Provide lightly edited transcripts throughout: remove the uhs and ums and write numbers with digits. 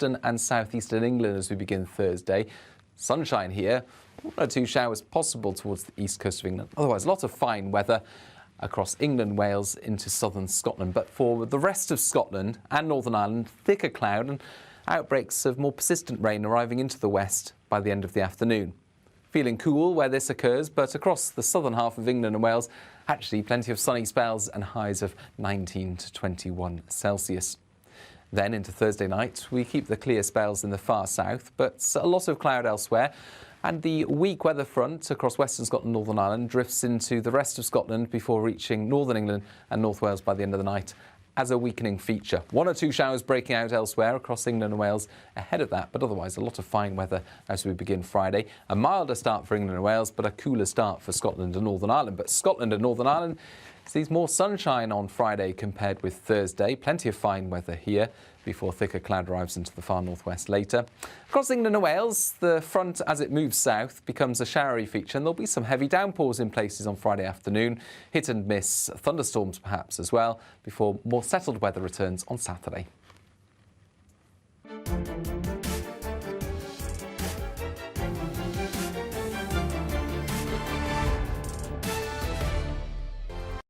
and southeastern England as we begin Thursday. Sunshine here, 1 or 2 showers possible towards the east coast of England. Otherwise, a lot of fine weather across England, Wales into southern Scotland. But for the rest of Scotland and Northern Ireland, thicker cloud and outbreaks of more persistent rain arriving into the west by the end of the afternoon. Feeling cool where this occurs, but across the southern half of England and Wales, actually plenty of sunny spells and highs of 19 to 21 Celsius. Then into Thursday night, we keep the clear spells in the far south, but a lot of cloud elsewhere. And the weak weather front across western Scotland and Northern Ireland drifts into the rest of Scotland before reaching northern England and North Wales by the end of the night as a weakening feature. 1 or 2 showers breaking out elsewhere across England and Wales ahead of that, but otherwise a lot of fine weather as we begin Friday. A milder start for England and Wales, but a cooler start for Scotland and Northern Ireland. But Scotland and Northern Ireland sees more sunshine on Friday compared with Thursday. Plenty of fine weather here before thicker cloud arrives into the far northwest later. Across England and Wales, the front, as it moves south, becomes a showery feature, and there'll be some heavy downpours in places on Friday afternoon. Hit and miss, thunderstorms perhaps as well, before more settled weather returns on Saturday.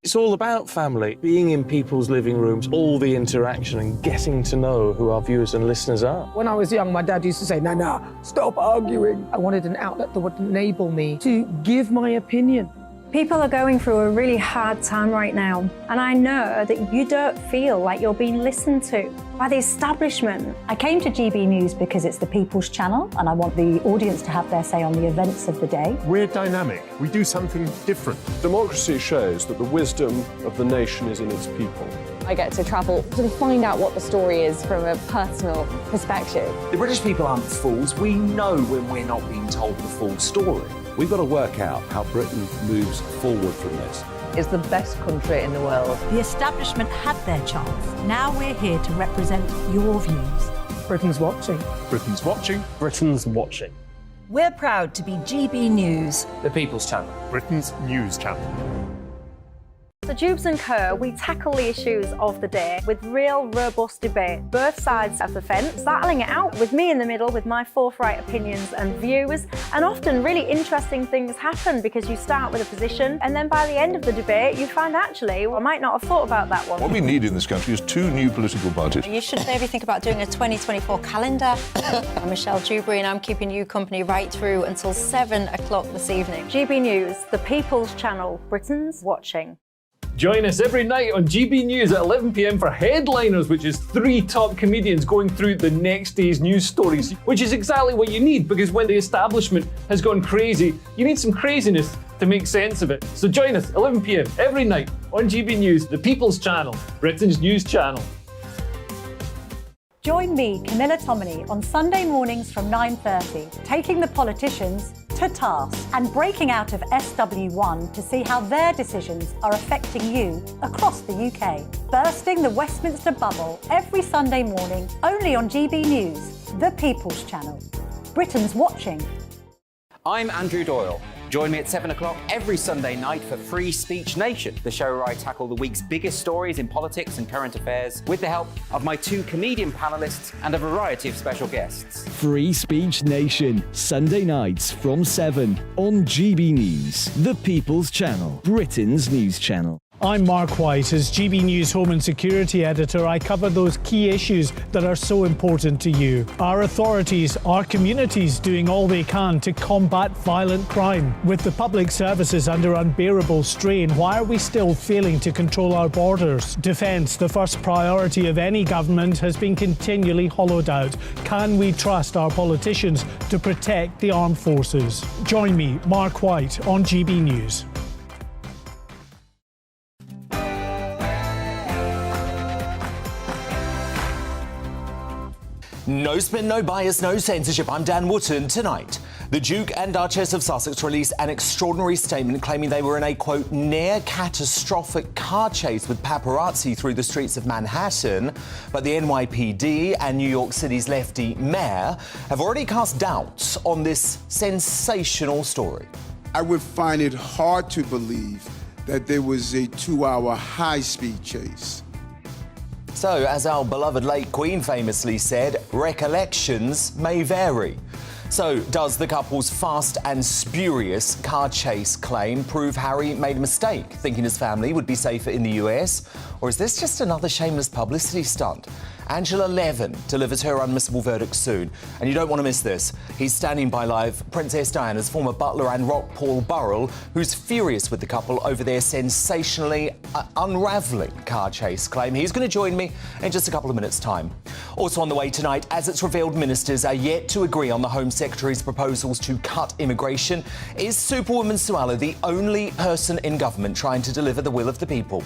It's all about family, being in people's living rooms, all the interaction and getting to know who our viewers and listeners are. When I was young, my dad used to say, no, stop arguing. I wanted an outlet that would enable me to give my opinion. People are going through a really hard time right now, and I know that you don't feel like you're being listened to by the establishment. I came to GB News because it's the People's Channel, and I want the audience to have their say on the events of the day. We're dynamic. We do something different. Democracy shows that the wisdom of the nation is in its people. I get to travel to find out what the story is from a personal perspective. The British people aren't fools. We know when we're not being told the full story. We've got to work out how Britain moves forward from this. It's the best country in the world. The establishment had their chance. Now we're here to represent your views. Britain's watching. Britain's watching. Britain's watching. We're proud to be GB News. The People's Channel. Britain's news channel. So Jubes and Co, we tackle the issues of the day with real robust debate, both sides of the fence, battling it out with me in the middle with my forthright opinions and views. And often really interesting things happen because you start with a position and then by the end of the debate you find actually, well, I might not have thought about that one. What we need in this country is 2 new political parties. You should maybe think about doing a 2024 calendar. I'm Michelle Dewberry and I'm keeping you company right through until 7 o'clock this evening. GB News, the People's Channel, Britain's watching. Join us every night on GB News at 11 p.m. for Headliners, which is 3 top comedians going through the next day's news stories, which is exactly what you need, because when the establishment has gone crazy, you need some craziness to make sense of it. So join us 11 p.m. every night on GB News, the People's Channel, Britain's news channel. Join me, Camilla Tominey, on Sunday mornings from 9:30, taking the politicians to task and breaking out of SW1 to see how their decisions are affecting you across the UK. Bursting the Westminster bubble every Sunday morning, only on GB News, the People's Channel. Britain's watching. I'm Andrew Doyle. Join me at 7 o'clock every Sunday night for Free Speech Nation, the show where I tackle the week's biggest stories in politics and current affairs with the help of my 2 comedian panellists and a variety of special guests. Free Speech Nation, Sunday nights from 7 on GB News, the People's Channel, Britain's news channel. I'm Mark White. As GB News Home and Security Editor, I cover those key issues that are so important to you. Our authorities, our communities doing all they can to combat violent crime. With the public services under unbearable strain, why are we still failing to control our borders? Defence, the first priority of any government, has been continually hollowed out. Can we trust our politicians to protect the armed forces? Join me, Mark White, on GB News. No spin, no bias, no censorship. I'm Dan Wootton. Tonight, the Duke and Duchess of Sussex released an extraordinary statement claiming they were in a, quote, near-catastrophic car chase with paparazzi through the streets of Manhattan. But the NYPD and New York City's lefty mayor have already cast doubts on this sensational story. I would find it hard to believe that there was a 2-hour high-speed chase. So, as our beloved late Queen famously said, recollections may vary. So, does the couple's fast and spurious car chase claim prove Harry made a mistake, thinking his family would be safer in the US? Or is this just another shameless publicity stunt? Angela Levin delivers her unmissable verdict soon. And you don't want to miss this. He's standing by live, Princess Diana's former butler and rock Paul Burrell, who's furious with the couple over their sensationally unravelling car chase claim. He's going to join me in just a couple of minutes' time. Also on the way tonight, as it's revealed ministers are yet to agree on the Home Secretary's proposals to cut immigration, is Superwoman Suella the only person in government trying to deliver the will of the people?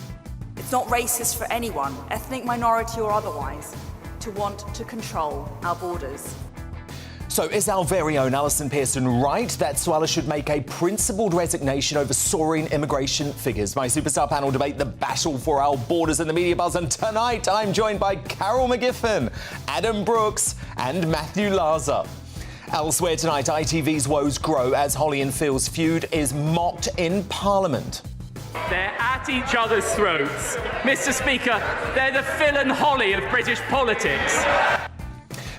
It's not racist for anyone, ethnic minority or otherwise, to want to control our borders. So is our very own Alison Pearson right that Suella should make a principled resignation over soaring immigration figures? My superstar panel debate the battle for our borders and the media buzz, and tonight I'm joined by Carol McGiffin, Adam Brooks and Matthew Laza. Elsewhere tonight, ITV's woes grow as Holly and Phil's feud is mocked in Parliament. They're at each other's throats. Mr. Speaker, they're the Phil and Holly of British politics.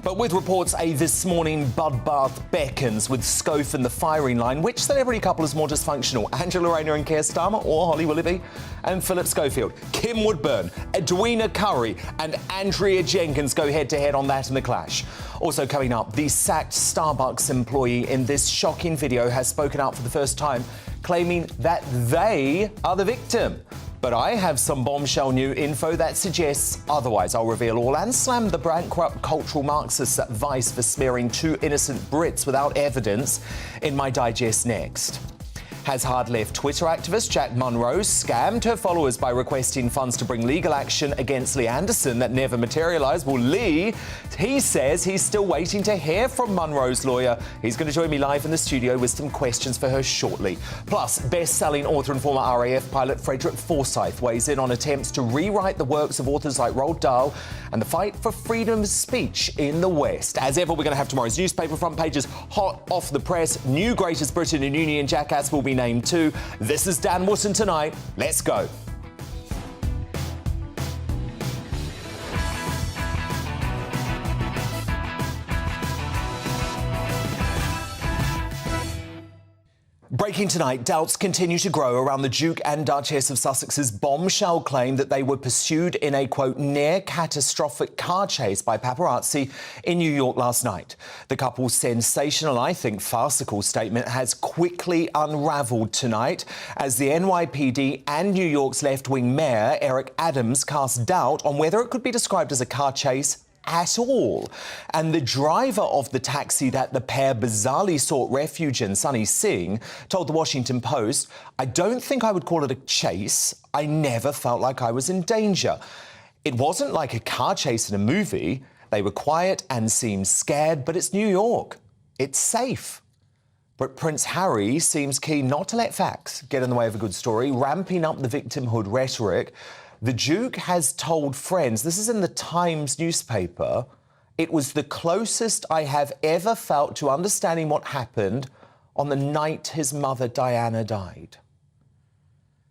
But with reports a This Morning bloodbath beckons with Scove and the firing line, which celebrity couple is more dysfunctional? Angela Rayner and Keir Starmer or Holly Willoughby and Philip Schofield? Kim Woodburn, Edwina Currie and Andrea Jenkins go head-to-head on that in the clash. Also coming up, the sacked Starbucks employee in this shocking video has spoken out for the first time, claiming that they are the victim. But I have some bombshell new info that suggests otherwise. I'll reveal all and slam the bankrupt cultural Marxists at Vice for smearing two innocent Brits without evidence in my digest next. Has hard-left Twitter activist Jack Monroe scammed her followers by requesting funds to bring legal action against Lee Anderson that never materialised? Well, he says he's still waiting to hear from Monroe's lawyer. He's going to join me live in the studio with some questions for her shortly. Plus, best-selling author and former RAF pilot Frederick Forsyth weighs in on attempts to rewrite the works of authors like Roald Dahl and the fight for freedom of speech in the West. As ever, we're going to have tomorrow's newspaper front pages hot off the press. New Greatest Britain and Union jackass will be named too. This is Dan Wootton tonight. Let's go. Breaking tonight, doubts continue to grow around the Duke and Duchess of Sussex's bombshell claim that they were pursued in a, quote, near-catastrophic car chase by paparazzi in New York last night. The couple's sensational, I think farcical statement has quickly unravelled tonight as the NYPD and New York's left-wing mayor, Eric Adams, cast doubt on whether it could be described as a car chase at all. And the driver of the taxi that the pair bizarrely sought refuge in, Sunny Singh, told the Washington Post, "I don't think I would call it a chase. I never felt like I was in danger. It wasn't like a car chase in a movie. They were quiet and seemed scared, but it's New York. It's safe." But Prince Harry seems keen not to let facts get in the way of a good story, ramping up the victimhood rhetoric. The Duke has told friends, this is in the Times newspaper, "It was the closest I have ever felt to understanding what happened on the night his mother Diana died."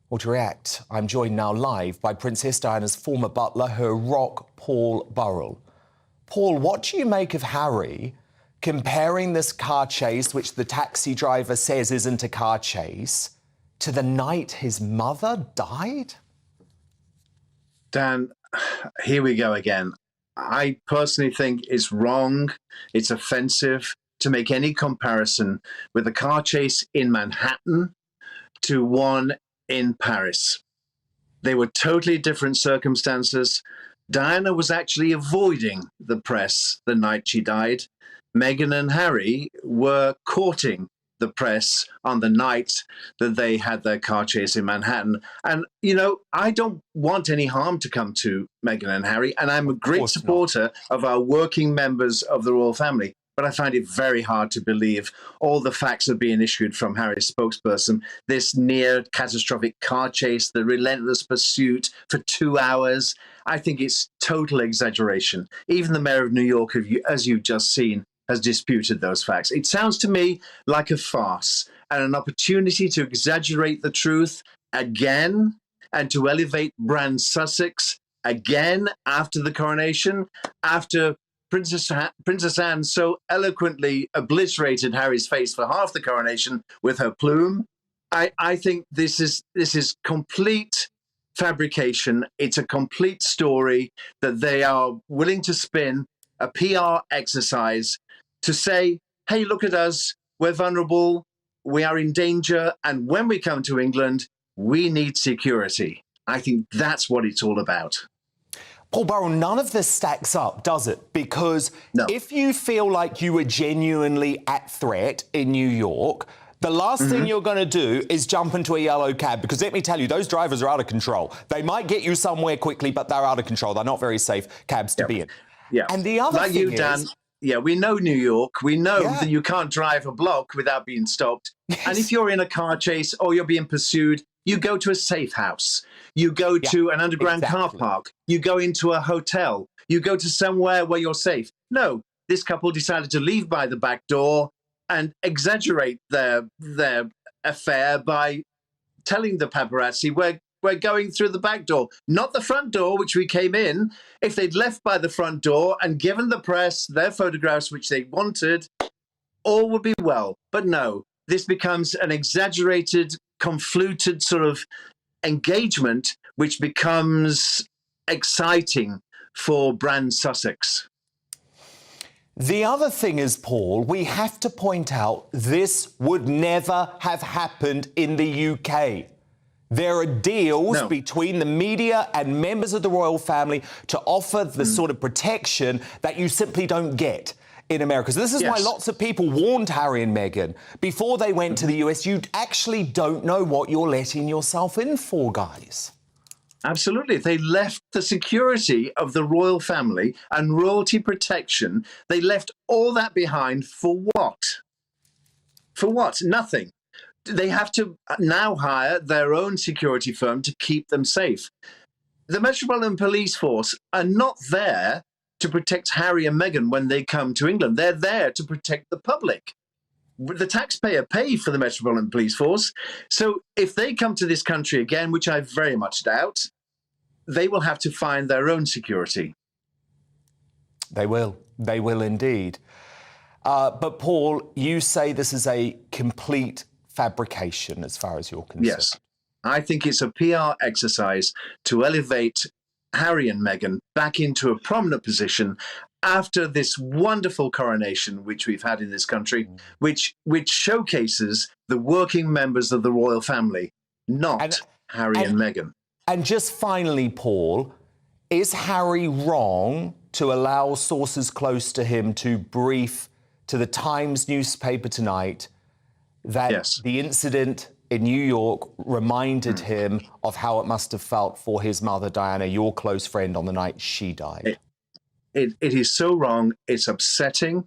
Well, to react, I'm joined now live by Princess Diana's former butler, her rock, Paul Burrell. Paul, what do you make of Harry comparing this car chase, which the taxi driver says isn't a car chase, to the night his mother died? Dan, here we go again. I personally think it's wrong, it's offensive to make any comparison with a car chase in Manhattan to one in Paris. They were totally different circumstances. Diana was actually avoiding the press the night she died. Meghan and Harry were courting the press on the night that they had their car chase in Manhattan. And, you know, I don't want any harm to come to Meghan and Harry, and I'm a great supporter of our working members of the royal family. But I find it very hard to believe all the facts are being issued from Harry's spokesperson. This near catastrophic car chase, the relentless pursuit for 2 hours. I think it's total exaggeration. Even the mayor of New York, as you've just seen, has disputed those facts. It sounds to me like a farce and an opportunity to exaggerate the truth again and to elevate brand Sussex again after the coronation, after Princess Anne so eloquently obliterated Harry's face for half the coronation with her plume. I think this is complete fabrication. It's a complete story that they are willing to spin, a PR exercise to say, hey, look at us, we're vulnerable, we are in danger, and when we come to England, we need security. I think that's what it's all about. Paul Burrell, none of this stacks up, does it? Because if you feel like you were genuinely at threat in New York, the last thing you're going to do is jump into a yellow cab, because let me tell you, those drivers are out of control. They might get you somewhere quickly, but they're out of control. They're not very safe cabs to be in. Yeah. And the other like thing you, Dan, we know New York. We know that you can't drive a block without being stopped. And if you're in a car chase or you're being pursued, you go to a safe house. You go to an underground car park. You go into a hotel. You go to somewhere where you're safe. No, this couple decided to leave by the back door and exaggerate their affair by telling the paparazzi, we're going through the back door, not the front door, which we came in. If they'd left by the front door and given the press their photographs, which they wanted, all would be well. But no, this becomes an exaggerated, confluted sort of engagement, which becomes exciting for brand Sussex. The other thing is, Paul, we have to point out this would never have happened in the UK. There are deals between the media and members of the royal family to offer the sort of protection that you simply don't get in America. So this is why lots of people warned Harry and Meghan before they went to the US. You actually don't know what you're letting yourself in for, guys. Absolutely. They left the security of the royal family and royalty protection. They left all that behind for what? For what? Nothing. They have to now hire their own security firm to keep them safe. The Metropolitan Police Force are not there to protect Harry and Meghan when they come to England. They're there to protect the public. The taxpayer pays for the Metropolitan Police Force. So if they come to this country again, which I very much doubt, they will have to find their own security. They will. They will indeed. But Paul, you say this is a complete fabrication as far as you're concerned. Yes. I think it's a PR exercise to elevate Harry and Meghan back into a prominent position after this wonderful coronation which we've had in this country, which showcases the working members of the royal family, not Harry and Meghan. And just finally, Paul, is Harry wrong to allow sources close to him to brief to the Times newspaper tonight that the incident in New York reminded him of how it must have felt for his mother, Diana, your close friend, on the night she died? It is so wrong. It's upsetting.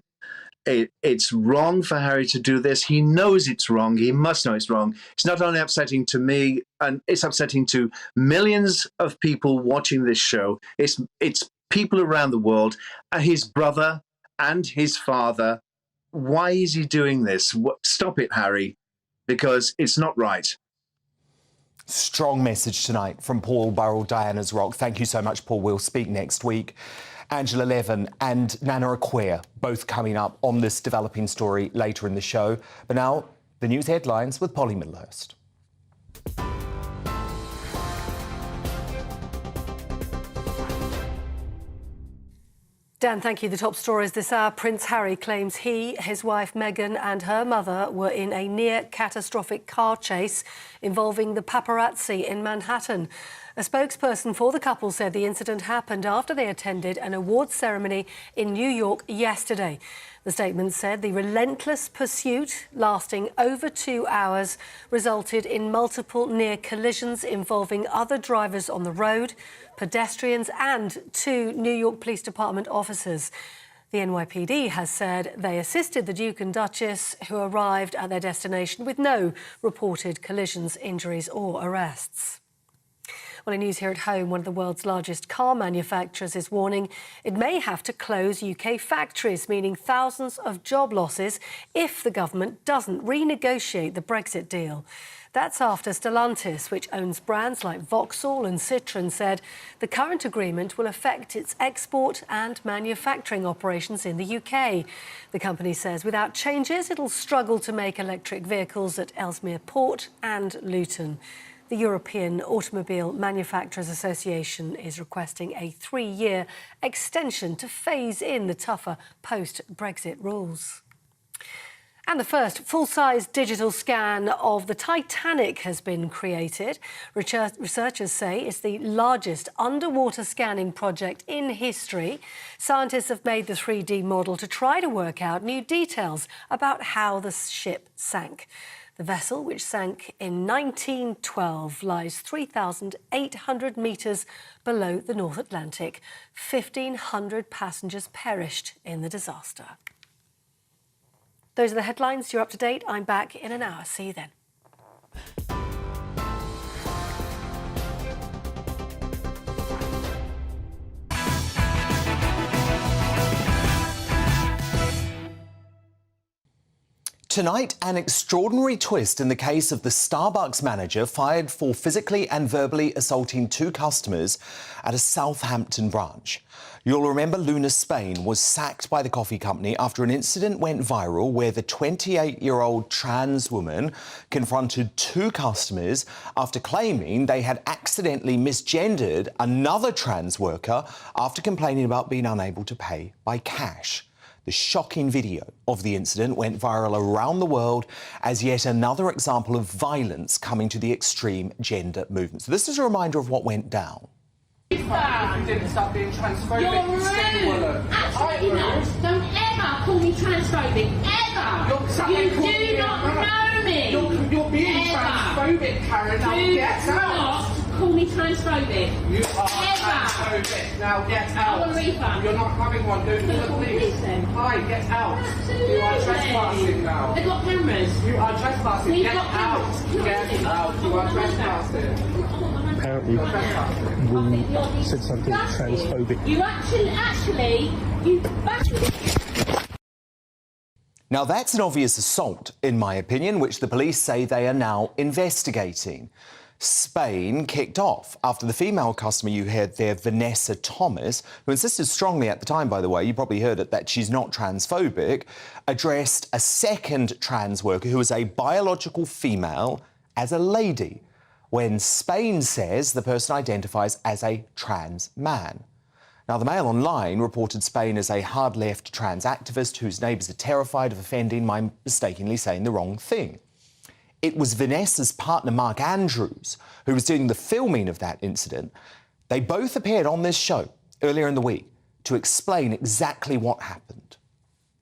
It's wrong for Harry to do this. He knows it's wrong. He must know it's wrong. It's not only upsetting to me, and it's upsetting to millions of people watching this show. It's people around the world. His brother and his father. Why is he doing this? Stop it, Harry, because it's not right. Strong message tonight from Paul Burrell, Diana's Rock. Thank you so much, Paul. We'll speak next week. Angela Levin and Nana Acquia, both coming up on this developing story later in the show. But now, the news headlines with Polly Middlehurst. Dan, thank you. The top stories this hour. Prince Harry claims he, his wife Meghan and her mother were in a near-catastrophic car chase involving the paparazzi in Manhattan. A spokesperson for the couple said the incident happened after they attended an awards ceremony in New York yesterday. The statement said the relentless pursuit, lasting over 2 hours, resulted in multiple near collisions involving other drivers on the road, pedestrians and 2 New York Police Department officers. The NYPD has said they assisted the Duke and Duchess, who arrived at their destination with no reported collisions, injuries or arrests. Well, in news here at home, one of the world's largest car manufacturers is warning it may have to close UK factories, meaning thousands of job losses if the government doesn't renegotiate the Brexit deal. That's after Stellantis, which owns brands like Vauxhall and Citroën, said the current agreement will affect its export and manufacturing operations in the UK. The company says without changes, it'll struggle to make electric vehicles at Ellesmere Port and Luton. The European Automobile Manufacturers Association is requesting a 3-year extension to phase in the tougher post-Brexit rules. And the first full-size digital scan of the Titanic has been created. Researchers say it's the largest underwater scanning project in history. Scientists have made the 3D model to try to work out new details about how the ship sank. The vessel, which sank in 1912, lies 3,800 metres below the North Atlantic. 1,500 passengers perished in the disaster. Those are the headlines. You're up to date. I'm back in an hour. See you then. Tonight, an extraordinary twist in the case of the Starbucks manager fired for physically and verbally assaulting 2 customers at a Southampton branch. You'll remember Luna Spain was sacked by the coffee company after an incident went viral where the 28-year-old trans woman confronted 2 customers after claiming they had accidentally misgendered another trans worker after complaining about being unable to pay by cash. The shocking video of the incident went viral around the world as yet another example of violence coming to the extreme gender movement. So this is a reminder of what went down. You didn't stop being transphobic. You're rude. Absolutely not. Don't ever call me transphobic. Ever. You do not know me. You're being transphobic, Karen. Now get out. Call me transphobic. You are transphobic. Now get out. I want a refund. You're not having one. Do the police. Hi, get out. Absolutely. You are trespassing now. They've got cameras. You are trespassing. Get out. Get out. You are trespassing. Apparently, we said something transphobic. You actually, Now, that's an obvious assault, in my opinion, which the police say they are now investigating. Spain kicked off after the female customer you heard there, Vanessa Thomas, who insisted strongly at the time, by the way, you probably heard it, that she's not transphobic, addressed a second trans worker who was a biological female as a lady, when Spain says the person identifies as a trans man. Now, the Mail Online reported Spain as a hard-left trans activist whose neighbours are terrified of offending by mistakenly saying the wrong thing. It was Vanessa's partner, Mark Andrews, who was doing the filming of that incident. They both appeared on this show earlier in the week to explain exactly what happened.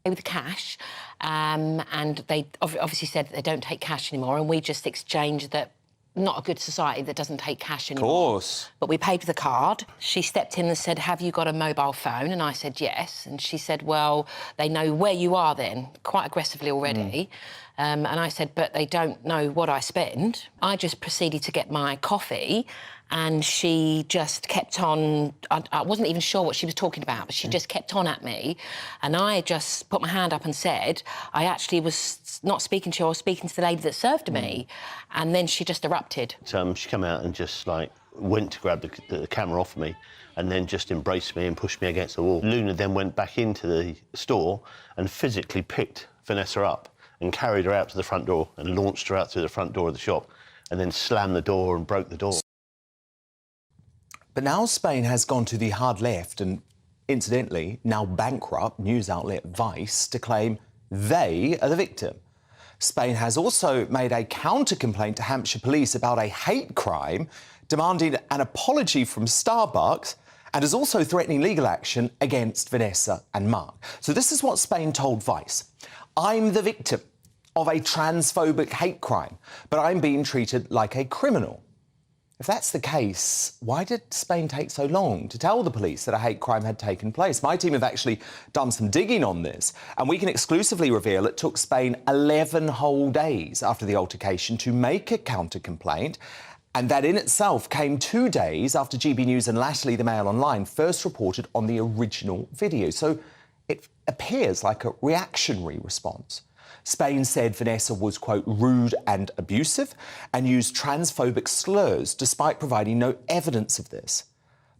With cash, and they obviously said that they don't take cash anymore, and we just exchanged that. Not a good society that doesn't take cash anymore. Of course. But we paid with a card. She stepped in and said, have you got a mobile phone? And I said, yes. And she said, well, they know where you are then, quite aggressively already. And I said, but they don't know what I spend. I just proceeded to get my coffee and she just kept on... I wasn't even sure what she was talking about, but she just kept on at me. And I just put my hand up and said, I actually was not speaking to you, I was speaking to the lady that served me. And then she just erupted. She came out and just, went to grab the camera off me and then just embraced me and pushed me against the wall. Luna then went back into the store and physically picked Vanessa up and carried her out to the front door and launched her out through the front door of the shop and then slammed the door and broke the door. But now Spain has gone to the hard left and, incidentally, now bankrupt news outlet Vice to claim they are the victim. Spain has also made a counter-complaint to Hampshire police about a hate crime, demanding an apology from Starbucks, and is also threatening legal action against Vanessa and Mark. So this is what Spain told Vice. I'm the victim of a transphobic hate crime, but I'm being treated like a criminal. If that's the case, why did Spain take so long to tell the police that a hate crime had taken place? My team have actually done some digging on this, and we can exclusively reveal it took Spain 11 whole days after the altercation to make a counter-complaint, and that in itself came 2 days after GBNews and latterly the Mail Online first reported on the original video. So it appears like a reactionary response. Spain said Vanessa was, quote, rude and abusive and used transphobic slurs despite providing no evidence of this.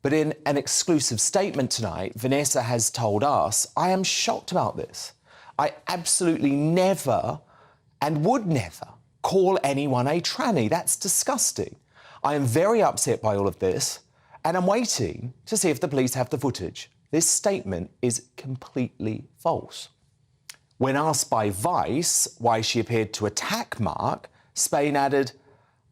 But in an exclusive statement tonight, Vanessa has told us, I am shocked about this. I absolutely never and would never call anyone a tranny. That's disgusting. I am very upset by all of this and I'm waiting to see if the police have the footage. This statement is completely false. When asked by Vice why she appeared to attack Mark, Spain added,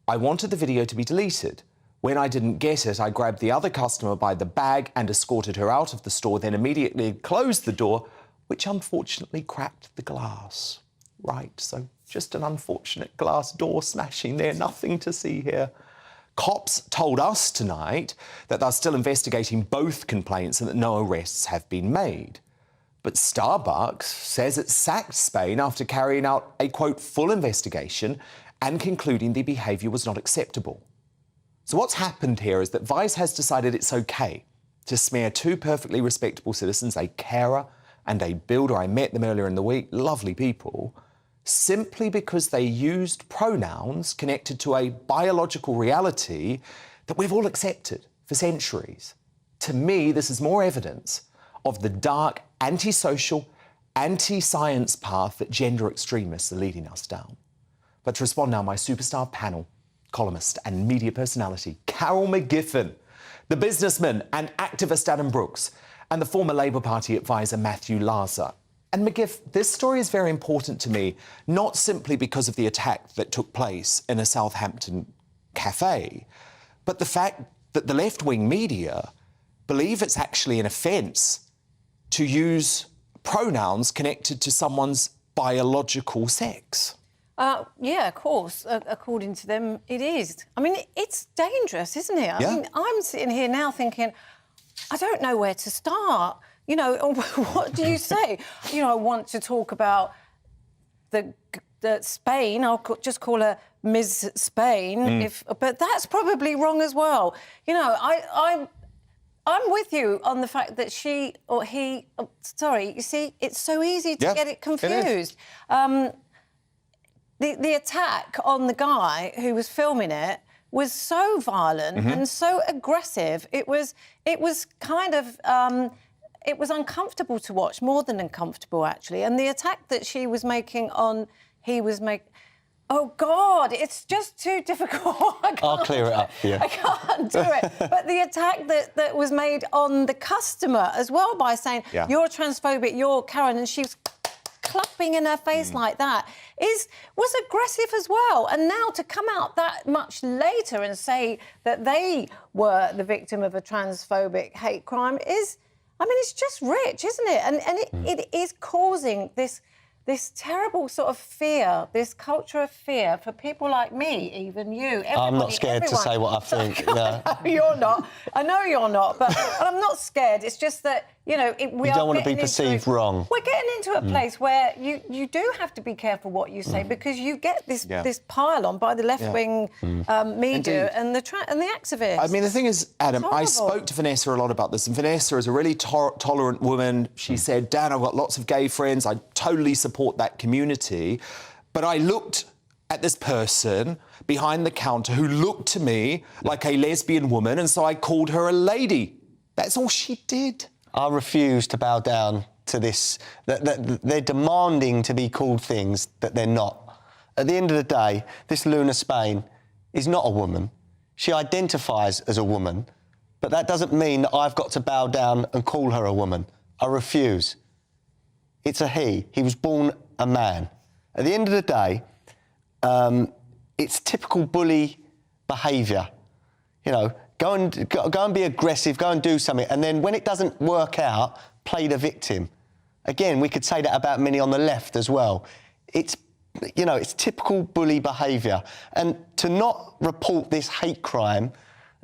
I wanted the video to be deleted. When I didn't get it, I grabbed the other customer by the bag and escorted her out of the store, then immediately closed the door, which unfortunately cracked the glass. Right, so just an unfortunate glass door smashing there, nothing to see here. Cops told us tonight that they're still investigating both complaints and that no arrests have been made. But Starbucks says it sacked Spain after carrying out a, quote, full investigation and concluding the behaviour was not acceptable. So what's happened here is that Vice has decided it's OK to smear two perfectly respectable citizens, a carer and a builder. I met them earlier in the week, lovely people, simply because they used pronouns connected to a biological reality that we've all accepted for centuries. To me, this is more evidence of the dark, antisocial, anti-science path that gender extremists are leading us down. But to respond now, my superstar panel, columnist and media personality, Carol McGiffin, the businessman and activist Adam Brooks, and the former Labour Party advisor Matthew Laza. And McGiff, this story is very important to me, not simply because of the attack that took place in a Southampton cafe, but the fact that the left-wing media believe it's actually an offence to use pronouns connected to someone's biological sex. Yeah, of course. According to them, it is. I mean, it's dangerous, isn't it? I mean, I'm sitting here now thinking, I don't know where to start. You know, what do you say? You know, I want to talk about the Spain. I'll just call her Ms. Spain. But that's probably wrong as well. You know, I'm with you on the fact that she or he... Oh, sorry, you see, it's so easy to get it confused. The attack on the guy who was filming it was so violent and so aggressive. It was kind of... it was uncomfortable to watch, more than uncomfortable, actually. And the attack that she was making on... He was making... Oh, God, it's just too difficult. I'll clear it up for you. I can't do it. But the attack that was made on the customer as well by saying, you're transphobic, you're Karen, and she was clapping in her face like that, was aggressive as well. And now to come out that much later and say that they were the victim of a transphobic hate crime is... I mean, it's just rich, isn't it? And it is causing this terrible sort of fear, this culture of fear for people like me, even you. I'm not scared to say what I think. No. You're not. I know you're not, but I'm not scared. It's just that, you know... we don't want to be perceived wrong. We're getting into a place where you do have to be careful what you say because you get this pile on by the left-wing media and the activists. I mean, the thing is, Adam, I spoke to Vanessa a lot about this, and Vanessa is a really tolerant woman. She said, Dan, I've got lots of gay friends. I totally support that community. But I looked at this person behind the counter who looked to me like a lesbian woman, and so I called her a lady. That's all she did. I refuse to bow down to this. They're demanding to be called things that they're not. At the end of the day, this Luna Spain is not a woman. She identifies as a woman, but that doesn't mean that I've got to bow down and call her a woman. I refuse. It's a he. He was born a man. At the end of the day, it's typical bully behaviour. You know, go and be aggressive, go and do something, and then when it doesn't work out, play the victim. Again, we could say that about many on the left as well. It's, you know, it's typical bully behaviour. And to not report this hate crime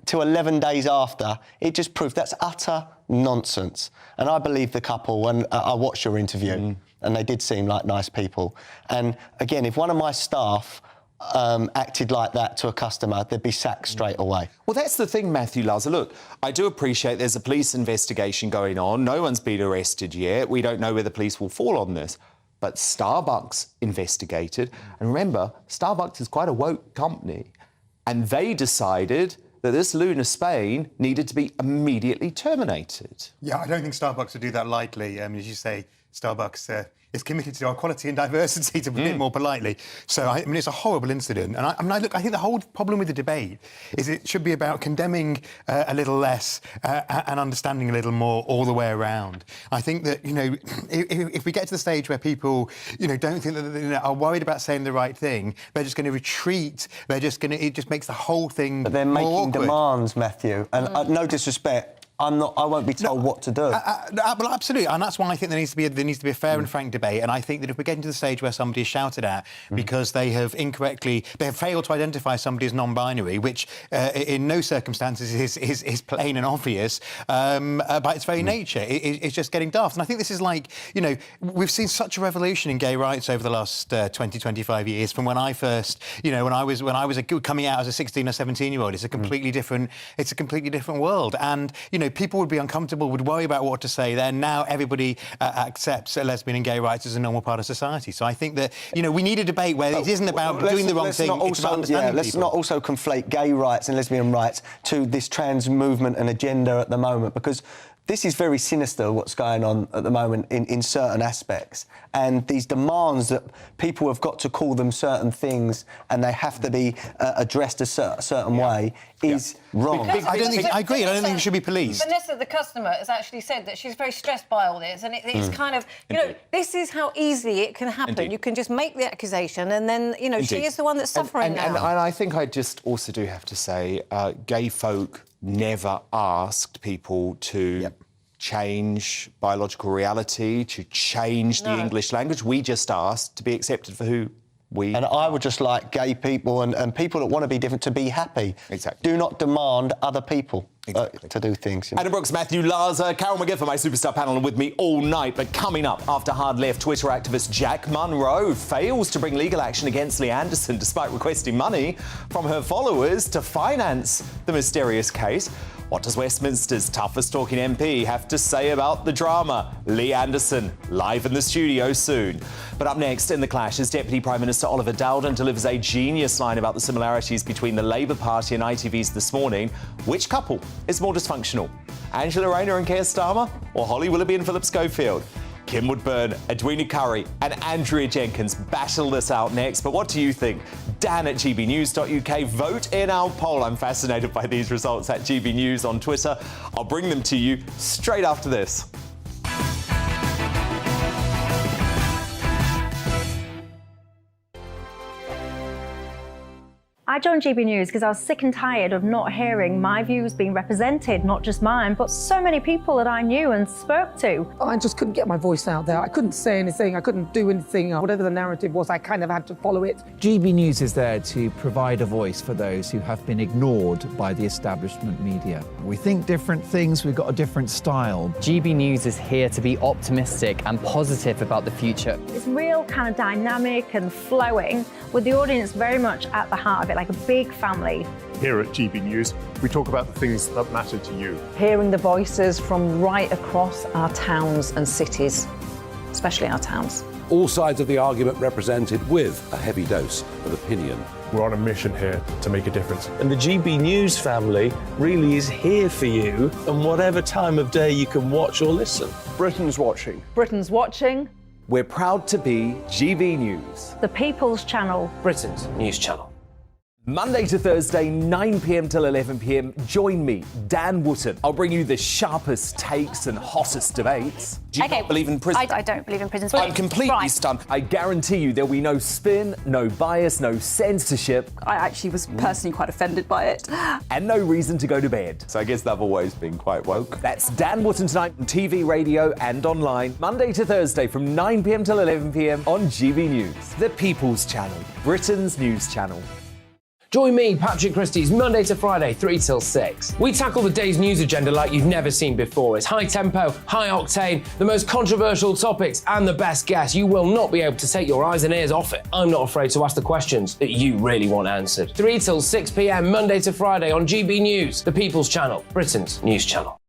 till 11 days after, it just proves that's utter nonsense. And I believe the couple, and I watched your interview, and they did seem like nice people. And again, if one of my staff acted like that to a customer, they'd be sacked straight away. Well, that's the thing, Matthew Laza. Look, I do appreciate there's a police investigation going on. No one's been arrested yet. We don't know where the police will fall on this. But but Starbucks investigated. And remember, Starbucks is quite a woke company. And they decided that this Luna Spain needed to be immediately terminated. Yeah, I don't think Starbucks would do that lightly. As you say, Starbucks is committed to our equality and diversity, to put it more politely. So, I mean, it's a horrible incident. And I think the whole problem with the debate is it should be about condemning a little less and understanding a little more all the way around. I think that, if we get to the stage where people, don't think that they are worried about saying the right thing, they're just going to retreat. It just makes the whole thing But they're more making awkward. demands, Matthew. And no disrespect, I won't be told what to do. Well, absolutely, and that's why I think there needs to be a fair and frank debate. And I think that if we're getting to the stage where somebody is shouted at because they have failed to identify somebody as non-binary, which in no circumstances is plain and obvious by its very nature, it's just getting daft. And I think this is like, we've seen such a revolution in gay rights over the last 20, 25 years. From when I first, when I was coming out as a 16 or 17-year-old, it's a completely different world. And people would be uncomfortable, would worry about what to say then. Now everybody accepts lesbian and gay rights as a normal part of society. So I think that, we need a debate where it isn't about doing the wrong thing, it's about understanding let's people. not also conflate gay rights and lesbian rights to this trans movement and agenda at the moment, because this is very sinister, what's going on at the moment in certain aspects. And these demands that people have got to call them certain things and they have to be addressed a certain way is wrong. I agree. I don't think it should be policed. Vanessa, the customer, has actually said that she's very stressed by all this. And it's kind of, this is how easily it can happen. Indeed. You can just make the accusation and then, she is the one that's suffering now. And I think I just also do have to say, gay folk never asked people to change biological reality, to change the English language. We just asked to be accepted for who we And I would just like gay people and people that want to be different to be happy. Exactly. Do not demand other people to do things. Adam Brooks, Matthew Larzer, Carol McGill for my superstar panel, and with me all night. But coming up, after hard left Twitter activist Jack Monroe fails to bring legal action against Lee Anderson despite requesting money from her followers to finance the mysterious case. What does Westminster's toughest talking MP have to say about the drama? Lee Anderson, live in the studio soon. But up next in The Clash is Deputy Prime Minister Oliver Dowden delivers a genius line about the similarities between the Labour Party and ITV's This Morning. Which couple is more dysfunctional? Angela Rayner and Keir Starmer, or Holly Willoughby and Philip Schofield? Kim Woodburn, Edwina Curry and Andrea Jenkins battle this out next. But what do you think? Dan at gbnews.uk. Vote in our poll. I'm fascinated by these results at GB News on Twitter. I'll bring them to you straight after this. I joined GB News because I was sick and tired of not hearing my views being represented, not just mine, but so many people that I knew and spoke to. I just couldn't get my voice out there. I couldn't say anything, I couldn't do anything. Whatever the narrative was, I kind of had to follow it. GB News is there to provide a voice for those who have been ignored by the establishment media. We think different things, we've got a different style. GB News is here to be optimistic and positive about the future. It's real kind of dynamic and flowing, with the audience very much at the heart of it, like a big family. Here at GB News, we talk about the things that matter to you. Hearing the voices from right across our towns and cities, especially our towns. All sides of the argument represented with a heavy dose of opinion. We're on a mission here to make a difference. And the GB News family really is here for you, and whatever time of day you can watch or listen. Britain's watching. Britain's watching. We're proud to be GB News. The People's Channel. Britain's news channel. Monday to Thursday, 9 p.m. till 11 p.m. Join me, Dan Wootton. I'll bring you the sharpest takes and hottest debates. Do you not believe in prison? I don't believe in prisons. I'm completely stunned. I guarantee you there'll be no spin, no bias, no censorship. I actually was personally quite offended by it. And no reason to go to bed. So I guess they've always been quite woke. That's Dan Wootton tonight on TV, radio and online. Monday to Thursday from 9 p.m. till 11 p.m. on GB News. The People's Channel, Britain's news channel. Join me, Patrick Christie's Monday to Friday, 3 till 6. We tackle the day's news agenda like you've never seen before. It's high tempo, high octane, the most controversial topics and the best guests. You will not be able to take your eyes and ears off it. I'm not afraid to ask the questions that you really want answered. 3 till 6 p.m. Monday to Friday on GB News, the People's Channel, Britain's news channel.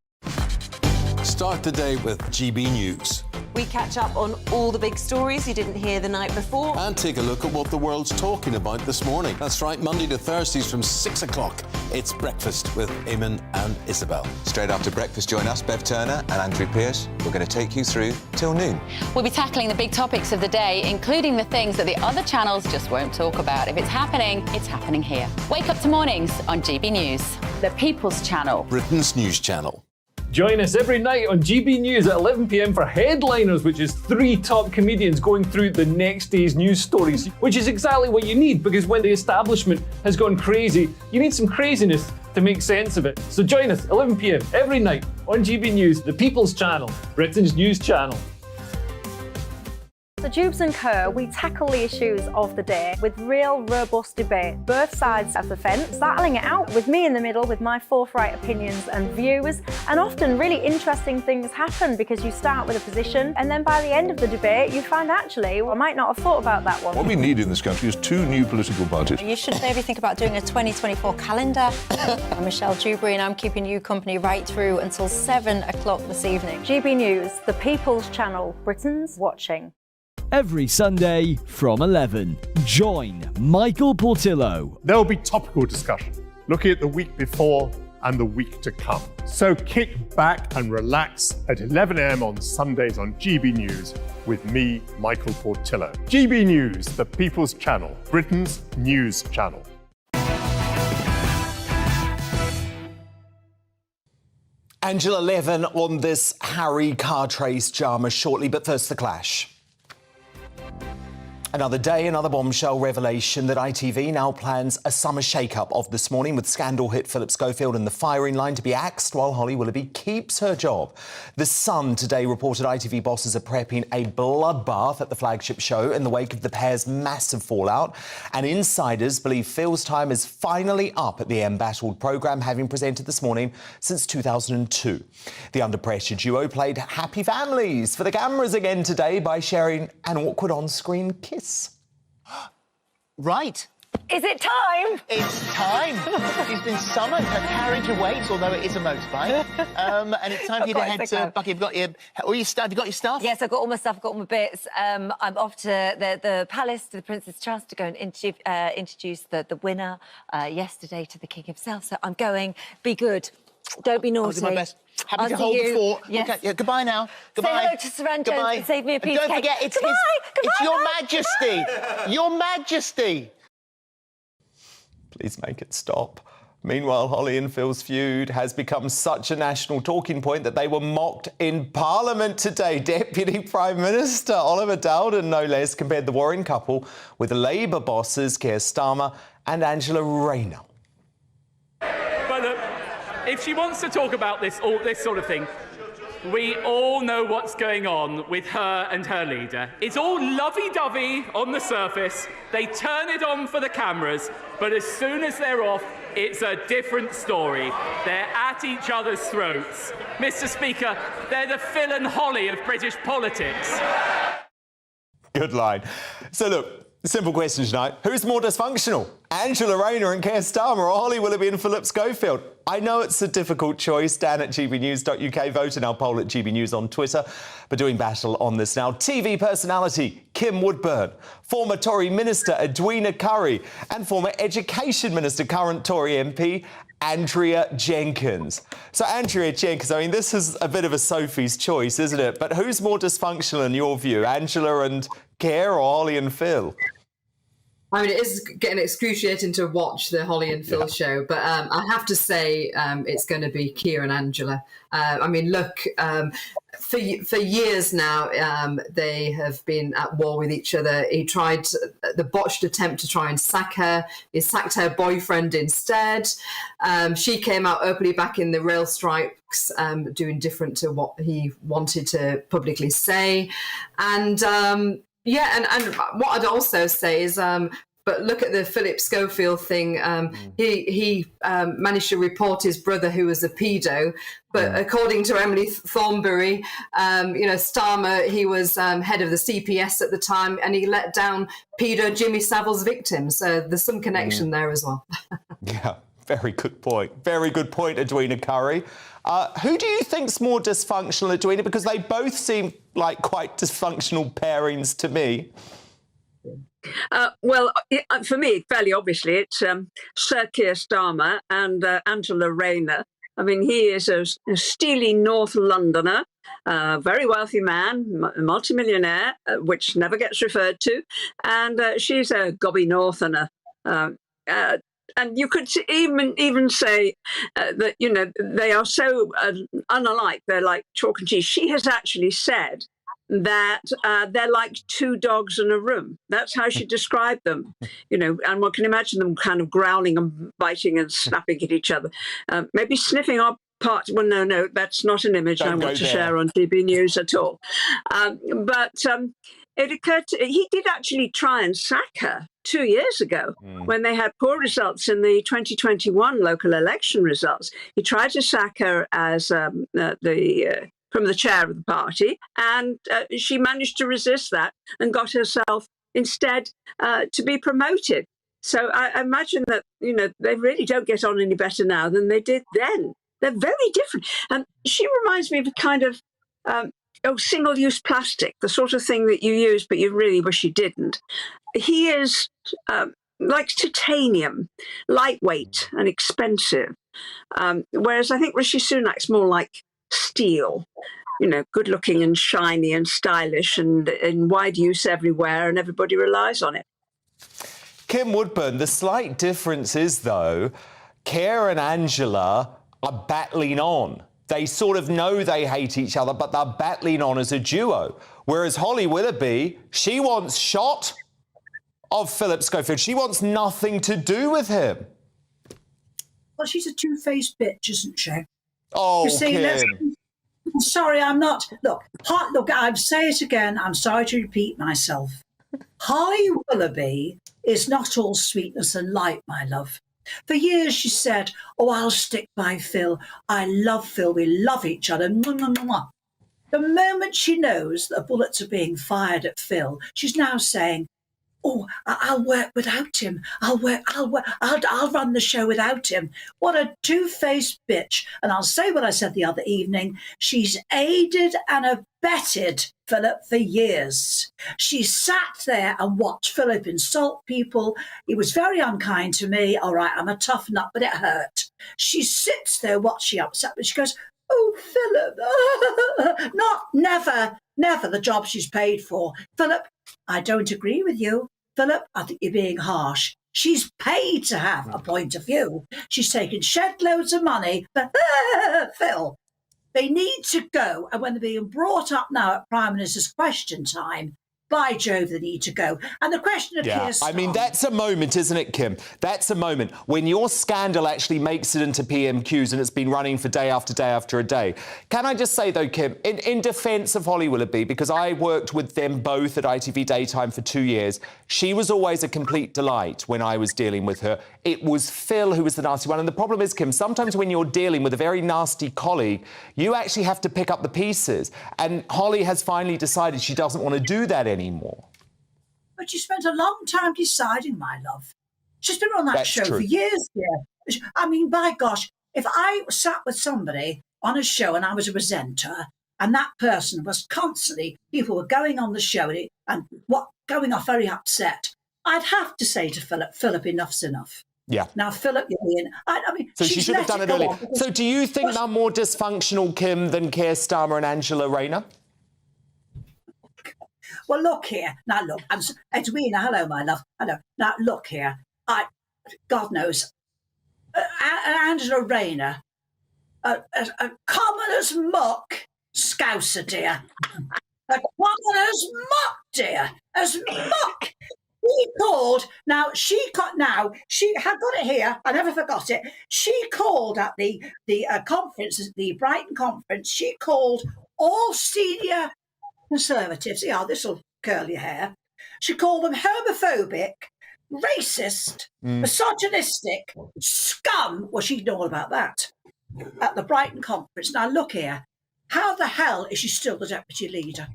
Start the day with GB News. We catch up on all the big stories you didn't hear the night before. And take a look at what the world's talking about this morning. That's right, Monday to Thursdays from 6 o'clock. It's Breakfast with Eamon and Isabel. Straight after breakfast, join us, Bev Turner and Andrew Pearce. We're going to take you through till noon. We'll be tackling the big topics of the day, including the things that the other channels just won't talk about. If it's happening here. Wake up to mornings on GB News, the People's Channel. Britain's news channel. Join us every night on GB News at 11 p.m. for Headliners, which is 3 top comedians going through the next day's news stories, which is exactly what you need, because when the establishment has gone crazy, you need some craziness to make sense of it. So join us 11 p.m. every night on GB News, the People's Channel, Britain's news channel. So Jubes and Kerr, we tackle the issues of the day with real robust debate, both sides of the fence, battling it out with me in the middle with my forthright opinions and views. And often really interesting things happen because you start with a position and then by the end of the debate you find actually, well, I might not have thought about that one. What we need in this country is 2 new political parties. You should maybe think about doing a 2024 calendar. I'm Michelle Dewberry and I'm keeping you company right through until 7 o'clock this evening. GB News, the People's Channel, Britain's watching. Every Sunday from 11, join Michael Portillo. There will be topical discussion, looking at the week before and the week to come. So kick back and relax at 11 a.m. on Sundays on GB News with me, Michael Portillo. GB News, the People's Channel, Britain's news channel. Angela Levin on this Harry car chase drama shortly, but first the clash. Another day, another bombshell revelation that ITV now plans a summer shake-up of This Morning, with scandal hit Philip Schofield in the firing line to be axed while Holly Willoughby keeps her job. The Sun today reported ITV bosses are prepping a bloodbath at the flagship show in the wake of the pair's massive fallout, and insiders believe Phil's time is finally up at the embattled programme, having presented This Morning since 2002. The under-pressure duo played happy families for the cameras again today by sharing an awkward on-screen kiss. Right. Is it time? It's time. She's been summoned. Her carriage awaits, although it is a motorbike. And it's time for you to head to Bucky. Have you got your stuff? Yes, I've got all my stuff, I've got all my bits. I'm off to the palace, to the Prince's Trust, to go and introduce the winner yesterday to the King himself. So I'm going. Be good. Don't be naughty. I'll do my best. Happy to hold the fort. Yes. Okay, yeah, goodbye now. Goodbye. Say hello to Saran Jones and save me a piece of cake. Don't forget, it's Your Majesty. Your Majesty. Please make it stop. Meanwhile, Holly and Phil's feud has become such a national talking point that they were mocked in Parliament today. Deputy Prime Minister Oliver Dowden, no less, compared the warring couple with the Labour bosses Keir Starmer and Angela Rayner. But if she wants to talk about this sort of thing, we all know what's going on with her and her leader. It's all lovey-dovey on the surface. They turn it on for the cameras, but as soon as they're off, it's a different story. They're at each other's throats. Mr. Speaker, they're the Phil and Holly of British politics. Good line. So look, simple question tonight. Who's more dysfunctional? Angela Rayner and Keir Starmer, or Holly Willoughby and Philip Schofield? I know it's a difficult choice. Dan at gbnews.uk. Vote in our poll at GB News on Twitter. But doing battle on this now, TV personality Kim Woodburn, former Tory Minister Edwina Currie, and former Education Minister, current Tory MP Andrea Jenkins. So Andrea Jenkins, I mean, this is a bit of a Sophie's choice, isn't it? But who's more dysfunctional in your view, Angela and Keir or Holly and Phil? I mean, it is getting excruciating to watch the Holly and Phil show, but I have to say it's going to be Keir and Angela. I mean, look, for years now, they have been at war with each other. He tried the botched attempt to try and sack her. He sacked her boyfriend instead. She came out openly back in the rail strikes, doing different to what he wanted to publicly say. And yeah, and what I'd also say is, but look at the Philip Schofield thing. He managed to report his brother, who was a pedo, but according to Emily Thornberry, Starmer, he was head of the CPS at the time, and he let down pedo Jimmy Savile's victims. So there's some connection there as well. Yeah. Very good point. Very good point, Edwina Curry. Who do you think's more dysfunctional, Edwina? Because they both seem like quite dysfunctional pairings to me. Well, for me, fairly obviously, it's Sir Keir Starmer and Angela Rayner. I mean, he is a steely North Londoner, very wealthy man, multimillionaire, which never gets referred to, and she's a gobby Northerner. And you could even say that, you know, they are so unalike. They're like chalk and cheese. She has actually said that they're like two dogs in a room. That's how she described them, you know, and one can imagine them kind of growling and biting and snapping at each other. Maybe sniffing our parts. Well, no, that's not an image I want to share on GB News at all. But it occurred to, he did actually try and sack her 2 years ago when they had poor results in the 2021 local election results. He tried to sack her as from the chair of the party, and she managed to resist that and got herself instead to be promoted. So I imagine that, you know, they really don't get on any better now than they did then. They're very different. And she reminds me of a kind of single-use plastic, the sort of thing that you use but you really wish you didn't. He is like titanium, lightweight and expensive, whereas I think Rishi Sunak's more like steel, you know, good looking and shiny and stylish and in wide use everywhere, and everybody relies on it. Kim Woodburn, the slight difference is, though, Keir and Angela are battling on. They sort of know they hate each other, but they're battling on as a duo. Whereas Holly Willoughby, she wants shot of Philip Schofield. She wants nothing to do with him. Well, she's a two-faced bitch, isn't she? Oh, you see, Kim. I'm sorry, I'm not. Look, I'll say it again. I'm sorry to repeat myself. Holly Willoughby is not all sweetness and light, my love. For years she said, oh, I'll stick by Phil. I love Phil. We love each other. Mwah, mwah, mwah. The moment she knows that bullets are being fired at Phil, she's now saying, oh, I'll work without him. I'll run the show without him. What a two-faced bitch. And I'll say what I said the other evening. She's aided and abetted Philip for years. She sat there and watched Philip insult people. He was very unkind to me. All right, I'm a tough nut, but it hurt. She sits there watching upset, but she goes, oh, Philip, never the job she's paid for. Philip, I don't agree with you. Philip, I think you're being harsh. She's paid to have a point of view. She's taken shed loads of money, but Phil, they need to go. And when they're being brought up now at Prime Minister's question time, by Jove, they need to go. And the question of Keir Starmer... I mean, that's a moment, isn't it, Kim? That's a moment when your scandal actually makes it into PMQs and it's been running for day after day after a day. Can I just say, though, Kim, in defence of Holly Willoughby, because I worked with them both at ITV Daytime for 2 years, she was always a complete delight when I was dealing with her. It was Phil who was the nasty one. And the problem is, Kim, sometimes when you're dealing with a very nasty colleague, you actually have to pick up the pieces. And Holly has finally decided she doesn't want to do that anymore. But she spent a long time deciding, my love. She's been on that That's show true. for years. Yeah. I mean, by gosh, if I sat with somebody on a show and I was a presenter and that person was constantly, people were going on the show and going off very upset, I'd have to say to Philip, enough's enough. Yeah. Now, Philip, you're being... I mean, So she should have done it earlier. So do you think they're more dysfunctional, Kim, than Keir Starmer and Angela Rayner? Well, look here. Now, look, Edwina, hello, my love. Hello. Now, look here. God knows, Angela Rayner, a common as muck scouser, dear. A common as muck, dear. As muck. She called, she had got it here, I never forgot it. She called at the conference, the Brighton conference, she called all senior Conservatives, this will curl your hair. She called them homophobic, racist, misogynistic, scum. Well, she'd know all about that at the Brighton conference. Now, look here. How the hell is she still the deputy leader?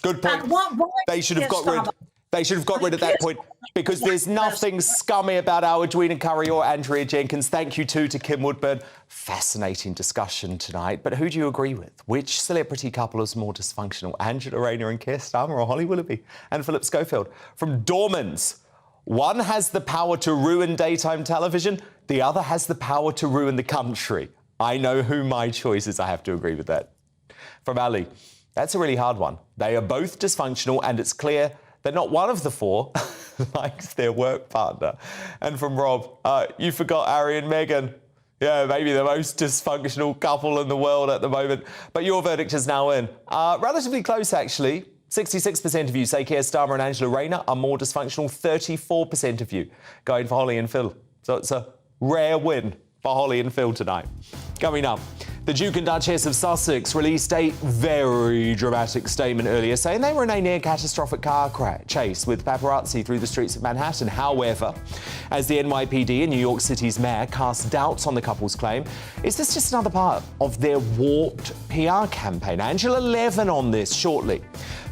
Good point. Why They should have got rid. They should have got rid of that point because there's nothing scummy about our Edwina Curry or Andrea Jenkins. Thank you too to Kim Woodburn. Fascinating discussion tonight. But who do you agree with? Which celebrity couple is more dysfunctional? Angela Rayner and Keir Starmer, or Holly Willoughby and Philip Schofield? From Dormans, one has the power to ruin daytime television. The other has the power to ruin the country. I know who my choice is. I have to agree with that. From Ali, that's a really hard one. They are both dysfunctional and it's clear that not one of the four likes their work partner. And from Rob, you forgot Harry and Meghan. Yeah, maybe the most dysfunctional couple in the world at the moment. But your verdict is now in. Relatively close, actually. 66% of you say Keir Starmer and Angela Rayner are more dysfunctional. 34% of you going for Holly and Phil. So it's a rare win for Holly and Phil tonight. Coming up, the Duke and Duchess of Sussex released a very dramatic statement earlier saying they were in a near-catastrophic car chase with paparazzi through the streets of Manhattan. However, as the NYPD and New York City's mayor cast doubts on the couple's claim, is this just another part of their warped PR campaign? Angela Levin on this shortly.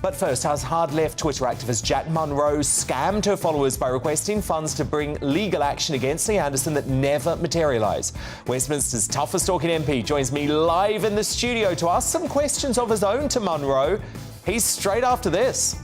But first, as hard-left Twitter activist Jack Monroe scammed her followers by requesting funds to bring legal action against Lee Anderson that never materialised. Westminster's toughest-talking MP joins me live in the studio to ask some questions of his own to Monroe. He's straight after this.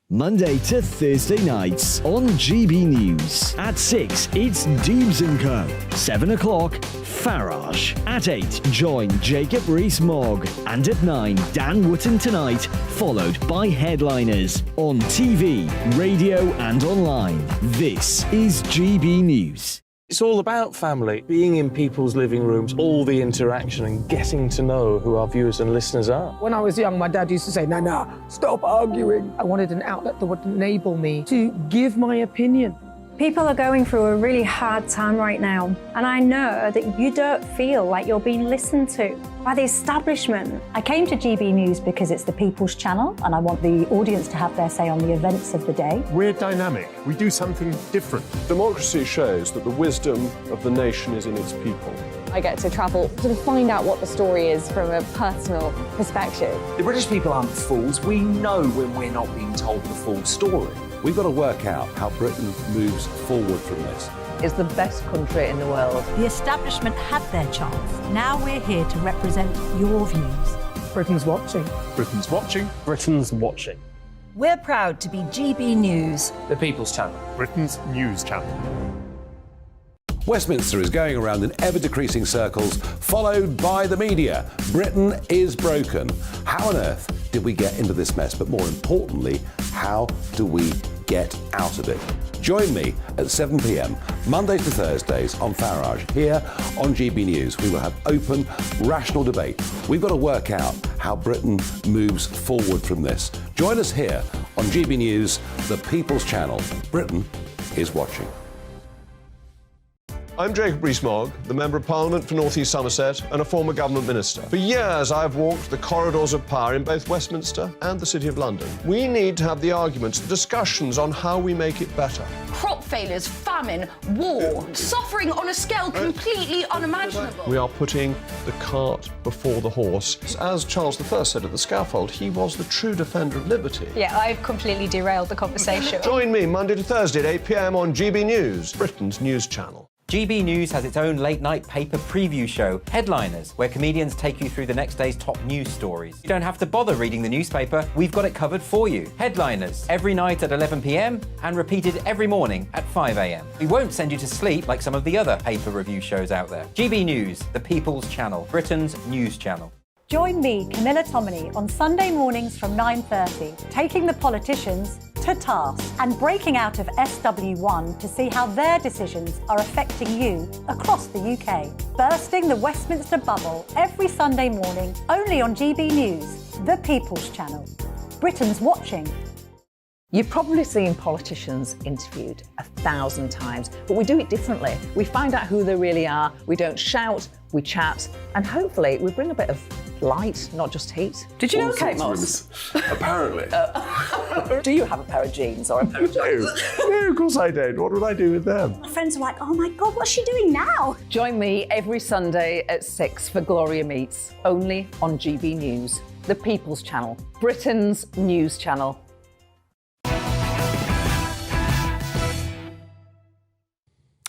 Monday to Thursday nights on GB News. At 6, it's Dubes & Co. 7 o'clock, Farage. At 8, join Jacob Rees-Mogg. And at 9, Dan Wootton Tonight, followed by Headliners. On TV, radio and online. This is GB News. It's all about family, being in people's living rooms, all the interaction and getting to know who our viewers and listeners are. When I was young, my dad used to say, Nana, stop arguing. I wanted an outlet that would enable me to give my opinion. People are going through a really hard time right now, and I know that you don't feel like you're being listened to by the establishment. I came to GB News because it's the People's Channel, and I want the audience to have their say on the events of the day. We're dynamic. We do something different. Democracy shows that the wisdom of the nation is in its people. I get to travel to find out what the story is from a personal perspective. The British people aren't fools. We know when we're not being told the full story. We've got to work out how Britain moves forward from this. It's the best country in the world. The establishment had their chance. Now we're here to represent your views. Britain's watching. Britain's watching. Britain's watching. We're proud to be GB News. The People's Channel. Britain's news channel. Westminster is going around in ever-decreasing circles, followed by the media. Britain is broken. How on earth did we get into this mess? But more importantly, how do we get out of it? Join me at 7 p.m, Mondays to Thursdays on Farage, here on GB News. We will have open, rational debate. We've got to work out how Britain moves forward from this. Join us here on GB News, the People's Channel. Britain is watching. I'm Jacob Rees-Mogg, the Member of Parliament for North East Somerset and a former government minister. For years, I've walked the corridors of power in both Westminster and the City of London. We need to have the arguments, the discussions on how we make it better. Crop failures, famine, war, suffering on a scale completely unimaginable. We are putting the cart before the horse. As Charles I said at the scaffold, he was the true defender of liberty. Yeah, I've completely derailed the conversation. Join me Monday to Thursday at 8 p.m. on GB News, Britain's news channel. GB News has its own late-night paper preview show, Headliners, where comedians take you through the next day's top news stories. You don't have to bother reading the newspaper, we've got it covered for you. Headliners, every night at 11 p.m. and repeated every morning at 5 a.m. We won't send you to sleep like some of the other paper review shows out there. GB News, the People's Channel, Britain's news channel. Join me, Camilla Tominey, on Sunday mornings from 9:30, taking the politicians to task and breaking out of SW1 to see how their decisions are affecting you across the UK. Bursting the Westminster bubble every Sunday morning, only on GB News, the People's Channel. Britain's watching. You've probably seen politicians interviewed 1,000 times, but we do it differently. We find out who they really are, we don't shout, we chat, and hopefully we bring a bit of light, not just heat. Did you know, All Kate sorts Moss? of Apparently. Do you have a pair of jeans or a pair of jeans? No, of course I don't. What would I do with them? My friends are like, oh my God, what's she doing now? Join me every Sunday at 6 for Gloria Meets, only on GB News, the People's Channel, Britain's news channel.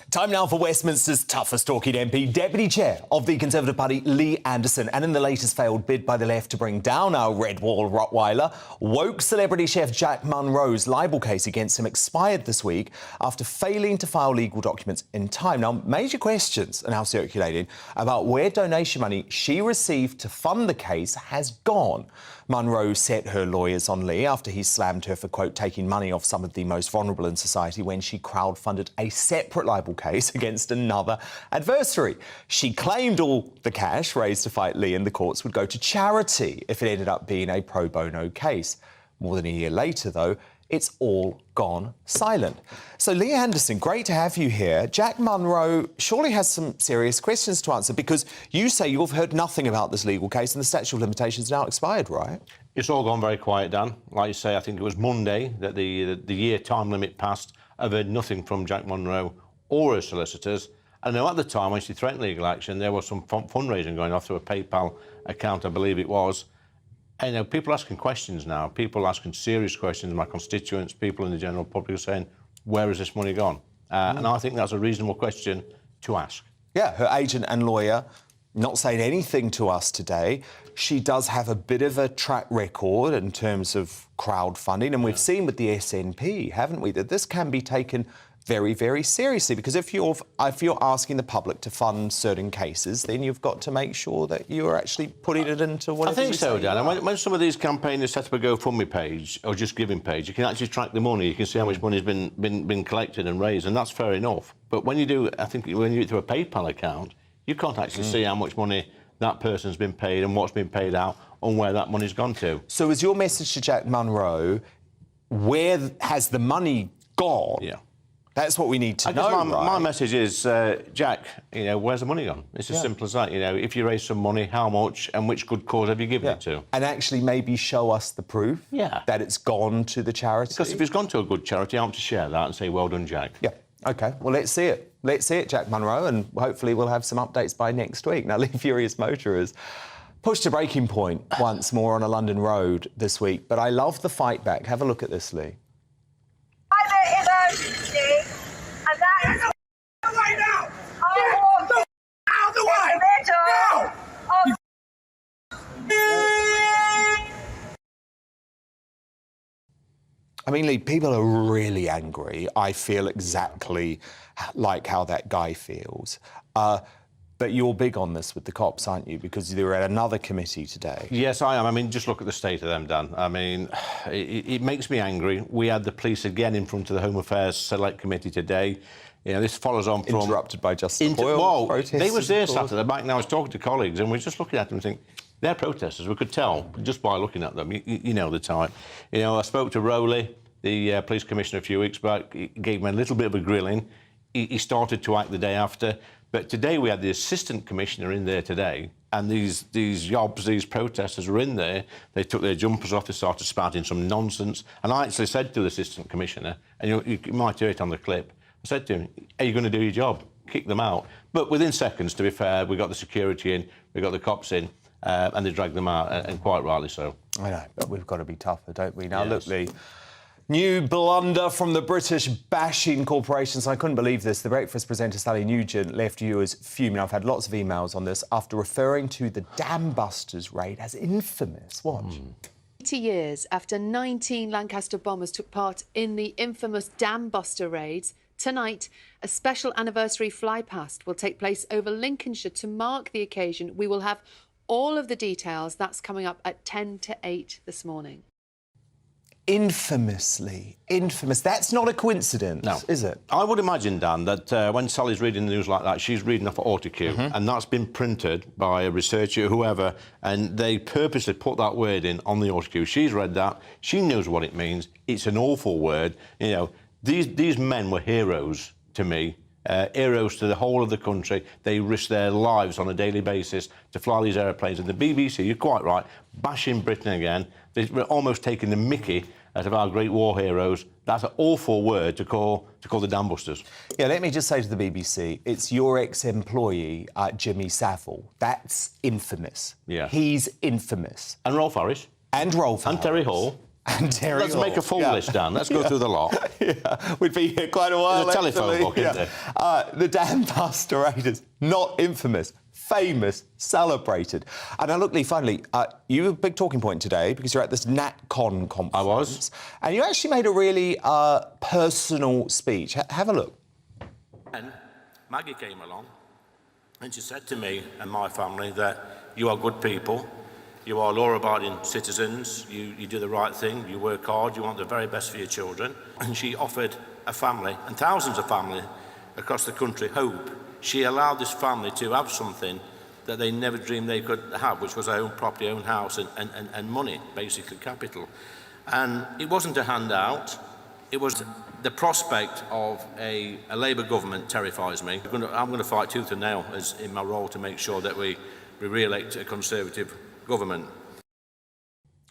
Time now for Westminster's toughest talking MP, Deputy Chair of the Conservative Party, Lee Anderson. And in the latest failed bid by the left to bring down our red wall Rottweiler, woke celebrity chef Jack Monroe's libel case against him expired this week after failing to file legal documents in time. Now, major questions are now circulating about where donation money she received to fund the case has gone. Monroe set her lawyers on Lee after he slammed her for, quote, taking money off some of the most vulnerable in society when she crowdfunded a separate libel case against another adversary. She claimed all the cash raised to fight Lee in the courts would go to charity if it ended up being a pro bono case. More than a year later, though, it's all gone silent. So, Lee Anderson, great to have you here. Jack Monroe surely has some serious questions to answer because you say you've heard nothing about this legal case and the statute of limitations now expired, right? It's all gone very quiet, Dan. Like you say, I think it was Monday that the year time limit passed. I've heard nothing from Jack Monroe or her solicitors. I know at the time when she threatened legal action, there was some fundraising going off through a PayPal account, I believe it was. And, you know, people asking questions now, people asking serious questions, my constituents, people in the general public are saying, where has this money gone? And I think that's a reasonable question to ask. Yeah, her agent and lawyer not saying anything to us today. She does have a bit of a track record in terms of crowdfunding, and we've seen with the SNP, haven't we, that this can be taken very, very seriously, because if you're asking the public to fund certain cases, then you've got to make sure that you're actually putting it into whatever. I think so, Dan. And when some of these campaigners set up a GoFundMe page or just giving page, you can actually track the money. You can see how much money's been collected and raised, and that's fair enough. But when you do, I think when you do it through a PayPal account, you can't actually see how much money that person's been paid and what's been paid out and where that money's gone to. So, is your message to Jack Monroe, where has the money gone? Yeah. That's what we need to know, my message is, Jack, you know, where's the money gone? It's as simple as that. You know, if you raise some money, how much and which good cause have you given it to? And actually maybe show us the proof that it's gone to the charity. Because if it's gone to a good charity, I want to share that and say, well done, Jack. Yeah, OK. Well, let's see it. Let's see it, Jack Monroe, and hopefully we'll have some updates by next week. Now, Lee Furious Motorers pushed to breaking point once more on a London road this week, but I love the fight back. Have a look at this, Lee. And that is the way now! Out of the way! I mean, Lee, people are really angry. I feel exactly like how that guy feels. But you're big on this with the cops, aren't you? Because you're at another committee today. Yes, I am. I mean, just look at the state of them, Dan. I mean, it makes me angry. We had the police again in front of the Home Affairs Select Committee today. You know, this follows on from... Interrupted by Justice Boyle. Well, they was there Saturday back, and I was talking to colleagues, and we were just looking at them and thinking, they're protesters. We could tell just by looking at them. You know the type. You know, I spoke to Rowley, the police commissioner, a few weeks back. He gave me a little bit of a grilling. He started to act the day after. But today we had the assistant commissioner in there today, and these yobs, these protesters were in there. They took their jumpers off, they started spouting some nonsense. And I actually said to the assistant commissioner, and you might hear it on the clip, I said to him, are you going to do your job? Kick them out. But within seconds, to be fair, we got the security in, we got the cops in, and they dragged them out, and quite rightly so. I know, but we've got to be tougher, don't we? Now, look, Lee, new blunder from the British bashing corporations. I couldn't believe this. The Breakfast presenter Sally Nugent left viewers fuming. I've had lots of emails on this after referring to the Dam Busters raid as infamous. Watch. 80 years after 19 Lancaster bombers took part in the infamous Dam Buster raids, tonight a special anniversary flypast will take place over Lincolnshire to mark the occasion. We will have all of the details. That's coming up at 10 to 8 this morning. Infamously infamous. That's not a coincidence, no. Is it? I would imagine, Dan, that when Sally's reading the news like that, she's reading off autocue, and that's been printed by a researcher, whoever, and they purposely put that word in on the autocue. She's read that. She knows what it means. It's an awful word. You know, these men were heroes to me. heroes to the whole of the country. They risk their lives on a daily basis to fly these aeroplanes. And the BBC, you're quite right, bashing Britain again. They're almost taking the mickey out of our great war heroes. That's an awful word to call the dam busters. Yeah, let me just say to the BBC, it's your ex-employee, Jimmy Savile. That's infamous. Yeah. He's infamous. And Rolf Harris. And Rolf Harris. And Terry Hall. And Terry Let's Hall. make a full list, Dan. Let's go through the lot. Yeah, we'd be here quite a while. There's a telephone book, isn't there? The dam buster raiders, not infamous, famous, celebrated. And now, look, Lee, finally, you have a big talking point today because you're at this NatCon conference. I was. And you actually made a really personal speech. Have a look. And Maggie came along and she said to me and my family that you are good people, you are law-abiding citizens, you do the right thing, you work hard, you want the very best for your children. And she offered a family, and thousands of families across the country, hope. She allowed this family to have something that they never dreamed they could have, which was their own property, own house, and money, basically capital. And it wasn't a handout, it was the prospect of a Labour government terrifies me. I'm going to fight tooth and nail as in my role to make sure that we re-elect a Conservative government.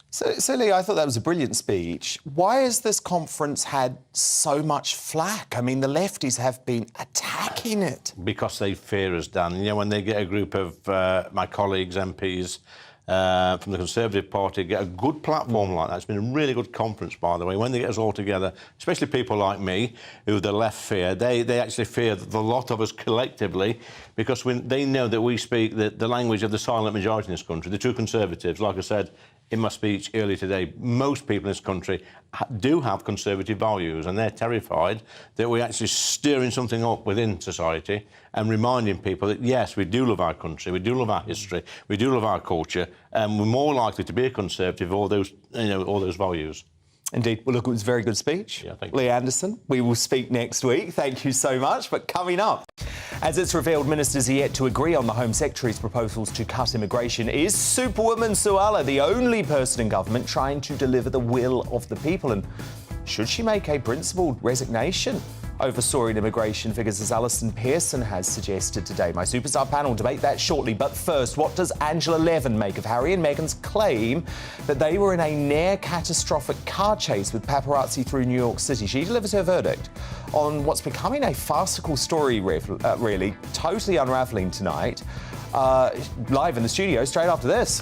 So, Lee, I thought that was a brilliant speech. Why has this conference had so much flack? I mean, the lefties have been attacking it. Because they fear us, Dan. You know, when they get a group of my colleagues, MPs, from the Conservative Party, get a good platform like that. It's been a really good conference, by the way. When they get us all together, especially people like me, who the left fear, they actually fear the lot of us collectively, because they know that we speak the language of the silent majority in this country, the true Conservatives. Like I said in my speech earlier today, most people in this country do have Conservative values, and they're terrified that we're actually stirring something up within society and reminding people that, yes, we do love our country, we do love our history, we do love our culture, and we're more likely to be a Conservative of all those values. Indeed. Well, look, it was a very good speech. Yeah, thank you. Lee Anderson, we will speak next week. Thank you so much. But coming up, as it's revealed, ministers are yet to agree on the Home Secretary's proposals to cut immigration. Is Superwoman Suella the only person in government trying to deliver the will of the people? And should she make a principled resignation over soaring immigration figures, as Alison Pearson has suggested today? My superstar panel debate that shortly. But first, what does Angela Levin make of Harry and Meghan's claim that they were in a near-catastrophic car chase with paparazzi through New York City? She delivers her verdict on what's becoming a farcical story, really, totally unravelling tonight. Live in the studio straight after this.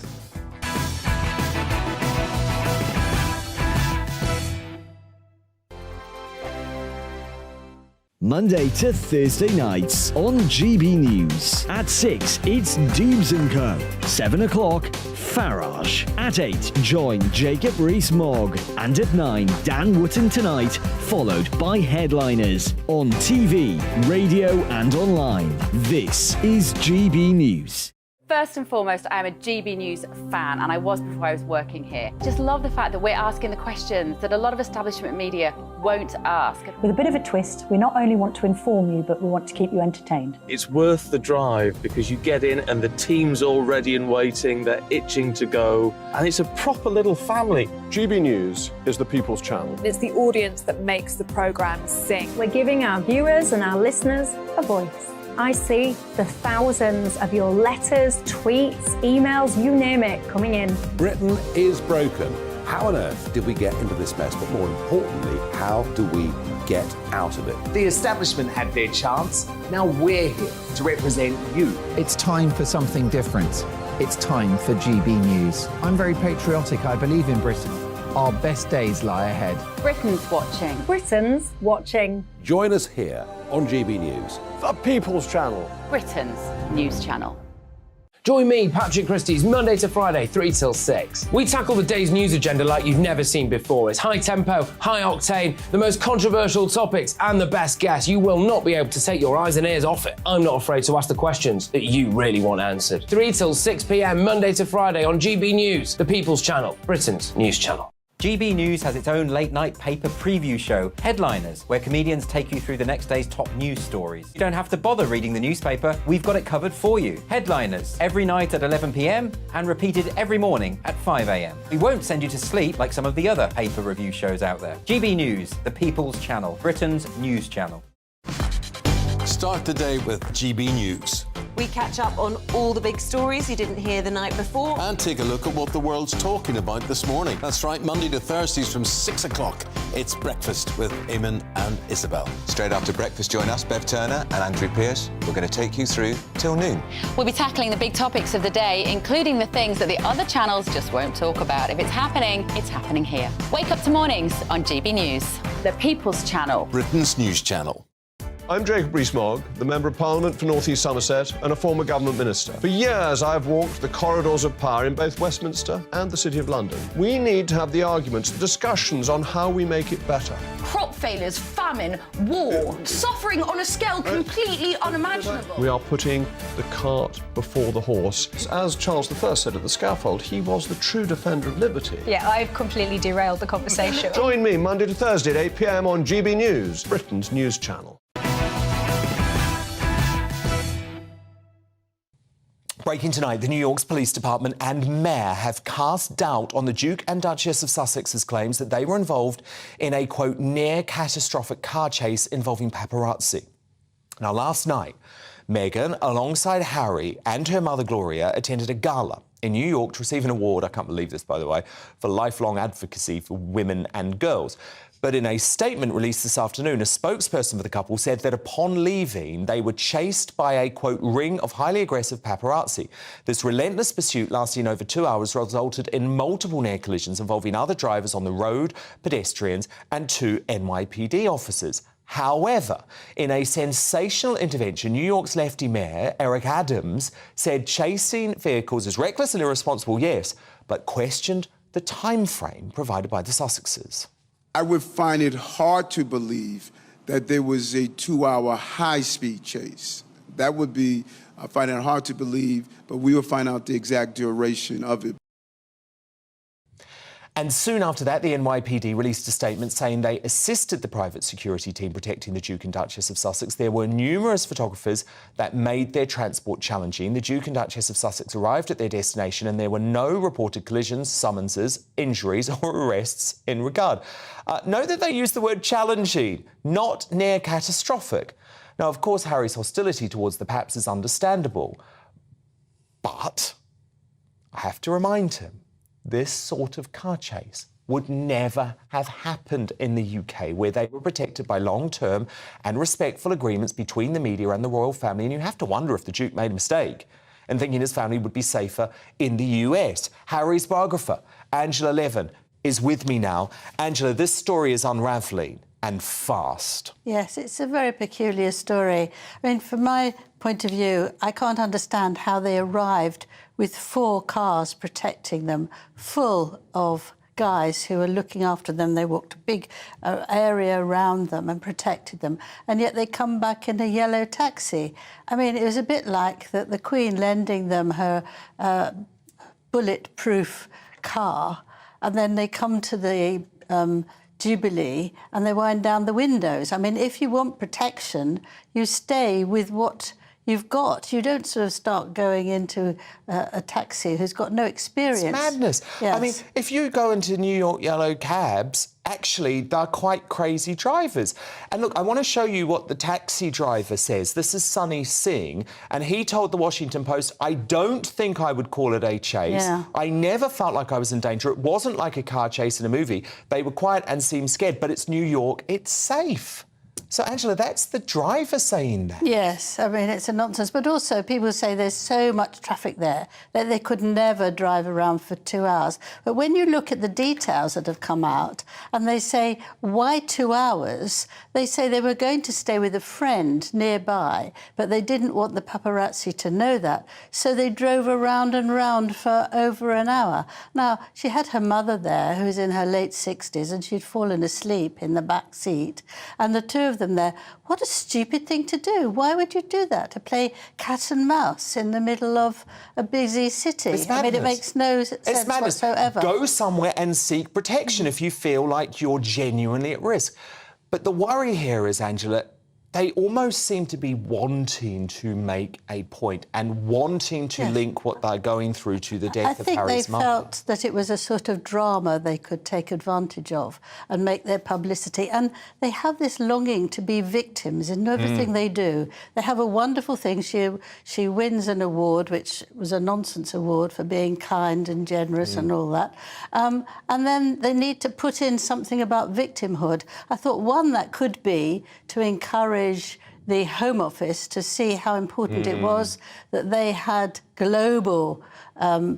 Monday to Thursday nights on GB News. At 6, it's Dubes & Co. 7 o'clock, Farage. At 8, join Jacob Rees-Mogg. And at 9, Dan Wootton Tonight, followed by Headliners. On TV, radio and online. This is GB News. First and foremost, I am a GB News fan, and I was before I was working here. Just love the fact that we're asking the questions that a lot of establishment media won't ask. With a bit of a twist, we not only want to inform you, but we want to keep you entertained. It's worth the drive because you get in and the team's all ready and waiting, they're itching to go, and it's a proper little family. GB News is the People's Channel. It's the audience that makes the programme sing. We're giving our viewers and our listeners a voice. I see the thousands of your letters, tweets, emails, you name it, coming in. Britain is broken. How on earth did we get into this mess? But more importantly, how do we get out of it? The establishment had their chance. Now we're here to represent you. It's time for something different. It's time for GB News. I'm very patriotic. I believe in Britain. Our best days lie ahead. Britain's watching. Britain's watching. Join us here on GB News. The People's Channel. Britain's news channel. Join me, Patrick Christie's, Monday to Friday, 3 till 6. We tackle the day's news agenda like you've never seen before. It's high tempo, high octane, the most controversial topics and the best guests. You will not be able to take your eyes and ears off it. I'm not afraid to ask the questions that you really want answered. 3 till 6 p.m, Monday to Friday on GB News, the People's Channel, Britain's news channel. GB News has its own late-night paper preview show, Headliners, where comedians take you through the next day's top news stories. You don't have to bother reading the newspaper, we've got it covered for you. Headliners, every night at 11 p.m, and repeated every morning at 5 a.m. We won't send you to sleep like some of the other paper review shows out there. GB News, the People's Channel, Britain's news channel. Start the day with GB News. We catch up on all the big stories you didn't hear the night before. And take a look at what the world's talking about this morning. That's right, Monday to Thursdays from 6 o'clock. It's Breakfast with Eamon and Isabel. Straight after breakfast, join us, Bev Turner and Andrew Pearce. We're going to take you through till noon. We'll be tackling the big topics of the day, including the things that the other channels just won't talk about. If it's happening here. Wake up to mornings on GB News, the People's Channel. Britain's news channel. I'm Jacob Rees-Mogg, the Member of Parliament for North East Somerset and a former government minister. For years, I've walked the corridors of power in both Westminster and the City of London. We need to have the arguments, the discussions on how we make it better. Crop failures, famine, war, suffering on a scale completely unimaginable. We are putting the cart before the horse. As Charles I said at the scaffold, he was the true defender of liberty. Yeah, I've completely derailed the conversation. Join me Monday to Thursday at 8 p.m. on GB News, Britain's news channel. Breaking tonight, the New York's Police Department and Mayor have cast doubt on the Duke and Duchess of Sussex's claims that they were involved in a, quote, near-catastrophic car chase involving paparazzi. Now, last night, Meghan, alongside Harry and her mother Gloria, attended a gala in New York to receive an award, I can't believe this, by the way, for lifelong advocacy for women and girls. But in a statement released this afternoon, a spokesperson for the couple said that upon leaving, they were chased by a, quote, ring of highly aggressive paparazzi. This relentless pursuit lasting over 2 hours resulted in multiple near collisions involving other drivers on the road, pedestrians and 2 NYPD officers. However, in a sensational intervention, New York's lefty mayor, Eric Adams, said chasing vehicles is reckless and irresponsible, yes, but questioned the time frame provided by the Sussexes. I would find it hard to believe that there was a 2-hour high-speed chase. That would be, I find it hard to believe, but we will find out the exact duration of it. And soon after that, the NYPD released a statement saying they assisted the private security team protecting the Duke and Duchess of Sussex. There were numerous photographers that made their transport challenging. The Duke and Duchess of Sussex arrived at their destination and there were no reported collisions, summonses, injuries or arrests in regard. Note that they used the word challenging, not near catastrophic. Now, of course, Harry's hostility towards the Paps is understandable. But I have to remind him, this sort of car chase would never have happened in the UK, where they were protected by long-term and respectful agreements between the media and the royal family. And you have to wonder if the Duke made a mistake in thinking his family would be safer in the US. Harry's biographer, Angela Levin, is with me now. Angela, this story is unravelling and fast. Yes, it's a very peculiar story. I mean, from my point of view, I can't understand how they arrived with 4 cars protecting them, full of guys who were looking after them. They walked a big area around them and protected them, and yet they come back in a yellow taxi. I mean, it was a bit like the Queen lending them her bulletproof car, and then they come to the Jubilee and they wind down the windows. I mean, if you want protection, you stay with what you've got. You don't sort of start going into a taxi who's got no experience. It's madness. Yes. I mean, if you go into New York yellow cabs, actually, they're quite crazy drivers. And look, I want to show you what the taxi driver says. This is Sonny Singh, and he told the Washington Post, I don't think I would call it a chase. Yeah. I never felt like I was in danger. It wasn't like a car chase in a movie. They were quiet and seemed scared, but it's New York. It's safe. So, Angela, that's the driver saying that. Yes, I mean, it's a nonsense. But also, people say there's so much traffic there that they could never drive around for 2 hours. But when you look at the details that have come out, and they say, why 2 hours? They say they were going to stay with a friend nearby, but they didn't want the paparazzi to know that. So they drove around and round for over an hour. Now, she had her mother there, who was in her late 60s, and she'd fallen asleep in the back seat. And the two of them there. What a stupid thing to do. Why would you do that? To play cat and mouse in the middle of a busy city? It's I madness. mean, it makes no sense whatsoever. Go somewhere and seek protection if you feel like you're genuinely at risk. But the worry here is, Angela, they almost seem to be wanting to make a point and wanting to link what they're going through to the death of Harry's mother. I think they felt that it was a sort of drama they could take advantage of and make their publicity. And they have this longing to be victims in everything they do. They have a wonderful thing. She wins an award, which was a nonsense award for being kind and generous and all that. And then they need to put in something about victimhood. I thought one that could be to encourage the Home Office to see how important it was that they had global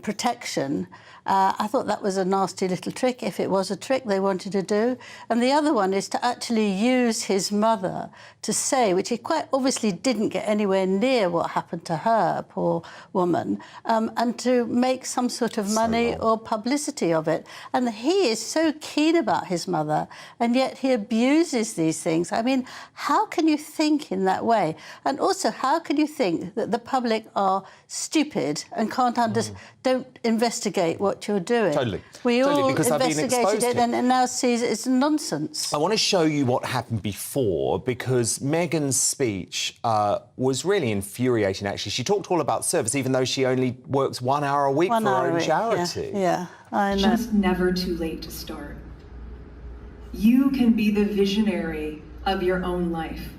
protection. I thought that was a nasty little trick, if it was a trick they wanted to do. And the other one is to actually use his mother to say, which he quite obviously didn't get anywhere near what happened to her, poor woman, and to make some sort of money or publicity of it. And he is so keen about his mother, and yet he abuses these things. I mean, how can you think in that way? And also, how can you think that the public are stupid and don't investigate what you're doing? Totally. We all because investigated it and now sees it's nonsense. I want to show you what happened before, because Meghan's speech was really infuriating, actually. She talked all about service, even though she only works 1 hour a week for her own charity. Yeah, I know. Just never too late to start. You can be the visionary of your own life.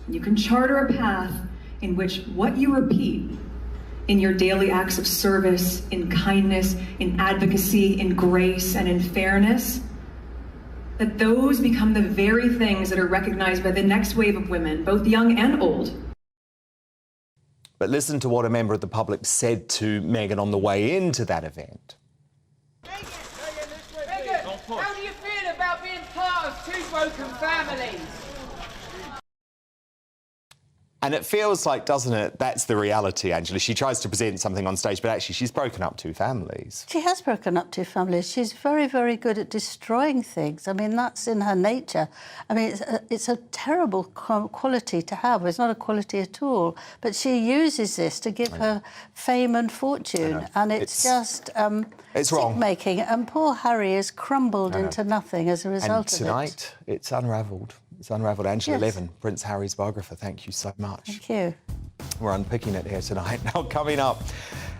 You can charter a path in which what you repeat in your daily acts of service, in kindness, in advocacy, in grace, and in fairness, that those become the very things that are recognized by the next wave of women, both young and old. But listen to what a member of the public said to Meghan on the way into that event. Meghan, how do you feel about being part of two broken families? And it feels like, doesn't it, that's the reality, Angela. She tries to present something on stage, but actually she's broken up two families. She has broken up two families. She's very, very good at destroying things. I mean, that's in her nature. I mean, it's a terrible quality to have. It's not a quality at all. But she uses this to give her fame and fortune. And it's just it's wrong. Making. And poor Harry has crumbled into nothing as a result of it. And tonight, it's unravelled. It's unravelled. Angela Levin, Prince Harry's biographer, thank you so much. Thank you. We're unpicking it here tonight. Now, coming up,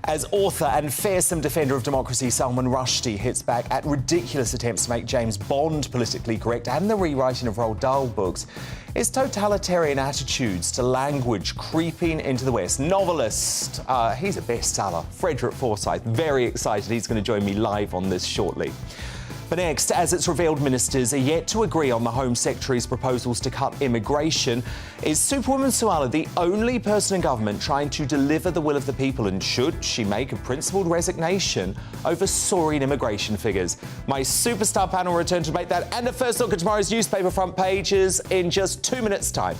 as author and fearsome defender of democracy Salman Rushdie hits back at ridiculous attempts to make James Bond politically correct and the rewriting of Roald Dahl books, is totalitarian attitudes to language creeping into the West. Novelist, he's a bestseller, Frederick Forsyth, very excited. He's going to join me live on this shortly. But next, as it's revealed ministers are yet to agree on the Home Secretary's proposals to cut immigration, is Superwoman Suala the only person in government trying to deliver the will of the people, and should she make a principled resignation over soaring immigration figures? My superstar panel return to debate that and a first look at tomorrow's newspaper front pages in just 2 minutes' time.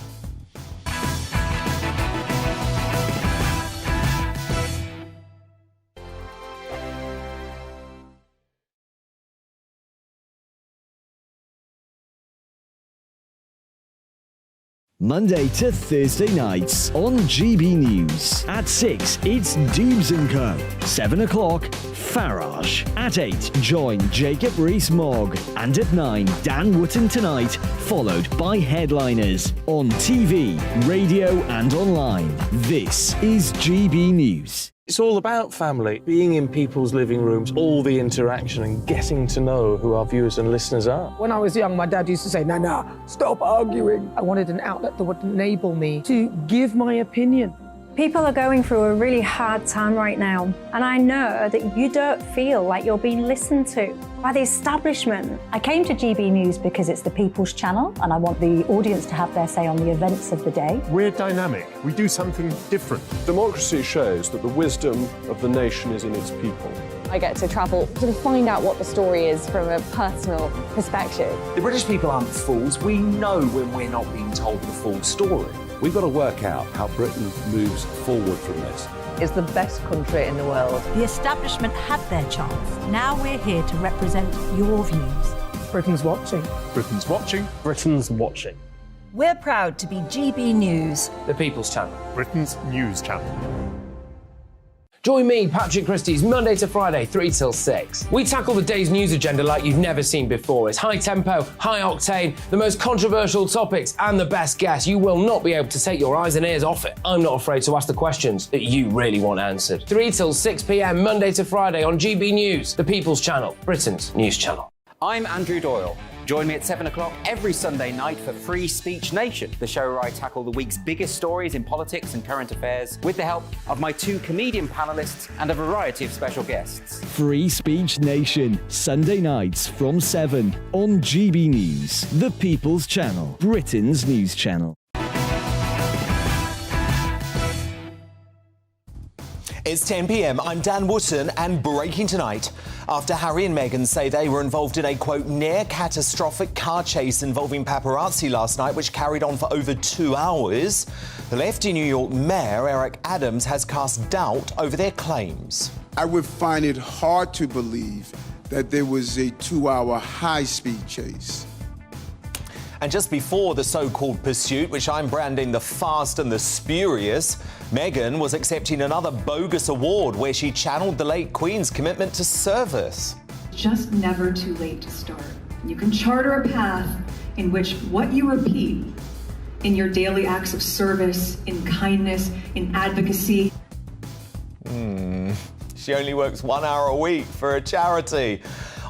Monday to Thursday nights on GB News. At 6, it's Dubes & Co. 7 o'clock, Farage. At 8, join Jacob Rees-Mogg. And at 9, Dan Wootton Tonight, followed by headliners. On TV, radio and online. This is GB News. It's all about family, being in people's living rooms, all the interaction and getting to know who our viewers and listeners are. When I was young, my dad used to say, Nana, stop arguing. I wanted an outlet that would enable me to give my opinion. People are going through a really hard time right now, and I know that you don't feel like you're being listened to by the establishment. I came to GB News because it's the people's channel, and I want the audience to have their say on the events of the day. We're dynamic. We do something different. Democracy shows that the wisdom of the nation is in its people. I get to travel to find out what the story is from a personal perspective. The British people aren't fools. We know when we're not being told the full story. We've got to work out how Britain moves forward from this. It's the best country in the world. The establishment had their chance. Now we're here to represent your views. Britain's watching. Britain's watching. Britain's watching. We're proud to be GB News. The People's Channel. Britain's news channel. Join me, Patrick Christie's, Monday to Friday, 3 till 6. We tackle the day's news agenda like you've never seen before. It's high tempo, high octane, the most controversial topics and the best guests. You will not be able to take your eyes and ears off it. I'm not afraid to ask the questions that you really want answered. 3 till 6 p.m, Monday to Friday on GB News, the People's Channel, Britain's news channel. I'm Andrew Doyle. Join me at 7 o'clock every Sunday night for Free Speech Nation, the show where I tackle the week's biggest stories in politics and current affairs with the help of my 2 comedian panellists and a variety of special guests. Free Speech Nation, Sunday nights from 7 on GB News, the People's Channel, Britain's news channel. It's 10 p.m. I'm Dan Wootton, and breaking tonight. After Harry and Meghan say they were involved in a, quote, near-catastrophic car chase involving paparazzi last night, which carried on for over 2 hours, the lefty New York mayor, Eric Adams, has cast doubt over their claims. I would find it hard to believe that there was a 2-hour high-speed chase. And just before the so-called pursuit, which I'm branding the fast and the spurious, Meghan was accepting another bogus award where she channeled the late Queen's commitment to service. Just never too late to start. You can charter a path in which what you repeat in your daily acts of service, in kindness, in advocacy. She only works 1 hour a week for a charity.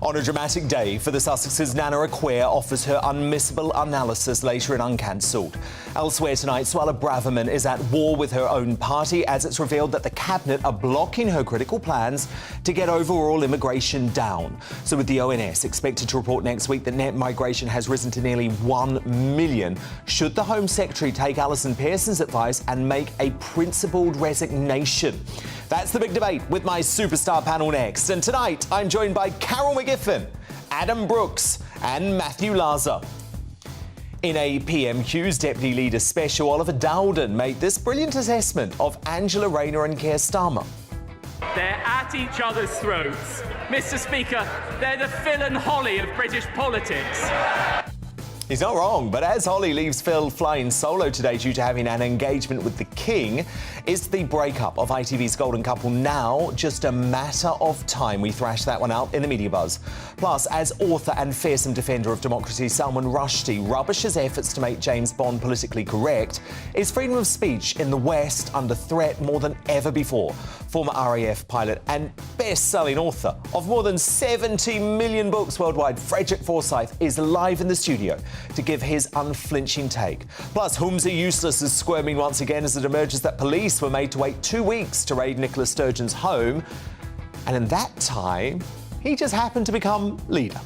On a dramatic day for the Sussexes, Nana Acquia offers her unmissable analysis later in Uncancelled. Elsewhere tonight, Suella Braverman is at war with her own party as it's revealed that the Cabinet are blocking her critical plans to get overall immigration down. So with the ONS expected to report next week that net migration has risen to nearly 1 million, should the Home Secretary take Alison Pearson's advice and make a principled resignation? That's the big debate with my superstar panel next. And tonight, I'm joined by Carol McGiffin, Adam Brooks and Matthew Laza. In a PMQ's Deputy Leader special, Oliver Dowden made this brilliant assessment of Angela Rayner and Keir Starmer. They're at each other's throats. Mr. Speaker, they're the Phil and Holly of British politics. He's not wrong, but as Holly leaves Phil flying solo today due to having an engagement with the King, is the breakup of ITV's golden couple now just a matter of time? We thrashed that one out in the media buzz. Plus, as author and fearsome defender of democracy Salman Rushdie rubbishes efforts to make James Bond politically correct, is freedom of speech in the West under threat more than ever before? Former RAF pilot and best-selling author of more than 70 million books worldwide, Frederick Forsyth, is live in the studio to give his unflinching take. Plus, Humza Useless is squirming once again as it emerges that police were made to wait 2 weeks to raid Nicola Sturgeon's home. And in that time, he just happened to become leader.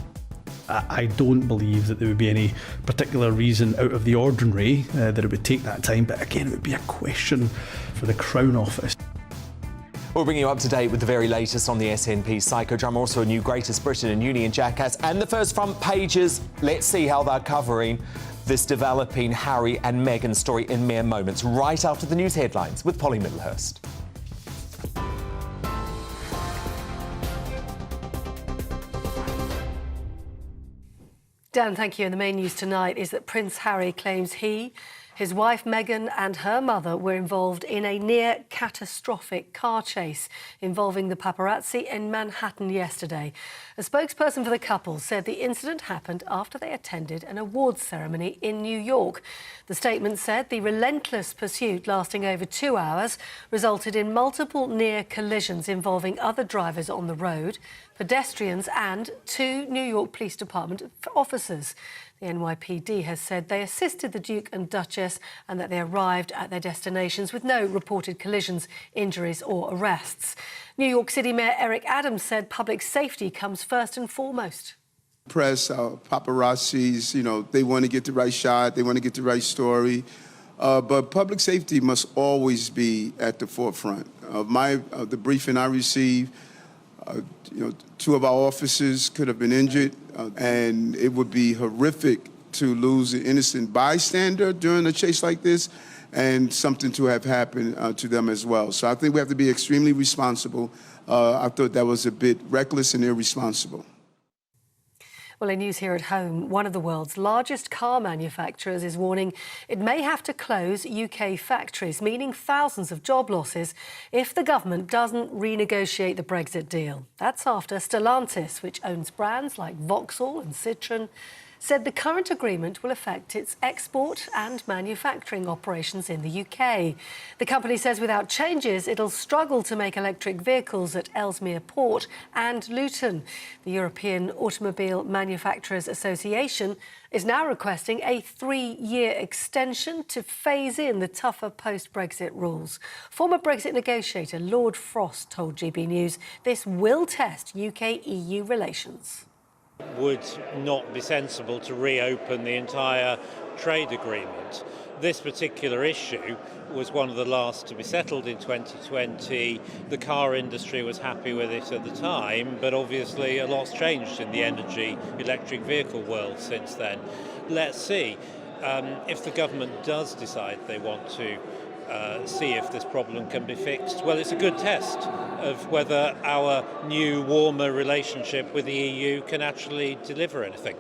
I don't believe that there would be any particular reason out of the ordinary that it would take that time. But again, it would be a question for the Crown Office. We'll bring you up to date with the very latest on the SNP psychodrama, also a new Greatest Britain and Union Jackass, and the first front pages. Let's see how they're covering this developing Harry and Meghan story in mere moments, right after the news headlines with Polly Middlehurst. Dan, thank you. And the main news tonight is that Prince Harry claims his wife Meghan and her mother were involved in a near-catastrophic car chase involving the paparazzi in Manhattan yesterday. A spokesperson for the couple said the incident happened after they attended an awards ceremony in New York. The statement said the relentless pursuit lasting over 2 hours resulted in multiple near collisions involving other drivers on the road, pedestrians and 2 New York Police Department officers. The NYPD has said they assisted the Duke and Duchess and that they arrived at their destinations with no reported collisions, injuries or arrests. New York City Mayor Eric Adams said public safety comes first and foremost. Press, paparazzis, they want to get the right shot, they want to get the right story. But public safety must always be at the forefront. Of the briefing I received, 2 of our officers could have been injured, and it would be horrific to lose an innocent bystander during a chase like this, and something to have happened to them as well. So I think we have to be extremely responsible. I thought that was a bit reckless and irresponsible. Well, in news here at home, one of the world's largest car manufacturers is warning it may have to close UK factories, meaning thousands of job losses if the government doesn't renegotiate the Brexit deal. That's after Stellantis, which owns brands like Vauxhall and Citroën, said the current agreement will affect its export and manufacturing operations in the UK. The company says without changes, it'll struggle to make electric vehicles at Ellesmere Port and Wootton. The European Automobile Manufacturers Association is now requesting a 3-year extension to phase in the tougher post-Brexit rules. Former Brexit negotiator Lord Frost told GB News this will test UK-EU relations. Would not be sensible to reopen the entire trade agreement. This particular issue was one of the last to be settled in 2020. The car industry was happy with it at the time, but obviously a lot's changed in the energy electric vehicle world since then. Let's see if the government does decide they want to see if this problem can be fixed. Well, it's a good test of whether our new, warmer relationship with the EU can actually deliver anything.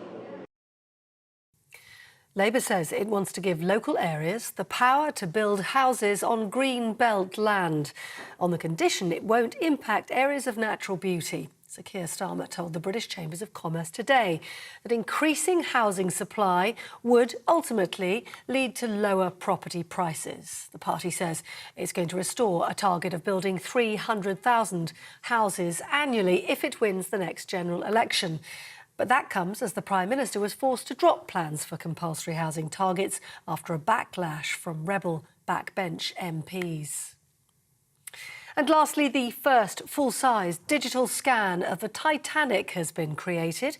Labour says it wants to give local areas the power to build houses on green belt land, on the condition it won't impact areas of natural beauty. Sir Keir Starmer told the British Chambers of Commerce today that increasing housing supply would ultimately lead to lower property prices. The party says it's going to restore a target of building 300,000 houses annually if it wins the next general election. But that comes as the Prime Minister was forced to drop plans for compulsory housing targets after a backlash from rebel backbench MPs. And lastly, the first full-size digital scan of the Titanic has been created.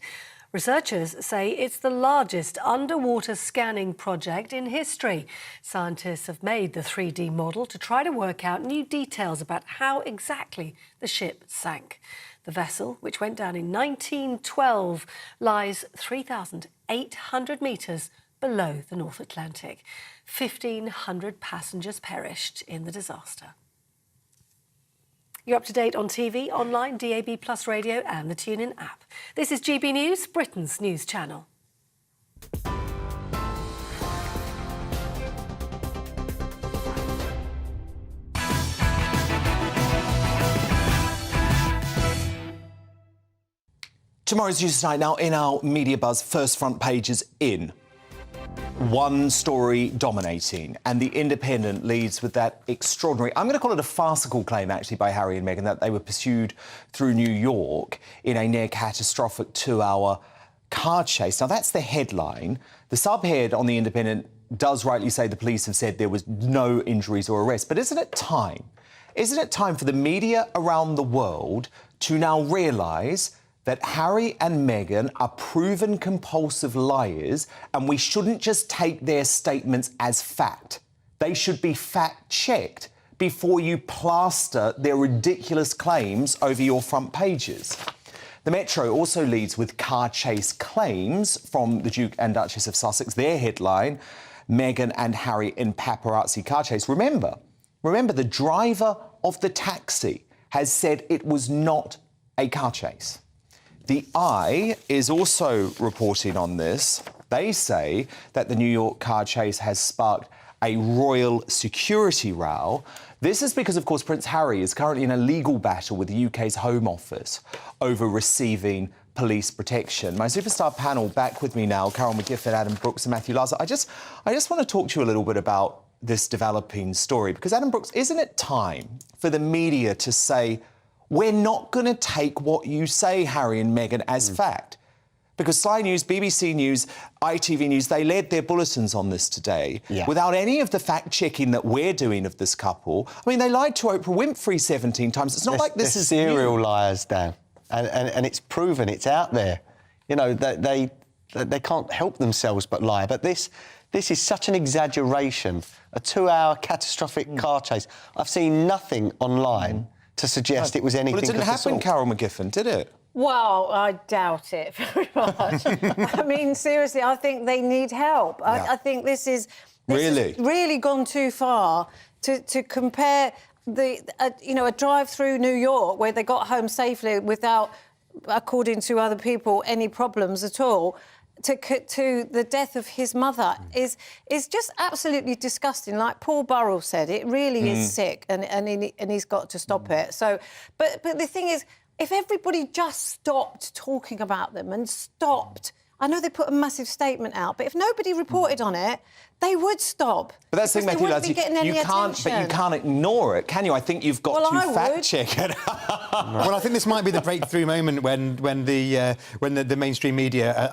Researchers say it's the largest underwater scanning project in history. Scientists have made the 3D model to try to work out new details about how exactly the ship sank. The vessel, which went down in 1912, lies 3,800 metres below the North Atlantic. 1,500 passengers perished in the disaster. You're up to date on TV, online, DAB+ radio and the TuneIn app. This is GB News, Britain's news channel. Tomorrow's news tonight. Now, in our Media Buzz, first front pages in. One story dominating, and The Independent leads with that extraordinary, I'm going to call it a farcical claim, actually, by Harry and Meghan, that they were pursued through New York in a near-catastrophic 2-hour car chase. Now, that's the headline. The subhead on The Independent does rightly say the police have said there was no injuries or arrests. But isn't it time? Isn't it time for the media around the world to now realise that Harry and Meghan are proven compulsive liars, and we shouldn't just take their statements as fact. They should be fact-checked before you plaster their ridiculous claims over your front pages. The Metro also leads with car chase claims from the Duke and Duchess of Sussex. Their headline, Meghan and Harry in paparazzi car chase. Remember, the driver of the taxi has said it was not a car chase. The Eye is also reporting on this. They say that the New York car chase has sparked a royal security row. This is because, of course, Prince Harry is currently in a legal battle with the UK's Home Office over receiving police protection. My superstar panel back with me now, Carol McGiffin, Adam Brooks and Matthew Lazar. I just want to talk to you a little bit about this developing story, because, Adam Brooks, isn't it time for the media to say, we're not going to take what you say, Harry and Meghan, as fact? Because Sky News, BBC News, ITV News, they led their bulletins on this today without any of the fact-checking that we're doing of this couple. I mean, they lied to Oprah Winfrey 17 times. It's not like this is serial liars, Dan. And it's proven, it's out there. You know, they can't help themselves but lie. But this is such an exaggeration, a 2-hour catastrophic car chase. I've seen nothing online to suggest it was anything. Well, it didn't happen, Carol McGiffin, did it? Well, I doubt it very much. I mean, seriously, I think they need help. I think this is really gone too far to compare a drive through New York where they got home safely without according to other people, any problems at all, to the death of his mother is just absolutely disgusting. Like Paul Burrell said, it really is sick, and he's got to stop it. So, but the thing is, if everybody just stopped talking about them and stopped... I know they put a massive statement out, but if nobody reported on it, they would stop. But that's the thing, Matthew, lads, you can't ignore it, can you? I think you've got to fact-check it. Well, I think this might be the breakthrough moment when the mainstream media,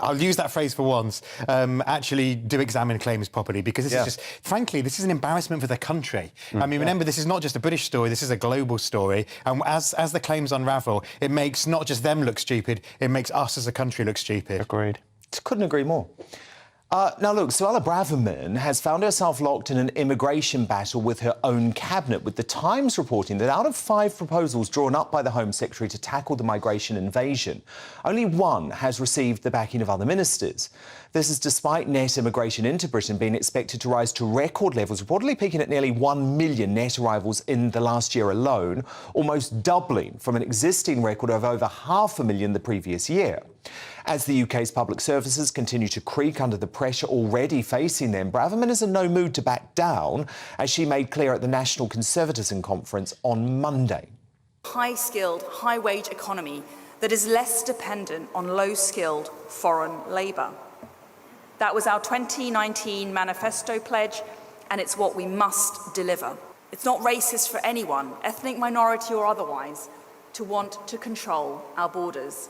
I'll use that phrase for once, actually do examine claims properly, because this is just, frankly, this is an embarrassment for the country. I mean, remember, this is not just a British story, this is a global story, and as the claims unravel, it makes not just them look stupid, it makes us as a country look stupid. Agreed. Couldn't agree more. Now, look, Suella Braverman has found herself locked in an immigration battle with her own cabinet, with The Times reporting that out of 5 proposals drawn up by the Home Secretary to tackle the migration invasion, only 1 has received the backing of other ministers. This is despite net immigration into Britain being expected to rise to record levels, reportedly peaking at nearly 1 million net arrivals in the last year alone, almost doubling from an existing record of over 500,000 the previous year. As the UK's public services continue to creak under the pressure already facing them, Braverman is in no mood to back down, as she made clear at the National Conservatism Conference on Monday. High-skilled, high-wage economy that is less dependent on low-skilled foreign labour. That was our 2019 manifesto pledge, and it's what we must deliver. It's not racist for anyone, ethnic minority or otherwise, to want to control our borders.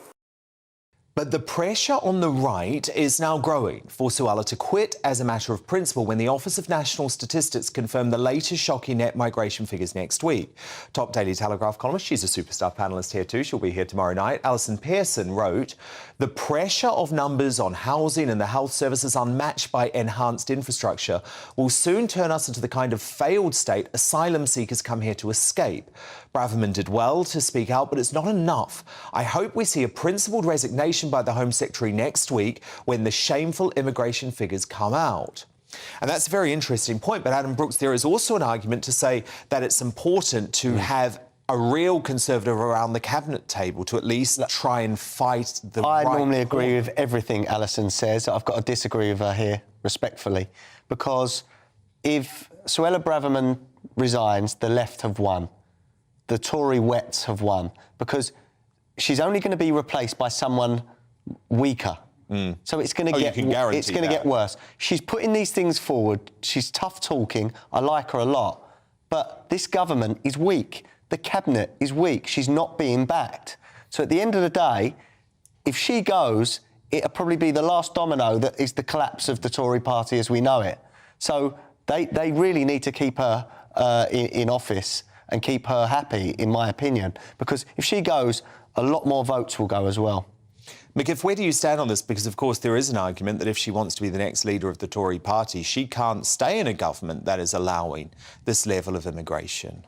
But the pressure on the right is now growing for Suella to quit as a matter of principle when the Office of National Statistics confirmed the latest shocking net migration figures next week. Top Daily Telegraph columnist, she's a superstar panellist here too, she'll be here tomorrow night, Alison Pearson wrote, "The pressure of numbers on housing and the health services unmatched by enhanced infrastructure will soon turn us into the kind of failed state asylum seekers come here to escape." Braverman did well to speak out, but it's not enough. "I hope we see a principled resignation by the Home Secretary next week when the shameful immigration figures come out." And that's a very interesting point, but Adam Brooks, there is also an argument to say that it's important to have a real Conservative around the cabinet table to at least try and fight the right. I normally agree with everything Alison says. I've got to disagree with her here, respectfully, because if Suella Braverman resigns, the left have won. The Tory wets have won, because she's only going to be replaced by someone weaker. So it's going to get worse. She's putting these things forward. She's tough talking. I like her a lot. But this government is weak. The cabinet is weak. She's not being backed. So at the end of the day, if she goes, it'll probably be the last domino that is the collapse of the Tory party as we know it. So they really need to keep her in office and keep her happy, in my opinion, because if she goes, a lot more votes will go as well. McGiff, where do you stand on this? Because, of course, there is an argument that if she wants to be the next leader of the Tory party, she can't stay in a government that is allowing this level of immigration.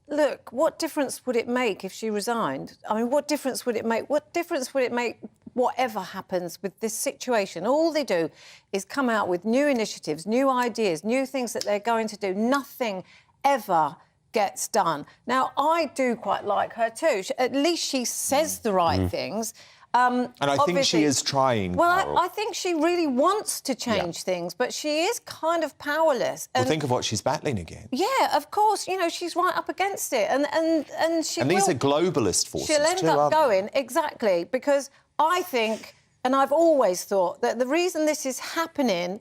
Look, what difference would it make if she resigned? I mean, what difference would it make? What difference would it make whatever happens with this situation? All they do is come out with new initiatives, new ideas, new things that they're going to do. Nothing ever gets done. Now, I do quite like her too. At least she says the right things. And I think she is trying. Well, I think she really wants to change things, but she is kind of powerless. Well, think of what she's battling against. Yeah, of course. You know, she's right up against it, and she. And these are globalist forces. She'll end up going exactly, because I think, and I've always thought that the reason this is happening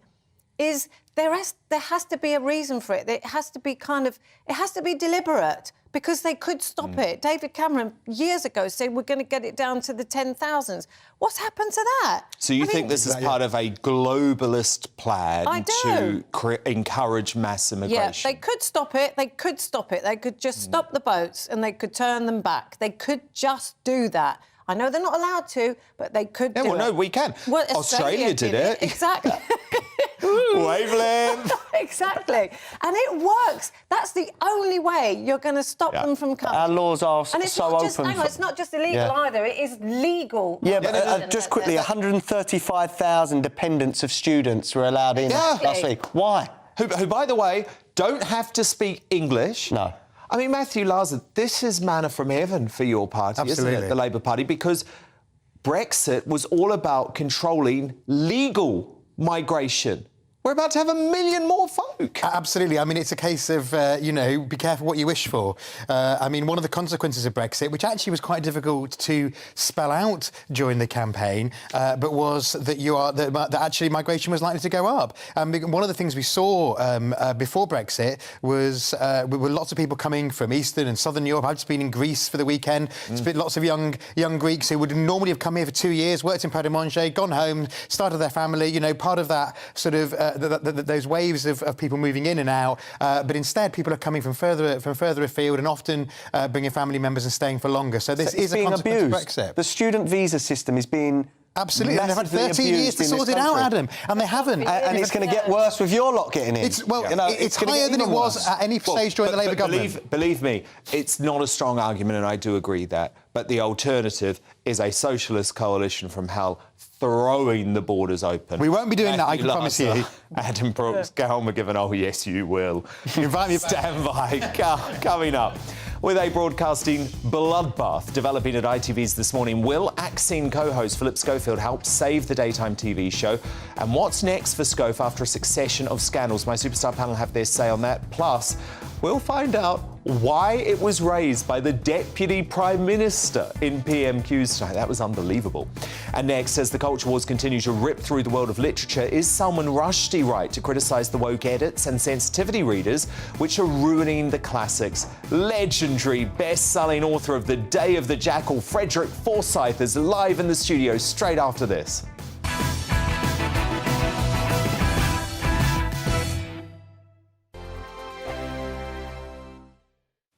is there has to be a reason for it. It has to be deliberate, because they could stop it. David Cameron years ago said we're going to get it down to the 10,000s. What's happened to that? So you think this is part of a globalist plan to encourage mass immigration? Yeah, they could stop it. They could stop it. They could just stop the boats and they could turn them back. They could just do that. I know they're not allowed to, but they could do it. Well, no, we can. Well, Australia did it. Exactly. Wavelength. Exactly. And it works. That's the only way you're going to stop them from coming. Our laws are and it's so not just, open. Hang on, it's not just illegal either. It is legal. Yeah, but just quickly, 135,000 dependents of students were allowed in last week. Why? Who, by the way, don't have to speak English. No. I mean, Matthew Larson, this is manna from heaven for your party, isn't it, the Labour Party? Because Brexit was all about controlling legal migration. We're about to have 1 million more folk. Absolutely. I mean, it's a case of, be careful what you wish for. I mean, one of the consequences of Brexit, which actually was quite difficult to spell out during the campaign, but was that that actually migration was likely to go up. One of the things we saw before Brexit was were lots of people coming from Eastern and Southern Europe. I've just been in Greece for the weekend. Lots of young Greeks who would normally have come here for 2 years, worked in Pret a Manger, gone home, started their family. Part of that sort of those waves of people moving in and out, but instead people are coming from further afield and often bringing family members and staying for longer. So this is a consequence of Brexit. The student visa system is being absolutely, and they've had 13 years to sort it out, Adam, and they haven't. And it's going to get worse with your lot getting in. It's higher than it was at any stage during the Labour government. Believe me, it's not a strong argument, and I do agree that. But the alternative is a socialist coalition from hell throwing the borders open. We won't be doing that, I can promise you. Adam Brooks, Gail McGibbon, oh yes you will. Invite me. Stand by. Coming up. With a broadcasting bloodbath developing at ITV's This Morning, will Axine co-host Philip Schofield help save the daytime TV show? And what's next for Scof after a succession of scandals? My superstar panel have their say on that. Plus, we'll find out why it was raised by the Deputy Prime Minister in PMQs tonight. That was unbelievable. And next, as the culture wars continue to rip through the world of literature, is Salman Rushdie right to criticise the woke edits and sensitivity readers which are ruining the classics? Legendary best-selling author of The Day of the Jackal, Frederick Forsyth, is live in the studio straight after this.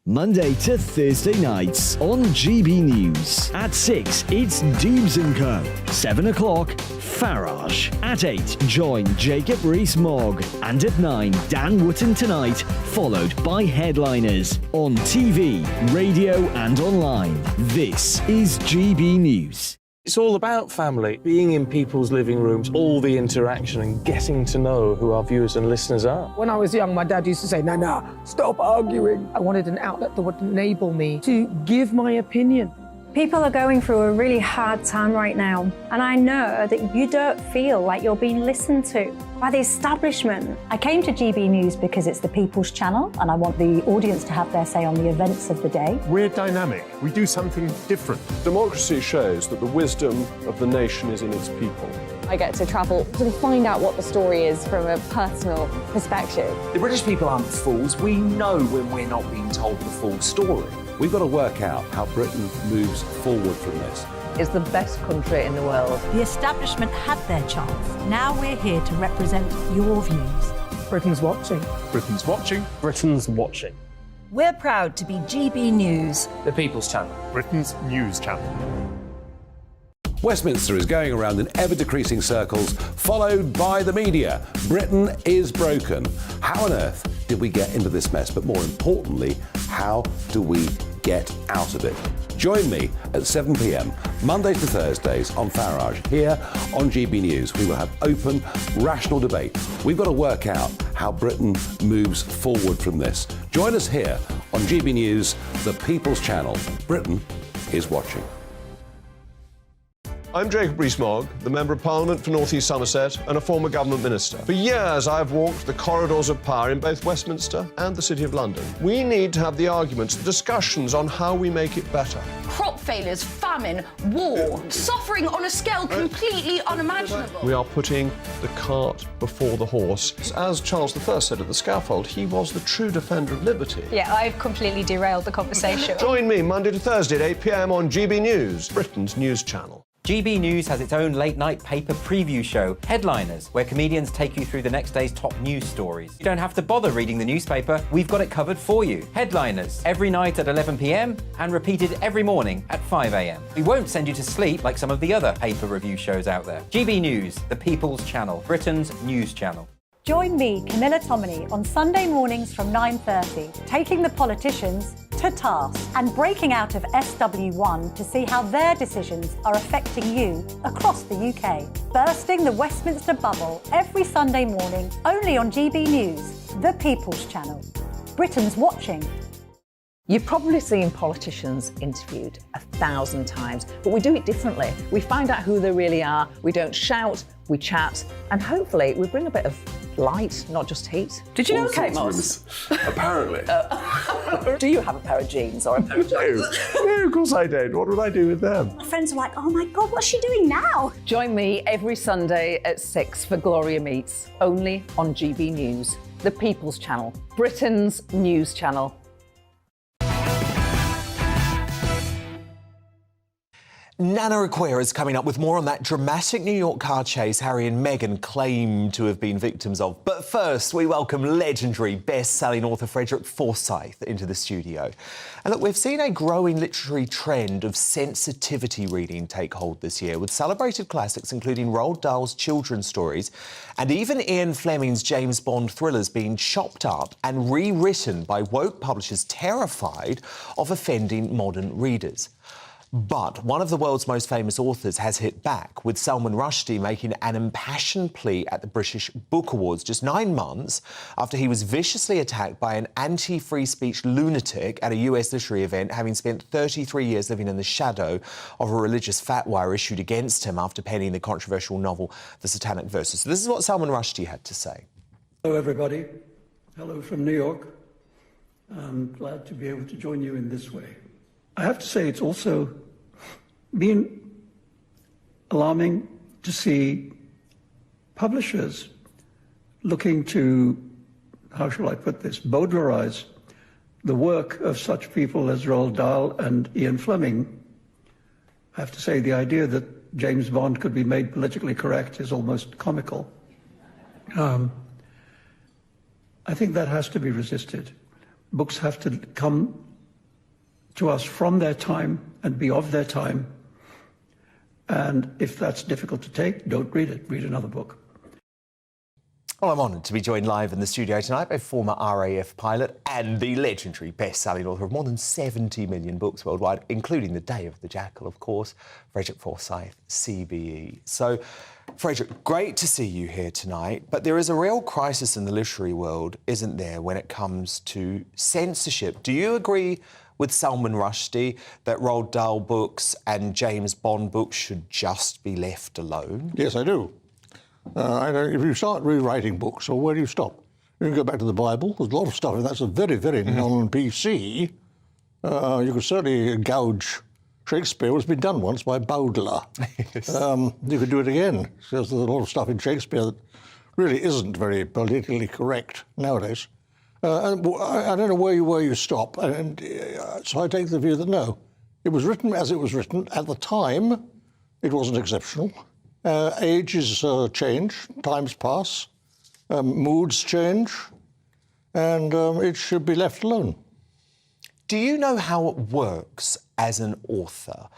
Monday to Thursday nights on GB News. At 6, it's Dubes & Co. 7 o'clock, Farage. At 8, join Jacob Rees-Mogg. And at 9, Dan Wootton Tonight, followed by Headliners. On TV, radio and online. This is GB News. It's all about family, being in people's living rooms, all the interaction and getting to know who our viewers and listeners are. When I was young, my dad used to say, no, stop arguing. I wanted an outlet that would enable me to give my opinion. People are going through a really hard time right now, and I know that you don't feel like you're being listened to by the establishment. I came to GB News because it's the People's Channel, and I want the audience to have their say on the events of the day. We're dynamic. We do something different. Democracy shows that the wisdom of the nation is in its people. I get to travel to find out what the story is from a personal perspective. The British people aren't fools. We know when we're not being told the full story. We've got to work out how Britain moves forward from this. It's the best country in the world. The establishment had their chance. Now we're here to represent your views. Britain's watching. Britain's watching. Britain's watching. We're proud to be GB News. The People's Channel. Britain's news channel. Westminster is going around in ever-decreasing circles, followed by the media. Britain is broken. How on earth did we get into this mess? But more importantly, how do we get out of it? Join me at 7 p.m, Mondays to Thursdays on Farage, here on GB News. We will have open, rational debate. We've got to work out how Britain moves forward from this. Join us here on GB News, the People's Channel. Britain is watching. I'm Jacob Rees-Mogg, the Member of Parliament for North East Somerset and a former government minister. For years, I've walked the corridors of power in both Westminster and the City of London. We need to have the arguments, the discussions on how we make it better. Crop failures, famine, war, suffering on a scale completely unimaginable. We are putting the cart before the horse. As Charles I said at the scaffold, he was the true defender of liberty. Yeah, I've completely derailed the conversation. Join me Monday to Thursday at 8 p.m. on GB News, Britain's news channel. GB News has its own late-night paper preview show, Headliners, where comedians take you through the next day's top news stories. You don't have to bother reading the newspaper, we've got it covered for you. Headliners, every night at 11 p.m. and repeated every morning at 5 a.m. We won't send you to sleep like some of the other paper review shows out there. GB News, the People's Channel, Britain's news channel. Join me, Camilla Tominey, on Sunday mornings from 9:30, taking the politicians to task and breaking out of SW1 to see how their decisions are affecting you across the UK. Bursting the Westminster bubble every Sunday morning, only on GB News, the People's Channel. Britain's watching. You've probably seen politicians interviewed 1,000 times, but we do it differently. We find out who they really are, we don't shout, we chat, and hopefully we bring a bit of light, not just heat. Did you know Kate Moss? Apparently. Do you have a pair of jeans or a pair of jeans? No, of course I don't. What would I do with them? My friends are like, oh my God, what's she doing now? Join me every Sunday at 6 for Gloria Meets, only on GB News, the People's Channel, Britain's news channel. Nana Aquia is coming up with more on that dramatic New York car chase Harry and Meghan claim to have been victims of. But first, we welcome legendary best-selling author Frederick Forsyth into the studio. And look, we've seen a growing literary trend of sensitivity reading take hold this year, with celebrated classics including Roald Dahl's children's stories and even Ian Fleming's James Bond thrillers being chopped up and rewritten by woke publishers terrified of offending modern readers. But one of the world's most famous authors has hit back, with Salman Rushdie making an impassioned plea at the British Book Awards just 9 months after he was viciously attacked by an anti-free speech lunatic at a US literary event, having spent 33 years living in the shadow of a religious fatwa issued against him after penning the controversial novel The Satanic Verses. So this is what Salman Rushdie had to say. Hello, everybody. Hello from New York. I'm glad to be able to join you in this way. I have to say, it's also been alarming to see publishers looking to, how shall I put this, bowdlerize the work of such people as Roald Dahl and Ian Fleming. I have to say, the idea that James Bond could be made politically correct is almost comical. I think that has to be resisted. Books have to come to us from their time and be of their time. And if that's difficult to take, don't read it. Read another book. Well, I'm honoured to be joined live in the studio tonight by former RAF pilot and the legendary best-selling author of more than 70 million books worldwide, including The Day of the Jackal, of course, Frederick Forsyth, CBE. So, Frederick, great to see you here tonight, but there is a real crisis in the literary world, isn't there, when it comes to censorship? Do you agree with Salman Rushdie that Roald Dahl books and James Bond books should just be left alone? Yes, I do. If you start rewriting books, well, where do you stop? You can go back to the Bible. There's a lot of stuff, and that's a very, very non-PC. You could certainly gouge Shakespeare. It was been done once by Bowdler. Yes. You could do it again, because there's a lot of stuff in Shakespeare that really isn't very politically correct nowadays. And I don't know where you stop, and so I take the view that no, it was written as it was written. At the time, it wasn't exceptional. Ages change, times pass, moods change, and it should be left alone. Do you know how it works as an author?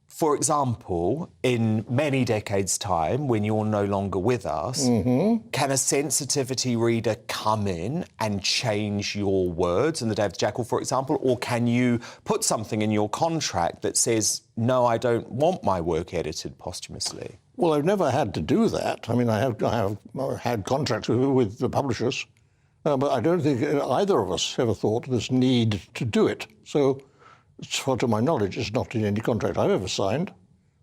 For example, in many decades' time, when you're no longer with us, can a sensitivity reader come in and change your words in The Day of the Jackal, for example? Or can you put something in your contract that says, no, I don't want my work edited posthumously? Well, I've never had to do that. I mean, I have had contracts with the publishers, but I don't think either of us ever thought this need to do it. So, to my knowledge, it's not in any contract I've ever signed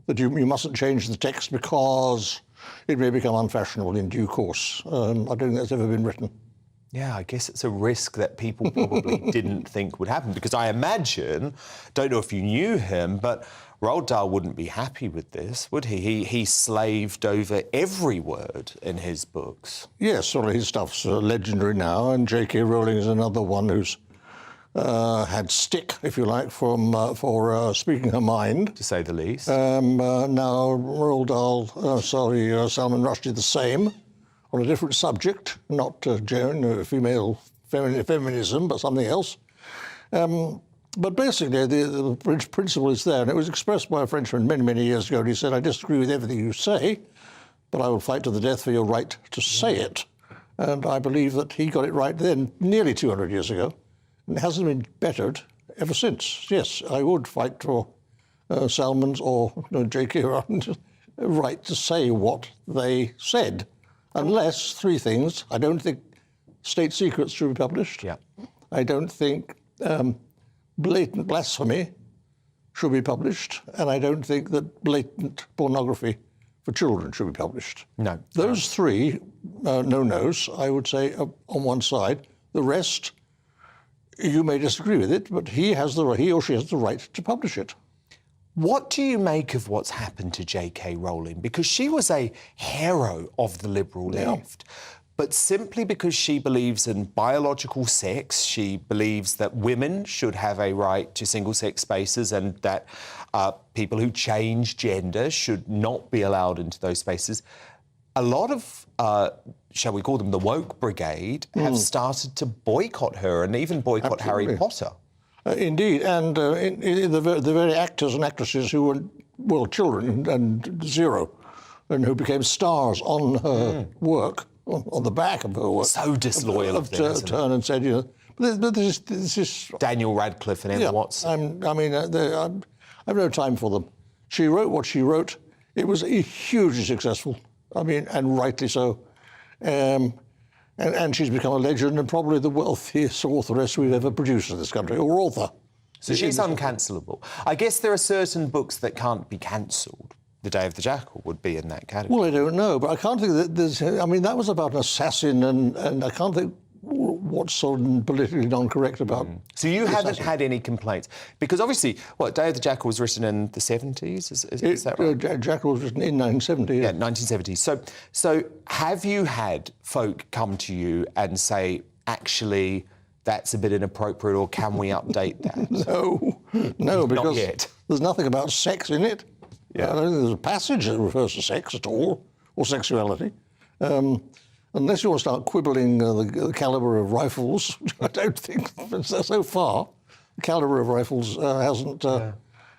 that you mustn't change the text because it may become unfashionable in due course. I don't think that's ever been written. Yeah, I guess it's a risk that people probably didn't think would happen, because I imagine, don't know if you knew him, but Roald Dahl wouldn't be happy with this, would he? He slaved over every word in his books. Yes, well, his stuff's legendary now, and J.K. Rowling is another one who's had stick, if you like, for speaking her mind, to say the least. Now Roald Dahl, Salman Rushdie, the same, on a different subject, not female feminism, but something else. But basically, the principle is there, and it was expressed by a Frenchman many, many years ago. And he said, "I disagree with everything you say, but I will fight to the death for your right to say it." And I believe that he got it right then, nearly 200 years ago. And it hasn't been bettered ever since. Yes, I would fight for Salman's or J.K. Rowling's right to say what they said. Unless, three things, I don't think state secrets should be published. Yeah. I don't think blatant blasphemy should be published, and I don't think that blatant pornography for children should be published. No. Those three no-nos, I would say, are on one side. The rest, you may disagree with it, but he or she has the right to publish it. What do you make of what's happened to J.K. Rowling? Because she was a hero of the liberal left. But simply because she believes in biological sex, she believes that women should have a right to single-sex spaces and that people who change gender should not be allowed into those spaces. A lot of, shall we call them the woke brigade, have started to boycott her and even boycott Harry Potter. Indeed, and the very actors and actresses who were, well, children and zero, and who became stars on her work, on the back of her work. So disloyal of them, isn't it? Turn and said, you know, but this is... Daniel Radcliffe and Emma Watson. I've no time for them. She wrote what she wrote. It was hugely successful. I mean, and rightly so. And she's become a legend and probably the wealthiest authoress we've ever produced in this country, or author. So she's uncancelable. I guess there are certain books that can't be cancelled. The Day of the Jackal would be in that category. Well, I don't know, but I can't think that there's... I mean, that was about an assassin, and I can't think what's so politically non-correct about... So you haven't had any complaints? Because obviously, Day of the Jackal was written in the 70s, is that right? Jackal was written in 1970, yeah. 1970. So have you had folk come to you and say, actually, that's a bit inappropriate, or can we update that? No, because Not yet. There's nothing about sex in it. Yeah. I don't think there's a passage that refers to sex at all, or sexuality. Unless you want to start quibbling the calibre of rifles, I don't think, so far, the calibre of rifles hasn't...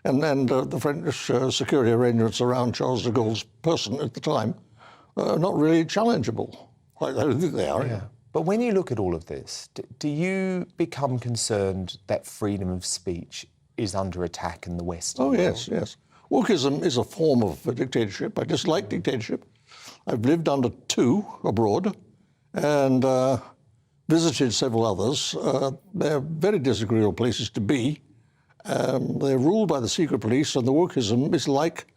And the French security arrangements around Charles de Gaulle's person at the time are not really challengeable. I don't think they are. Yeah. But when you look at all of this, do you become concerned that freedom of speech is under attack in the West? Oh, yes. Wokeism is a form of dictatorship. I dislike dictatorship. I've lived under two abroad and visited several others. They're very disagreeable places to be. They're ruled by the secret police, and the wokeism is like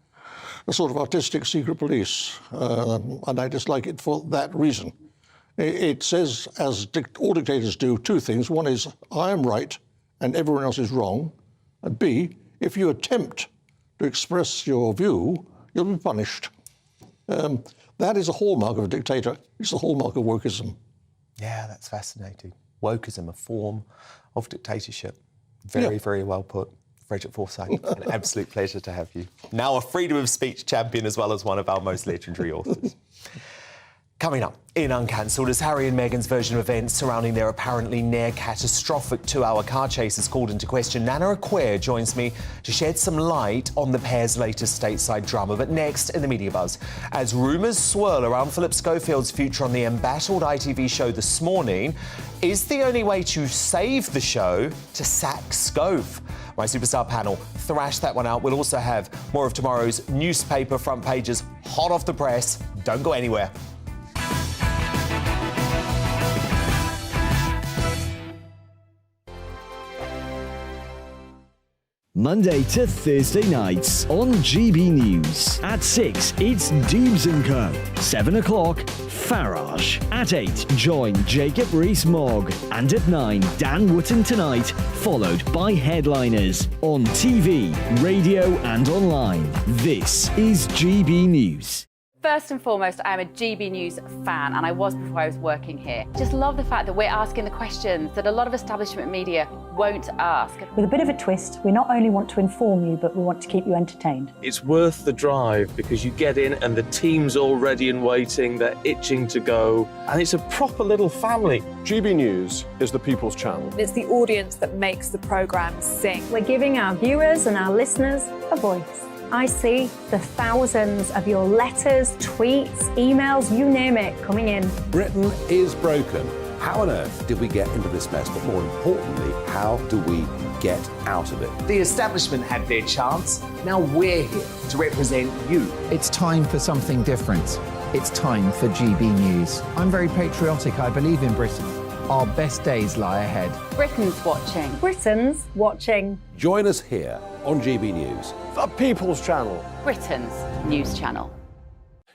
a sort of artistic secret police. And I dislike it for that reason. It says, as all dictators do, two things. One is, I am right and everyone else is wrong. And B, if you attempt to express your view, you'll be punished. That is a hallmark of a dictator. It's the hallmark of wokeism. Yeah, that's fascinating. Wokeism, a form of dictatorship. Very well put. Frederick Forsyth, an absolute pleasure to have you. Now a freedom of speech champion as well as one of our most legendary authors. Coming up in Uncancelled, as Harry and Meghan's version of events surrounding their apparently near-catastrophic 2-hour car chase is called into question, Nana Acquair joins me to shed some light on the pair's latest stateside drama. But next in the Media Buzz, as rumours swirl around Philip Schofield's future on the embattled ITV show This Morning, is the only way to save the show to sack Schof? My superstar panel thrash that one out. We'll also have more of tomorrow's newspaper front pages hot off the press. Don't go anywhere. Monday to Thursday nights on GB News. At 6, it's Dubes & Co. 7 o'clock, Farage. At 8, join Jacob Rees-Mogg. And at 9, Dan Wootton Tonight, followed by Headliners. On TV, radio and online. This is GB News. First and foremost, I am a GB News fan, and I was before I was working here. Just love the fact that we're asking the questions that a lot of establishment media won't ask. With a bit of a twist, we not only want to inform you, but we want to keep you entertained. It's worth the drive because you get in and the team's all ready and waiting, they're itching to go, and it's a proper little family. GB News is the people's channel. It's the audience that makes the programme sing. We're giving our viewers and our listeners a voice. I see the thousands of your letters, tweets, emails, you name it, coming in. Britain is broken. How on earth did we get into this mess? But more importantly, how do we get out of it? The establishment had their chance. Now we're here to represent you. It's time for something different. It's time for GB News. I'm very patriotic. I believe in Britain. Our best days lie ahead. Britain's watching. Britain's watching. Join us here on GB News. The People's Channel. Britain's news channel.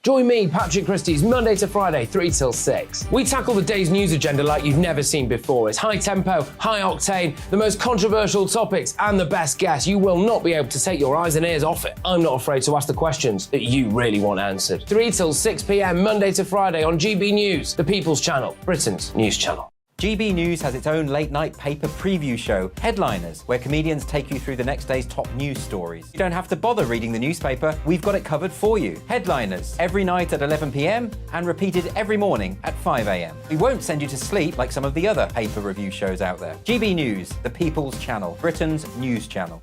Join me, Patrick Christie's, Monday to Friday, 3 till 6. We tackle the day's news agenda like you've never seen before. It's high tempo, high octane, the most controversial topics, and the best guests. You will not be able to take your eyes and ears off it. I'm not afraid to ask the questions that you really want answered. 3 till 6 p.m, Monday to Friday on GB News, the People's Channel, Britain's news channel. GB News has its own late-night paper preview show, Headliners, where comedians take you through the next day's top news stories. You don't have to bother reading the newspaper, we've got it covered for you. Headliners, every night at 11 p.m, and repeated every morning at 5 a.m. We won't send you to sleep like some of the other paper review shows out there. GB News, the People's Channel, Britain's news channel.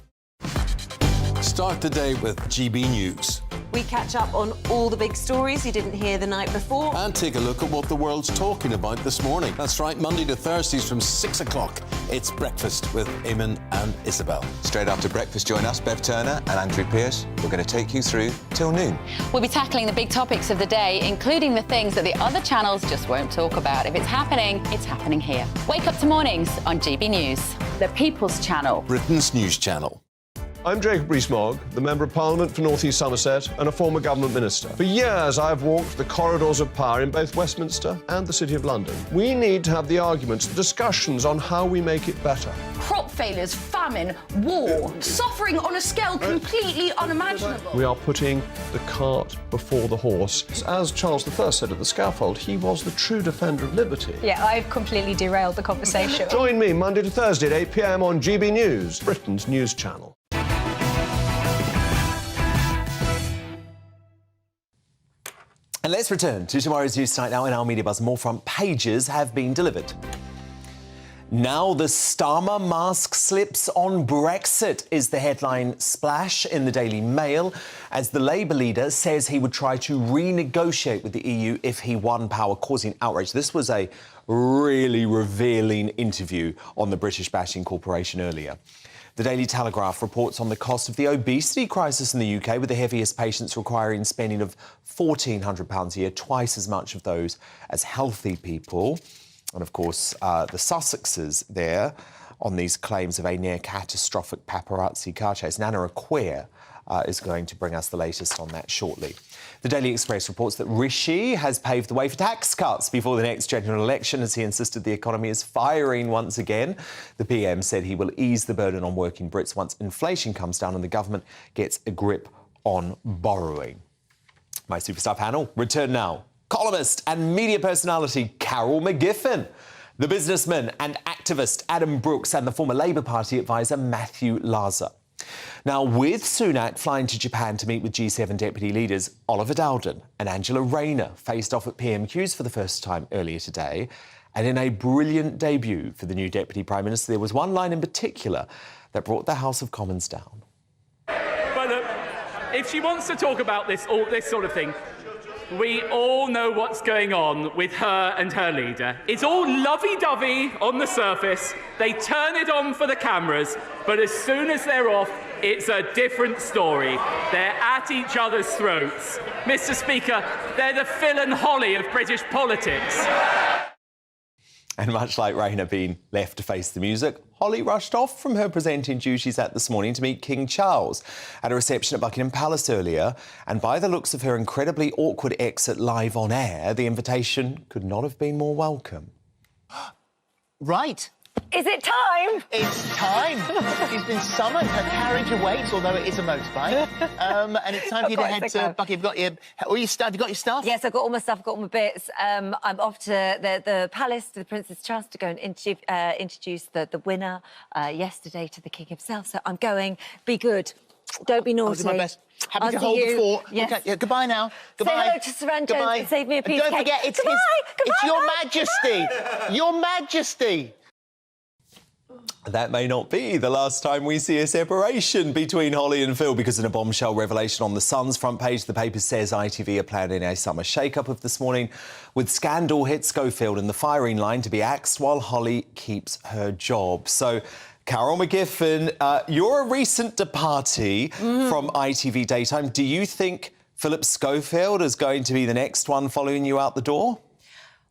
Start the day with GB News. We catch up on all the big stories you didn't hear the night before. And take a look at what the world's talking about this morning. That's right, Monday to Thursdays from 6 o'clock. It's Breakfast with Eamon and Isabel. Straight after breakfast, join us, Bev Turner and Andrew Pearce. We're going to take you through till noon. We'll be tackling the big topics of the day, including the things that the other channels just won't talk about. If it's happening here. Wake up to mornings on GB News, the People's Channel. Britain's news channel. I'm Jacob Rees-Mogg, the Member of Parliament for North East Somerset and a former government minister. For years, I've walked the corridors of power in both Westminster and the City of London. We need to have the arguments, the discussions on how we make it better. Crop failures, famine, war, suffering on a scale completely unimaginable. We are putting the cart before the horse. As Charles I said at the scaffold, he was the true defender of liberty. Yeah, I've completely derailed the conversation. Join me Monday to Thursday at 8 p.m. on GB News, Britain's news channel. And let's return to tomorrow's news tonight now in our Media Buzz. More front pages have been delivered. Now the Starmer mask slips on Brexit is the headline splash in the Daily Mail as the Labour leader says he would try to renegotiate with the EU if he won power, causing outrage. This was a really revealing interview on the British Bashing Corporation earlier. The Daily Telegraph reports on the cost of the obesity crisis in the UK, with the heaviest patients requiring spending of £1,400 a year, twice as much of those as healthy people. And, of course, the Sussexes there on these claims of a near-catastrophic paparazzi car chase. Nana Acquia is going to bring us the latest on that shortly. The Daily Express reports that Rishi has paved the way for tax cuts before the next general election as he insisted the economy is firing once again. The PM said he will ease the burden on working Brits once inflation comes down and the government gets a grip on borrowing. My superstar panel return now. Columnist and media personality Carol McGiffin, the businessman and activist Adam Brooks and the former Labour Party advisor Matthew Laza. Now, with Sunak flying to Japan to meet with G7 deputy leaders, Oliver Dowden and Angela Rayner faced off at PMQs for the first time earlier today. And in a brilliant debut for the new Deputy Prime Minister, there was one line in particular that brought the House of Commons down. But look, if she wants to talk about this sort of thing, we all know what's going on with her and her leader. It's all lovey-dovey on the surface. They turn it on for the cameras, but as soon as they're off, it's a different story. They're at each other's throats. Mr. Speaker, they're the Phil and Holly of British politics. And much like Rayner being left to face the music, Holly rushed off from her presenting duties this morning to meet King Charles at a reception at Buckingham Palace earlier. And by the looks of her incredibly awkward exit live on air, the invitation could not have been more welcome. Right. Is it time? It's time. She's been summoned. Her carriage awaits, although it is a motorbike. And it's time for you to head to Buckingham. Have you got your stuff? Yes, I've got all my stuff, got all my bits. I'm off to the palace, to the Prince's Trust, to go and introduce the winner yesterday to the King himself. So I'm going. Be good. Don't be naughty. I'll do my best. Happy to hold the fort. Yes. Okay, yeah, goodbye now. Goodbye. Say hello to Saran Jones and save me a piece of cake. Don't forget, it's Your Majesty. Your Majesty. That may not be the last time we see a separation between Holly and Phil, because in a bombshell revelation on The Sun's front page, the paper says ITV are planning a summer shake-up of this morning, with scandal hit Schofield in the firing line to be axed while Holly keeps her job. So, Carol McGiffin, you're a recent departee from ITV Daytime. Do you think Philip Schofield is going to be the next one following you out the door?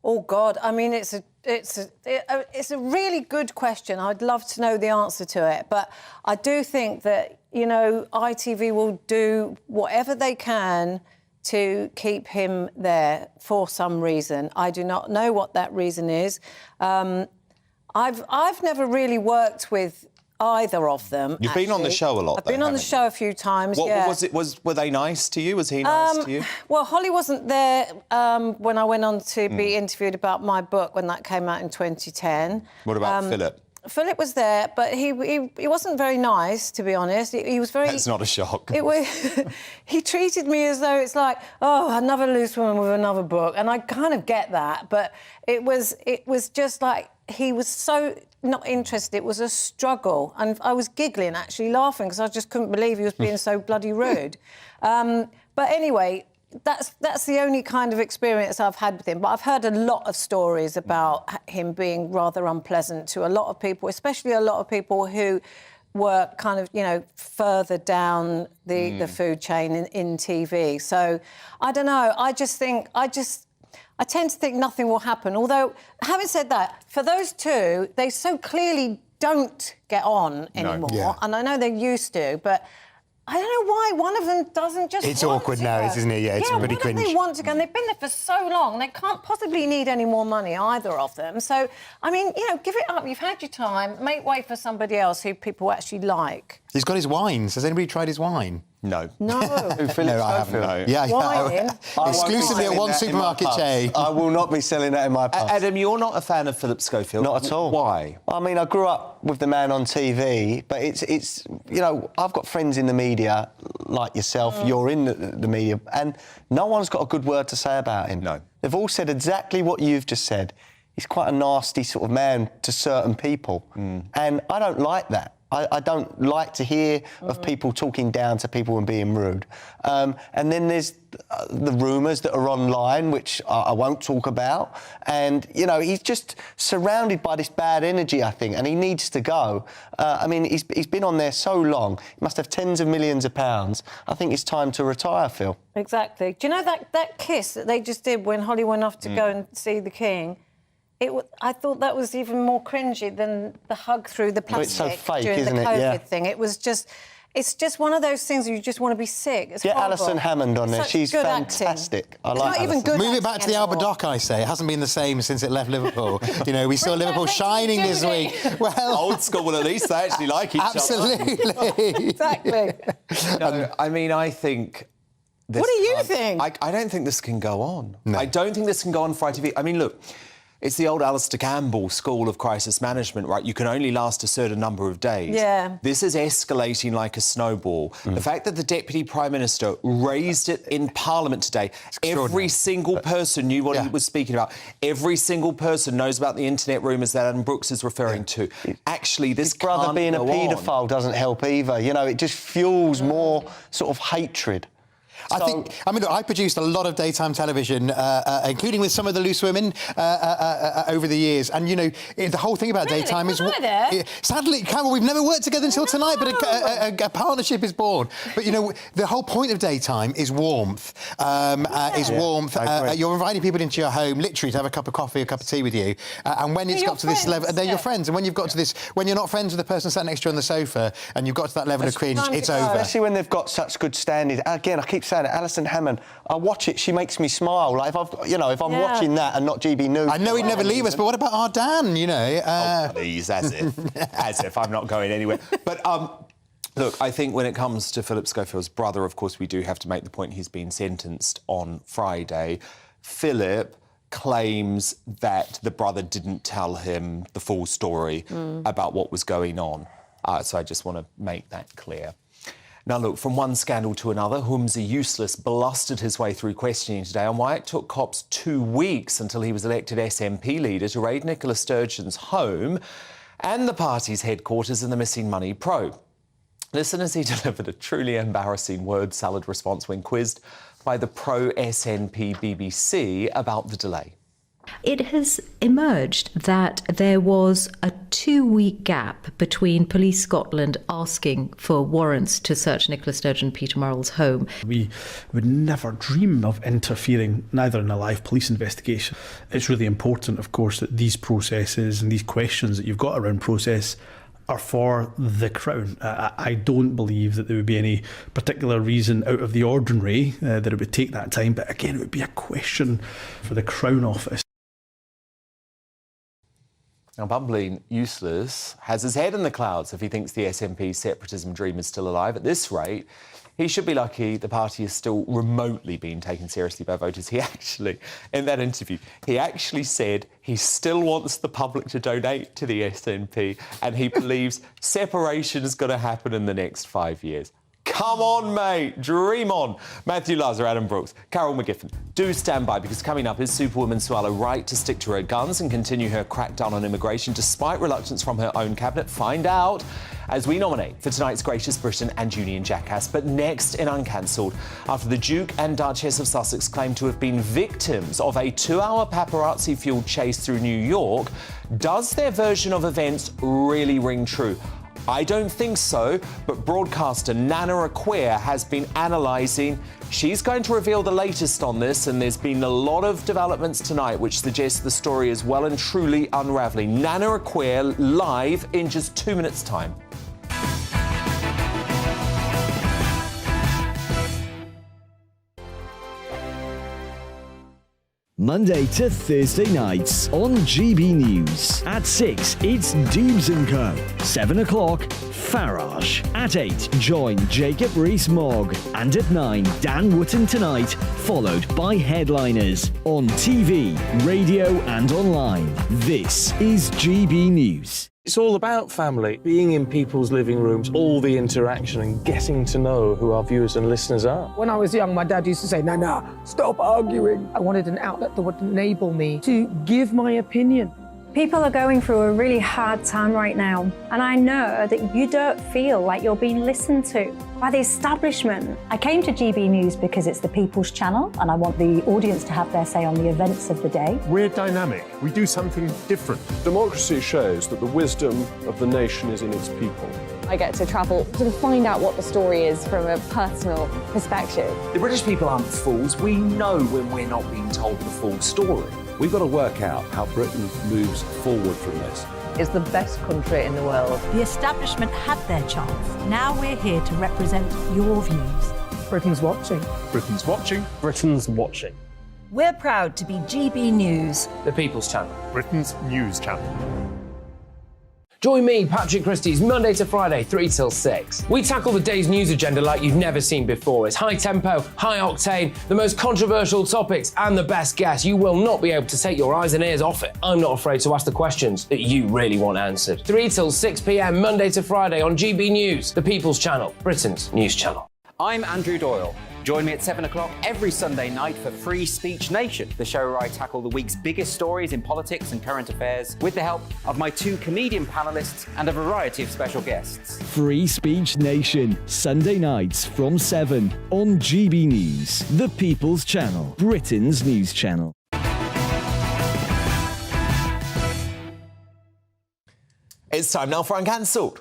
Oh God, I mean, it's a really good question. I'd love to know the answer to it, but I do think that, you know, ITV will do whatever they can to keep him there for some reason. I do not know what that reason is. I've never really worked with either of them. You've been on the show a lot. I've been on the show a few times. Were they nice to you? Was he nice to you? Well, Holly wasn't there when I went on to be interviewed about my book when that came out in 2010. What about Philip? Philip was there, but he wasn't very nice, to be honest. He was very... That's not a shock. It was... He treated me as though it's like, oh, another loose woman with another book, and I kind of get that, but it was just like he was so not interested. It was a struggle, and I was giggling, actually laughing, because I just couldn't believe he was being so bloody rude. But anyway, that's the only kind of experience I've had with him. But I've heard a lot of stories about him being rather unpleasant to a lot of people, especially a lot of people who were kind of, you know, further down the food chain in TV. So I don't know. I tend to think nothing will happen. Although, having said that, for those two, they so clearly don't get on anymore. No. Yeah. And I know they used to, but I don't know why one of them doesn't just It's awkward now, isn't it? Yeah, it's pretty cringe. They want to go, and they've been there for so long. They can't possibly need any more money, either of them. So, I mean, you know, give it up. You've had your time. Make way for somebody else who people actually like. He's got his wines. Has anybody tried his wine? No. No. No, I haven't. No. Yeah, Wine? Exclusively at one supermarket chain. I will not be selling that in my pub. Adam, you're not a fan of Philip Schofield? Not at all. Why? I mean, I grew up with the man on TV, but it's you know, I've got friends in the media like yourself, you're in the media, and no one's got a good word to say about him. No. They've all said exactly what you've just said. He's quite a nasty sort of man to certain people, and I don't like that. I don't like to hear of people talking down to people and being rude. And then there's the rumours that are online, which I won't talk about. And, you know, he's just surrounded by this bad energy, I think, and he needs to go. I mean, he's been on there so long. He must have tens of millions of pounds. I think it's time to retire, Phil. Exactly. Do you know that kiss that they just did when Holly went off to go and see the King? I thought that was even more cringy than the hug through the plastic it's so fake, during isn't the it? COVID Yeah. thing. It's just one of those things where you just want to be sick. It's Get horrible. Alison Hammond on there. Such She's good fantastic. acting. I It's like not even Alison. good Move it back to the Albert Dock, I say. It hasn't been the same since it left Liverpool. You know, we saw Liverpool shining this week. Well, old school, well, at least they actually like each absolutely. Exactly. No, I mean, I think... What do you think? I don't think this can go on. No. I don't think this can go on for ITV. I mean, look, it's the old Alistair Campbell school of crisis management, right? You can only last a certain number of days. Yeah. This is escalating like a snowball. The fact that the Deputy Prime Minister raised it in Parliament today, every single person knew what he was speaking about. Every single person knows about the internet rumours that Adam Brooks is referring to. Actually, this His brother can't being a go paedophile on. doesn't help either. You know, it just fuels more sort of hatred. I mean, look, I produced a lot of daytime television, including with some of the loose women over the years. And, you know, the whole thing about daytime is... Sadly, Campbell, we've never worked together until tonight, but a partnership is born. But, you know, the whole point of daytime is warmth. You're inviting people into your home, literally, to have a cup of coffee, a cup of tea with you. And when it's got to this level... They're your friends. And when you've got to this... When you're not friends with the person sat next to you on the sofa and you've got to that level of cringe, it's over. Especially when they've got such good standing. Again, I keep saying it, Alison Hammond, I watch it, she makes me smile. Like, if I'm watching that and not GB News... I know he'd never leave us, but what about our Dan, you know? Please, as if I'm not going anywhere. But, look, I think when it comes to Philip Schofield's brother, of course, we do have to make the point he's been sentenced on Friday. Philip claims that the brother didn't tell him the full story about what was going on. So I just want to make that clear. Now, look, from one scandal to another, Humza Useless blustered his way through questioning today on why it took cops 2 weeks until he was elected SNP leader to raid Nicola Sturgeon's home and the party's headquarters in the missing money probe. Listen as he delivered a truly embarrassing word salad response when quizzed by the pro-SNP BBC about the delay. It has emerged that there was a 2-week gap between Police Scotland asking for warrants to search Nicola Sturgeon and Peter Murrell's home. We would never dream of interfering, neither in a live police investigation. It's really important, of course, that these processes and these questions that you've got around process are for the Crown. I don't believe that there would be any particular reason out of the ordinary that it would take that time, but again, it would be a question for the Crown Office. Now, bumbling useless has his head in the clouds if he thinks the SNP separatism dream is still alive. At this rate, he should be lucky the party is still remotely being taken seriously by voters. He actually, in that interview, he actually said he still wants the public to donate to the SNP and he believes separation is going to happen in the next 5 years. Come on, mate. Dream on. Matthew Lazar, Adam Brooks, Carol McGiffin. Do stand by, because coming up is Superwoman Suella right to stick to her guns and continue her crackdown on immigration despite reluctance from her own cabinet? Find out as we nominate for tonight's Gracious Britain and Union Jackass. But next in Uncancelled, after the Duke and Duchess of Sussex claim to have been victims of a 2-hour paparazzi-fueled chase through New York, does their version of events really ring true? I don't think so, but broadcaster Nana Acquia has been analysing. She's going to reveal the latest on this, and there's been a lot of developments tonight which suggests the story is well and truly unravelling. Nana Acquia live in just 2 minutes' time. Monday to Thursday nights on GB News. At 6, it's Dubes & Co. 7 o'clock, Farage. At 8, join Jacob Rees-Mogg. And at 9, Dan Wootton Tonight, followed by Headliners. On TV, radio and online. This is GB News. It's all about family, being in people's living rooms, all the interaction and getting to know who our viewers and listeners are. When I was young, my dad used to say, Nana, stop arguing. I wanted an outlet that would enable me to give my opinion. People are going through a really hard time right now, and I know that you don't feel like you're being listened to by the establishment. I came to GB News because it's the People's Channel, and I want the audience to have their say on the events of the day. We're dynamic. We do something different. Democracy shows that the wisdom of the nation is in its people. I get to travel to find out what the story is from a personal perspective. The British people aren't fools. We know when we're not being told the full story. We've got to work out how Britain moves forward from this. It's the best country in the world. The establishment had their chance. Now we're here to represent your views. Britain's watching. Britain's watching. Britain's watching. We're proud to be GB News. The People's Channel. Britain's news channel. Join me, Patrick Christie's, Monday to Friday, 3 till 6. We tackle the day's news agenda like you've never seen before. It's high tempo, high octane, the most controversial topics and the best guests. You will not be able to take your eyes and ears off it. I'm not afraid to ask the questions that you really want answered. 3 till 6 p.m, Monday to Friday on GB News, the People's Channel, Britain's news channel. I'm Andrew Doyle. Join me at 7 o'clock every Sunday night for Free Speech Nation, the show where I tackle the week's biggest stories in politics and current affairs with the help of my 2 comedian panellists and a variety of special guests. Free Speech Nation, Sunday nights from 7 on GB News, the People's Channel, Britain's news channel. It's time now for Uncancelled.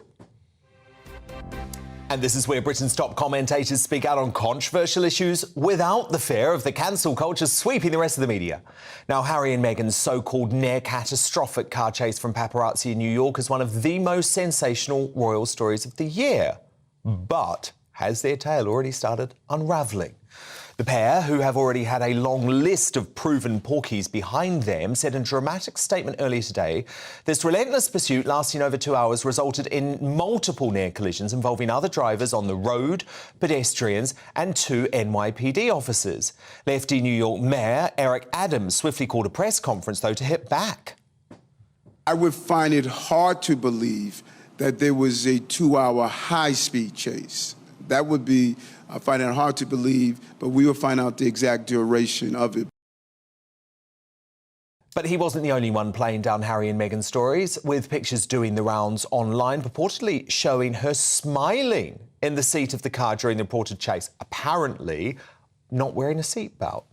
And this is where Britain's top commentators speak out on controversial issues without the fear of the cancel culture sweeping the rest of the media. Now, Harry and Meghan's so-called near-catastrophic car chase from paparazzi in New York is one of the most sensational royal stories of the year. But has their tale already started unravelling? The pair, who have already had a long list of proven porkies behind them, said in a dramatic statement earlier today, this relentless pursuit lasting over 2 hours resulted in multiple near collisions involving other drivers on the road, pedestrians and 2 NYPD officers. Lefty New York Mayor Eric Adams swiftly called a press conference, though, to hit back. I would find it hard to believe that there was a 2-hour high-speed chase. That would be, I find it hard to believe, but we will find out the exact duration of it. But he wasn't the only one playing down Harry and Meghan's stories, with pictures doing the rounds online, purportedly showing her smiling in the seat of the car during the reported chase, apparently not wearing a seatbelt.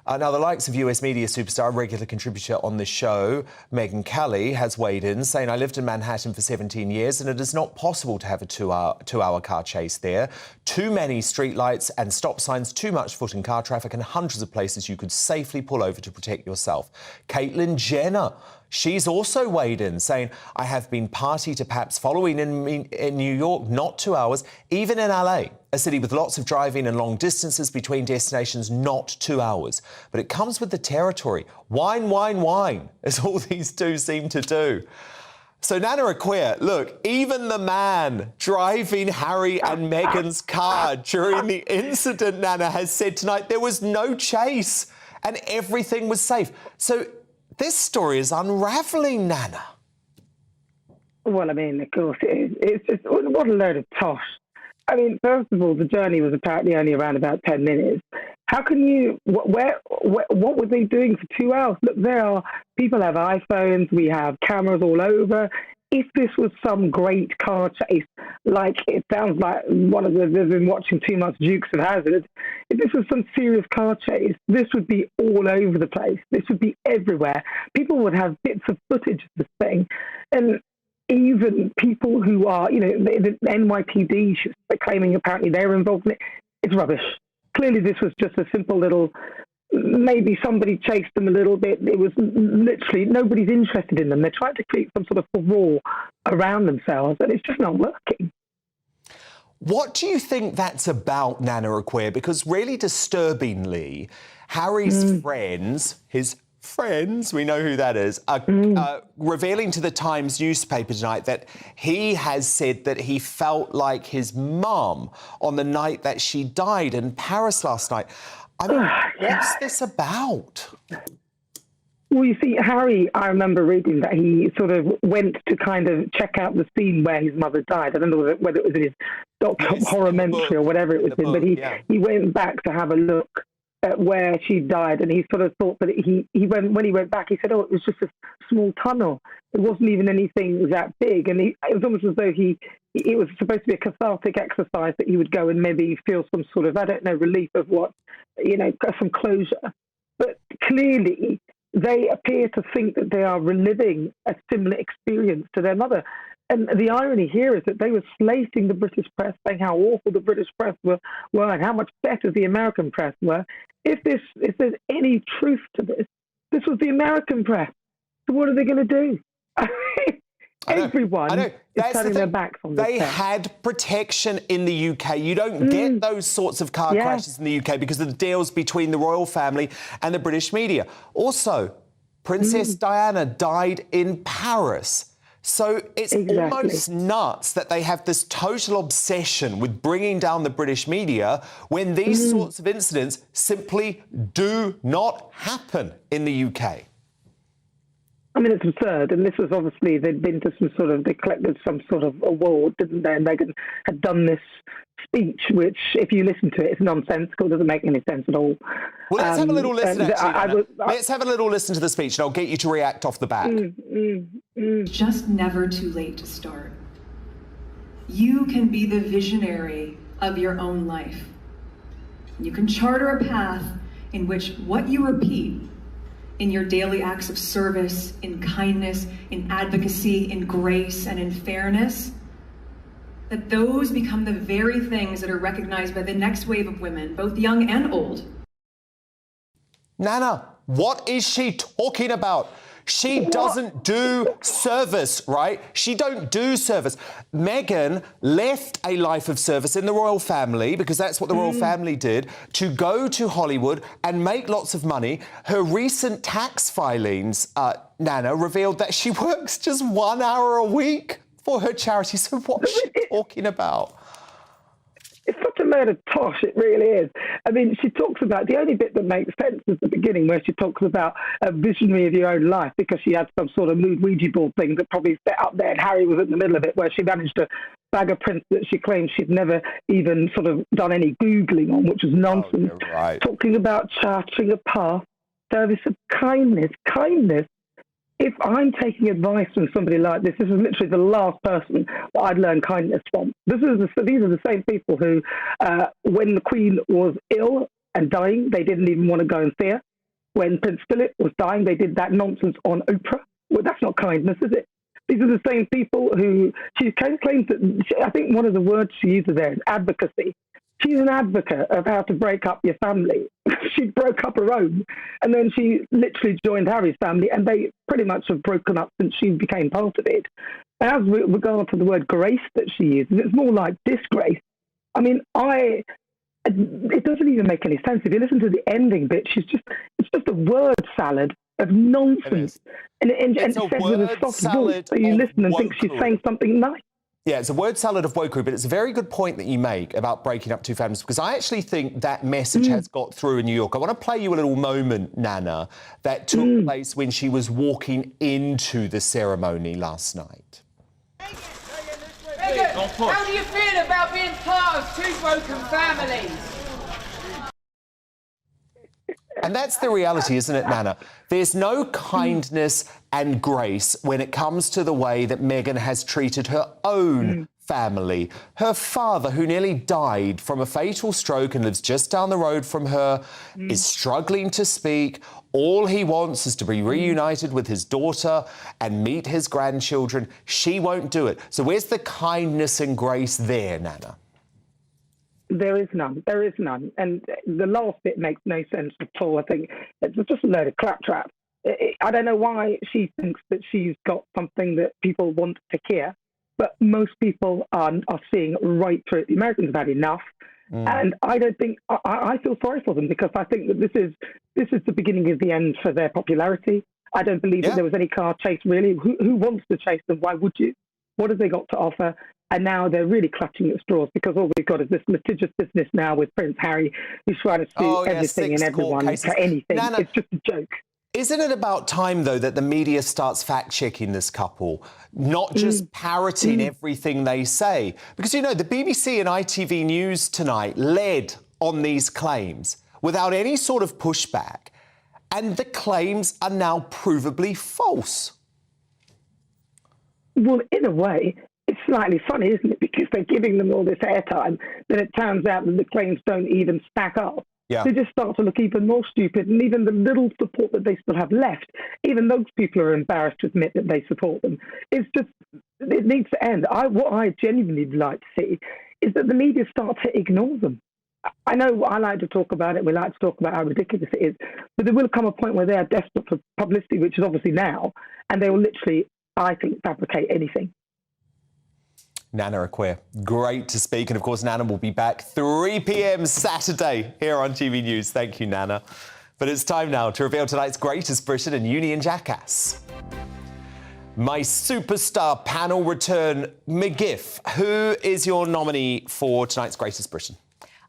Now, the likes of US media superstar and regular contributor on the show, Megyn Kelly, has weighed in, saying, I lived in Manhattan for 17 years and it is not possible to have a two-hour car chase there. Too many streetlights and stop signs, too much foot and car traffic, and hundreds of places you could safely pull over to protect yourself. Caitlyn Jenner, she's also weighed in, saying, I have been party to Paps following in New York, not 2 hours, even in LA, a city with lots of driving and long distances between destinations, not 2 hours. But it comes with the territory. Wine, wine, wine, as all these two seem to do. So Nana Acquia, look, even the man driving Harry and Meghan's car during the incident, Nana, has said tonight there was no chase and everything was safe. So this story is unravelling, Nana. Well, I mean, of course it is. It's just, what a load of tosh. I mean, first of all, the journey was apparently only around about 10 minutes. How can you, what were they doing for 2 hours? Look, people have iPhones, we have cameras all over. If this was some great car chase, like it sounds like they've been watching too much Dukes of Hazzard, if this was some serious car chase, this would be all over the place. This would be everywhere. People would have bits of footage of this thing. And even people who are, the NYPD claiming apparently they're involved in it, it's rubbish. Clearly this was just a simple little, maybe somebody chased them a little bit. It was literally, nobody's interested in them. They're trying to create some sort of furore around themselves, and it's just not working. What do you think that's about, Nana Acquia? Because really disturbingly, Harry's friends, his friends, we know who that is, are revealing to the Times newspaper tonight that he has said that he felt like his mum on the night that she died in Paris last night. I mean, what's this about? Well, you see, Harry, I remember reading that he sort of went to kind of check out the scene where his mother died. I don't know whether it was in his horror-mentary or whatever it was in, but he went back to have a look at where she died, and he sort of thought that when he went back, he said, oh, it was just a small tunnel. It wasn't even anything that big, and it was almost as though it was supposed to be a cathartic exercise that he would go and maybe feel some sort of, I don't know, relief of some closure. But clearly, they appear to think that they are reliving a similar experience to their mother. And the irony here is that they were slating the British press, saying how awful the British press were and how much better the American press were. If there's any truth to this was the American press. So what are they going to do? Everyone is turning their backs on this. They had protection in the UK. You don't get those sorts of car crashes in the UK because of the deals between the royal family and the British media. Also, Princess Diana died in Paris. So it's almost nuts that they have this total obsession with bringing down the British media when these sorts of incidents simply do not happen in the UK. I mean, it's absurd. And this was obviously, they'd been to they collected some sort of award, didn't they? And Meghan had done this speech, which, if you listen to it, it's nonsensical, doesn't make any sense at all. Well, let's have a little listen, let's have a little listen to the speech, and I'll get you to react off the back. Just never too late to start. You can be the visionary of your own life. You can charter a path in which what you repeat in your daily acts of service, in kindness, in advocacy, in grace, and in fairness, that those become the very things that are recognized by the next wave of women, both young and old. Nana, what is she talking about? She doesn't do service, right? She don't do service. Meghan left a life of service in the royal family, because that's what the royal family did, to go to Hollywood and make lots of money. Her recent tax filings, Nana, revealed that she works just 1 hour a week for her charity. So what's she talking about? It's such a load of tosh, it really is. I mean, she talks about, the only bit that makes sense is the beginning, where she talks about a visionary of your own life, because she had some sort of mood Ouija board thing that probably set up there, and Harry was in the middle of it, where she managed to bag a print that she claims she'd never even sort of done any Googling on, which was nonsense. Oh, right. Talking about charting a path, service of kindness. If I'm taking advice from somebody like this is literally the last person that I'd learn kindness from. These are the same people who, when the Queen was ill and dying, they didn't even want to go and see her. When Prince Philip was dying, they did that nonsense on Oprah. Well, that's not kindness, is it? These are the same people who she claims that, I think one of the words she uses there is advocacy. She's an advocate of how to break up your family. She broke up her own, and then she literally joined Harry's family, and they pretty much have broken up since she became part of it. As regard to the word grace that she uses, it's more like disgrace. I mean, it doesn't even make any sense. If you listen to the ending bit, it's just a word salad of nonsense. And it says with a soft voice, so you listen and think she's saying something nice. Yeah, it's a word salad of wokery, but it's a very good point that you make about breaking up two families, because I actually think that message has got through in New York. I want to play you a little moment, Nana, that took place when she was walking into the ceremony last night. Megan, how do you feel about being part of two broken families? And that's the reality, isn't it, Nana? There's no kindness and grace when it comes to the way that Meghan has treated her own family. Her father, who nearly died from a fatal stroke and lives just down the road from her, is struggling to speak. All he wants is to be reunited with his daughter and meet his grandchildren. She won't do it. So where's the kindness and grace there, Nana? There is none. There is none. And the last bit makes no sense at all. I think it's just a load of claptrap. I don't know why she thinks that she's got something that people want to hear, but most people are seeing right through it. The Americans have had enough. And I don't think I feel sorry for them, because I think that this is the beginning of the end for their popularity. I don't believe that there was any car chase, really. Who wants to chase them? Why would you? What have they got to offer? And now they're really clutching at straws, because all we've got is this litigious business now with Prince Harry, who's trying to sue everything and everyone for anything. Nana, it's just a joke. Isn't it about time, though, that the media starts fact-checking this couple, not just parroting everything they say? Because, you know, the BBC and ITV News tonight led on these claims without any sort of pushback, and the claims are now provably false. Well, in a way, it's slightly funny, isn't it? Because they're giving them all this airtime, then it turns out that the claims don't even stack up. Yeah. They just start to look even more stupid, and even the little support that they still have left, even those people are embarrassed to admit that they support them. It needs to end. What I genuinely would like to see is that the media start to ignore them. I know I like to talk about it, we like to talk about how ridiculous it is, but there will come a point where they are desperate for publicity, which is obviously now, and they will literally, I think, fabricate anything. Nana Acquia, great to speak. And of course, Nana will be back 3 p.m. Saturday here on GB News. Thank you, Nana. But it's time now to reveal tonight's Greatest Britain and Union Jackass. My superstar panel return, McGiff. Who is your nominee for tonight's Greatest Britain?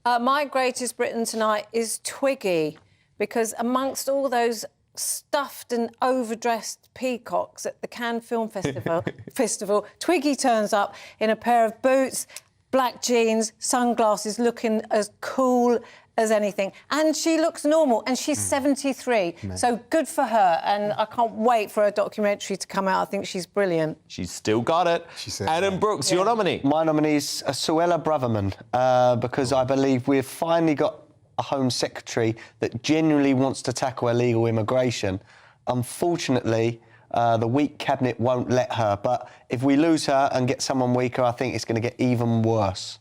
My Greatest Britain tonight is Twiggy, because amongst all those stuffed and overdressed peacocks at the Cannes Film Festival, Twiggy turns up in a pair of boots, black jeans, sunglasses, looking as cool as anything. And she looks normal, and she's 73. So good for her, and I can't wait for her documentary to come out. I think she's brilliant. She's still got it. Adam Brooks, your nominee. My nominee is Suella Braverman, because I believe we've finally got a Home Secretary that genuinely wants to tackle illegal immigration. Unfortunately, the weak cabinet won't let her. But if we lose her and get someone weaker, I think it's going to get even worse.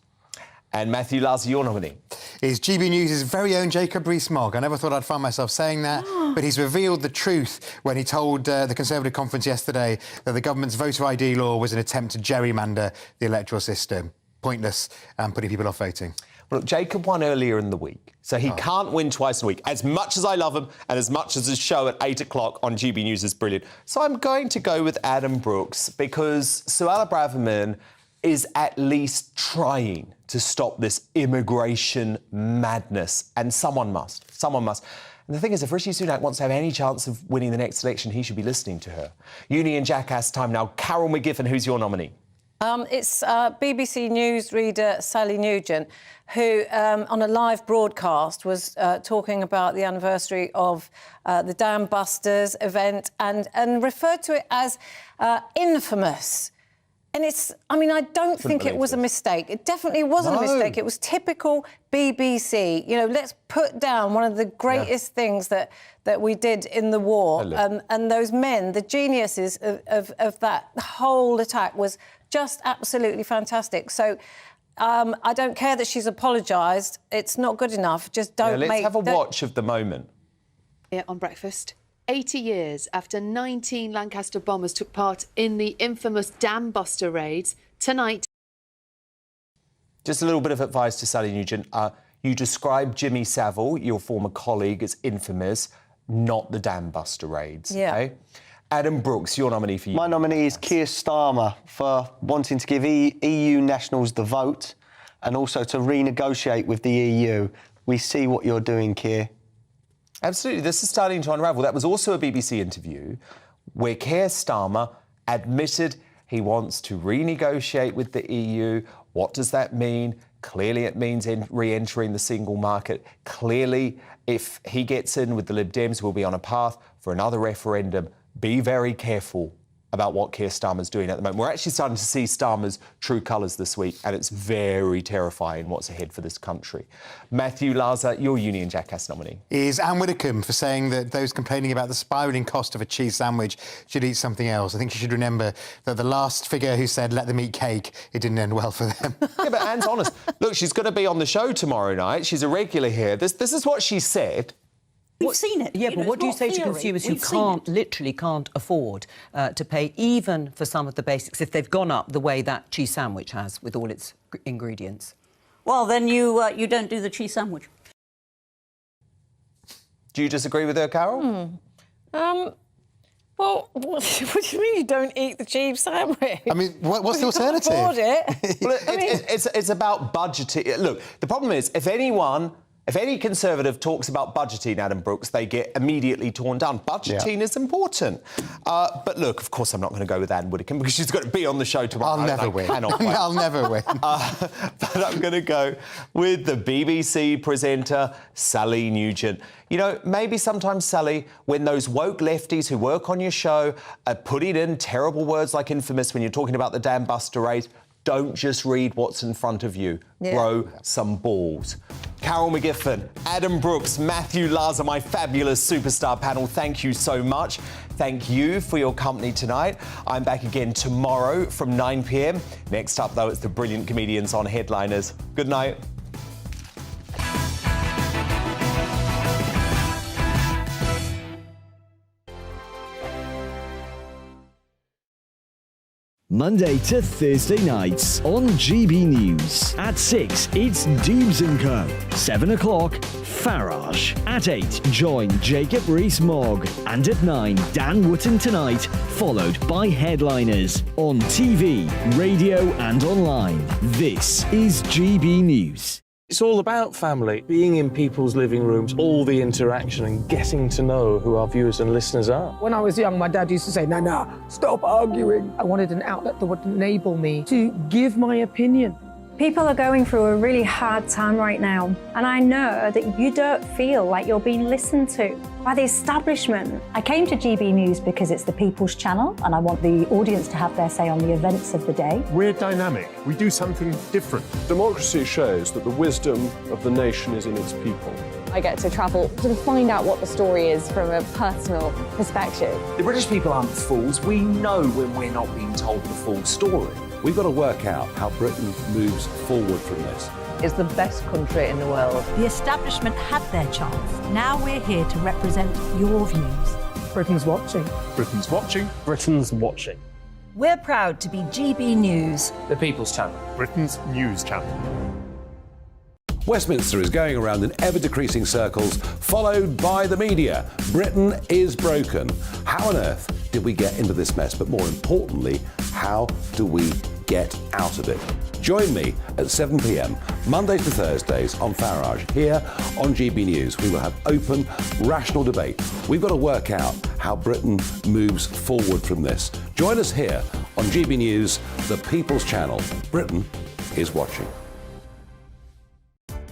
And Matthew Larser, your nominee is GB News' very own Jacob Rees-Mogg. I never thought I'd find myself saying that, but he's revealed the truth when he told the Conservative conference yesterday that the government's voter ID law was an attempt to gerrymander the electoral system. Pointless and putting people off voting. Well, look, Jacob won earlier in the week, so he can't win twice a week. As much as I love him and as much as his show at 8 o'clock on GB News is brilliant. So I'm going to go with Adam Brooks, because Suella Braverman is at least trying to stop this immigration madness. And someone must. Someone must. And the thing is, if Rishi Sunak wants to have any chance of winning the next election, he should be listening to her. Union Jackass time now. Carol McGiffin, who's your nominee? It's BBC News reader Sally Nugent, who, on a live broadcast, was talking about the anniversary of the Dam Busters event and referred to it as infamous. And I don't think it was a mistake. It definitely wasn't a mistake. It was typical BBC. You know, let's put down one of the greatest things that we did in the war. And those men, the geniuses of that whole attack was just absolutely fantastic. So I don't care that she's apologised. It's not good enough. Just don't let's have a watch of the moment. Here on Breakfast. 80 years after 19 Lancaster bombers took part in the infamous Dam Buster raids, tonight... Just a little bit of advice to Sally Nugent. You described Jimmy Savile, your former colleague, as infamous, not the Dam Buster raids. Yeah. Okay? Adam Brooks, your nominee for you. My nominee is Keir Starmer for wanting to give EU nationals the vote and also to renegotiate with the EU. We see what you're doing, Keir. Absolutely. This is starting to unravel. That was also a BBC interview where Keir Starmer admitted he wants to renegotiate with the EU. What does that mean? Clearly, it means re-entering the single market. Clearly, if he gets in with the Lib Dems, we'll be on a path for another referendum. Be very careful about what Keir Starmer's doing at the moment. We're actually starting to see Starmer's true colours this week, and it's very terrifying what's ahead for this country. Matthew Laza, your Union Jackass nominee. Is Anne Widdecombe for saying that those complaining about the spiralling cost of a cheese sandwich should eat something else. I think you should remember that the last figure who said let them eat cake, it didn't end well for them. Yeah, but Anne's honest. Look, she's going to be on the show tomorrow night. She's a regular here. This is what she said. We've seen it. Yeah, but what do you say to consumers who literally can't afford to pay even for some of the basics if they've gone up the way that cheese sandwich has with all its ingredients? Well, then you don't do the cheese sandwich. Do you disagree with her, Carol? Well, what do you mean you don't eat the cheese sandwich? I mean, what's the alternative? Can't afford it. Well, it's about budgeting. Look, the problem is, if any Conservative talks about budgeting, Adam Brooks, they get immediately torn down. Budgeting is important. But look, of course, I'm not going to go with Anne Widdecombe because she's got to be on the show tomorrow. I'll never win. I'll never win. But I'm going to go with the BBC presenter, Sally Nugent. You know, maybe sometimes, Sally, when those woke lefties who work on your show are putting in terrible words like infamous when you're talking about the Dam Buster raid, don't just read what's in front of you. Grow some balls. Carol McGiffin, Adam Brooks, Matthew Laza, my fabulous superstar panel, thank you so much. Thank you for your company tonight. I'm back again tomorrow from 9 p.m. Next up, though, it's the brilliant comedians on Headliners. Good night. Monday to Thursday nights on GB News. At 6, it's Dubes & Co. 7 o'clock, Farage. At 8, join Jacob Rees-Mogg. And at 9, Dan Wootton Tonight, followed by Headliners. On TV, radio and online. This is GB News. It's all about family, being in people's living rooms, all the interaction and getting to know who our viewers and listeners are. When I was young, my dad used to say, no, stop arguing. I wanted an outlet that would enable me to give my opinion. People are going through a really hard time right now, and I know that you don't feel like you're being listened to by the establishment. I came to GB News because it's the people's channel, and I want the audience to have their say on the events of the day. We're dynamic. We do something different. Democracy shows that the wisdom of the nation is in its people. I get to travel to find out what the story is from a personal perspective. The British people aren't fools. We know when we're not being told the full story. We've got to work out how Britain moves forward from this. It's the best country in the world. The establishment had their chance. Now we're here to represent your views. Britain's watching. Britain's watching. Britain's watching. We're proud to be GB News. The People's Channel. Britain's news channel. Westminster is going around in ever-decreasing circles, followed by the media. Britain is broken. How on earth did we get into this mess? But more importantly, how do we get out of it? Join me at 7 p.m, Mondays to Thursdays on Farage, here on GB News. We will have open, rational debate. We've got to work out how Britain moves forward from this. Join us here on GB News, the People's Channel. Britain is watching.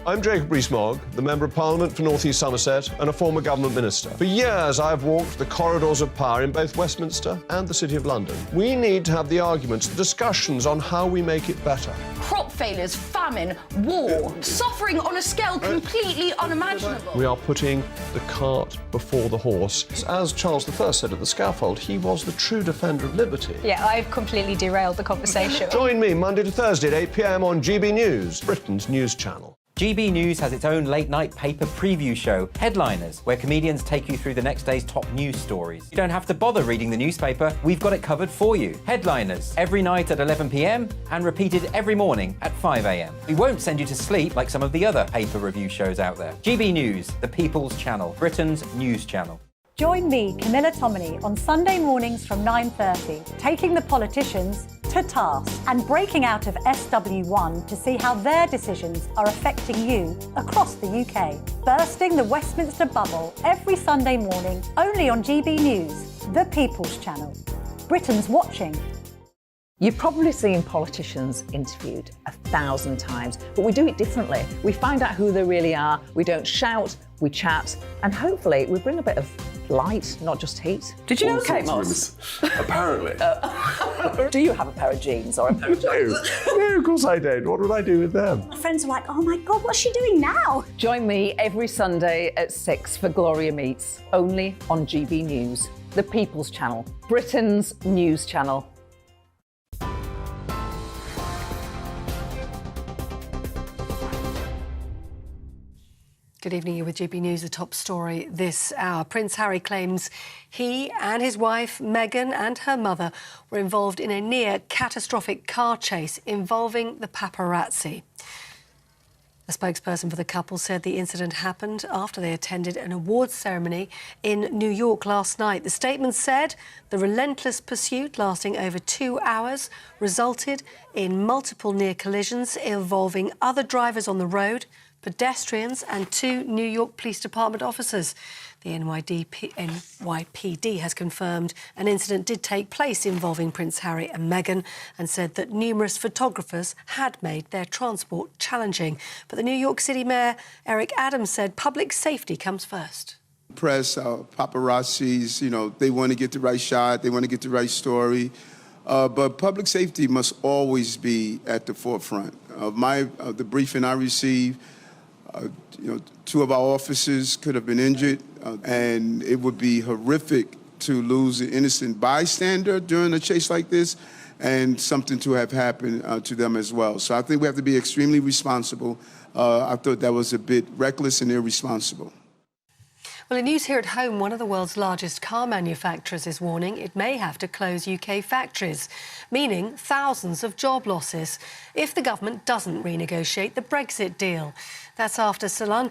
I'm Jacob Rees-Mogg, the Member of Parliament for North East Somerset and a former government minister. For years, I've walked the corridors of power in both Westminster and the City of London. We need to have the arguments, the discussions on how we make it better. Crop failures, famine, war, suffering on a scale completely unimaginable. We are putting the cart before the horse. As Charles I said at the scaffold, he was the true defender of liberty. Yeah, I've completely derailed the conversation. Join me Monday to Thursday at 8 p.m. on GB News, Britain's news channel. GB News has its own late-night paper preview show, Headliners, where comedians take you through the next day's top news stories. You don't have to bother reading the newspaper, we've got it covered for you. Headliners, every night at 11 p.m. and repeated every morning at 5 a.m. We won't send you to sleep like some of the other paper review shows out there. GB News, the People's Channel, Britain's news channel. Join me, Camilla Tominey, on Sunday mornings from 9:30, taking the politicians to task and breaking out of SW1 to see how their decisions are affecting you across the UK. Bursting the Westminster bubble every Sunday morning, only on GB News, the People's Channel. Britain's watching. You've probably seen politicians interviewed 1,000 times, but we do it differently. We find out who they really are, we don't shout, we chat, and hopefully we bring a bit of light, not just heat. Did you know Kate Moss? Apparently. Do you have a pair of jeans or a pair of jeans? No, of course I don't. What would I do with them? My friends are like, oh my God, what's she doing now? Join me every Sunday at 6 for Gloria Meets, only on GB News, the People's Channel, Britain's news channel. Good evening, you're with GB News, the top story this hour. Prince Harry claims he and his wife, Meghan, and her mother were involved in a near-catastrophic car chase involving the paparazzi. A spokesperson for the couple said the incident happened after they attended an awards ceremony in New York last night. The statement said the relentless pursuit, lasting over 2 hours, resulted in multiple near collisions involving other drivers on the road, pedestrians and 2 New York Police Department officers. The NYPD has confirmed an incident did take place involving Prince Harry and Meghan and said that numerous photographers had made their transport challenging. But the New York City Mayor, Eric Adams, said public safety comes first. Press, paparazzis, they want to get the right shot, they want to get the right story. But public safety must always be at the forefront. The briefing I received, 2 of our officers could have been injured, and it would be horrific to lose an innocent bystander during a chase like this, and something to have happened to them as well. So I think we have to be extremely responsible. I thought that was a bit reckless and irresponsible. Well, in news here at home, one of the world's largest car manufacturers is warning it may have to close UK factories, meaning thousands of job losses if the government doesn't renegotiate the Brexit deal. That's after Stellantis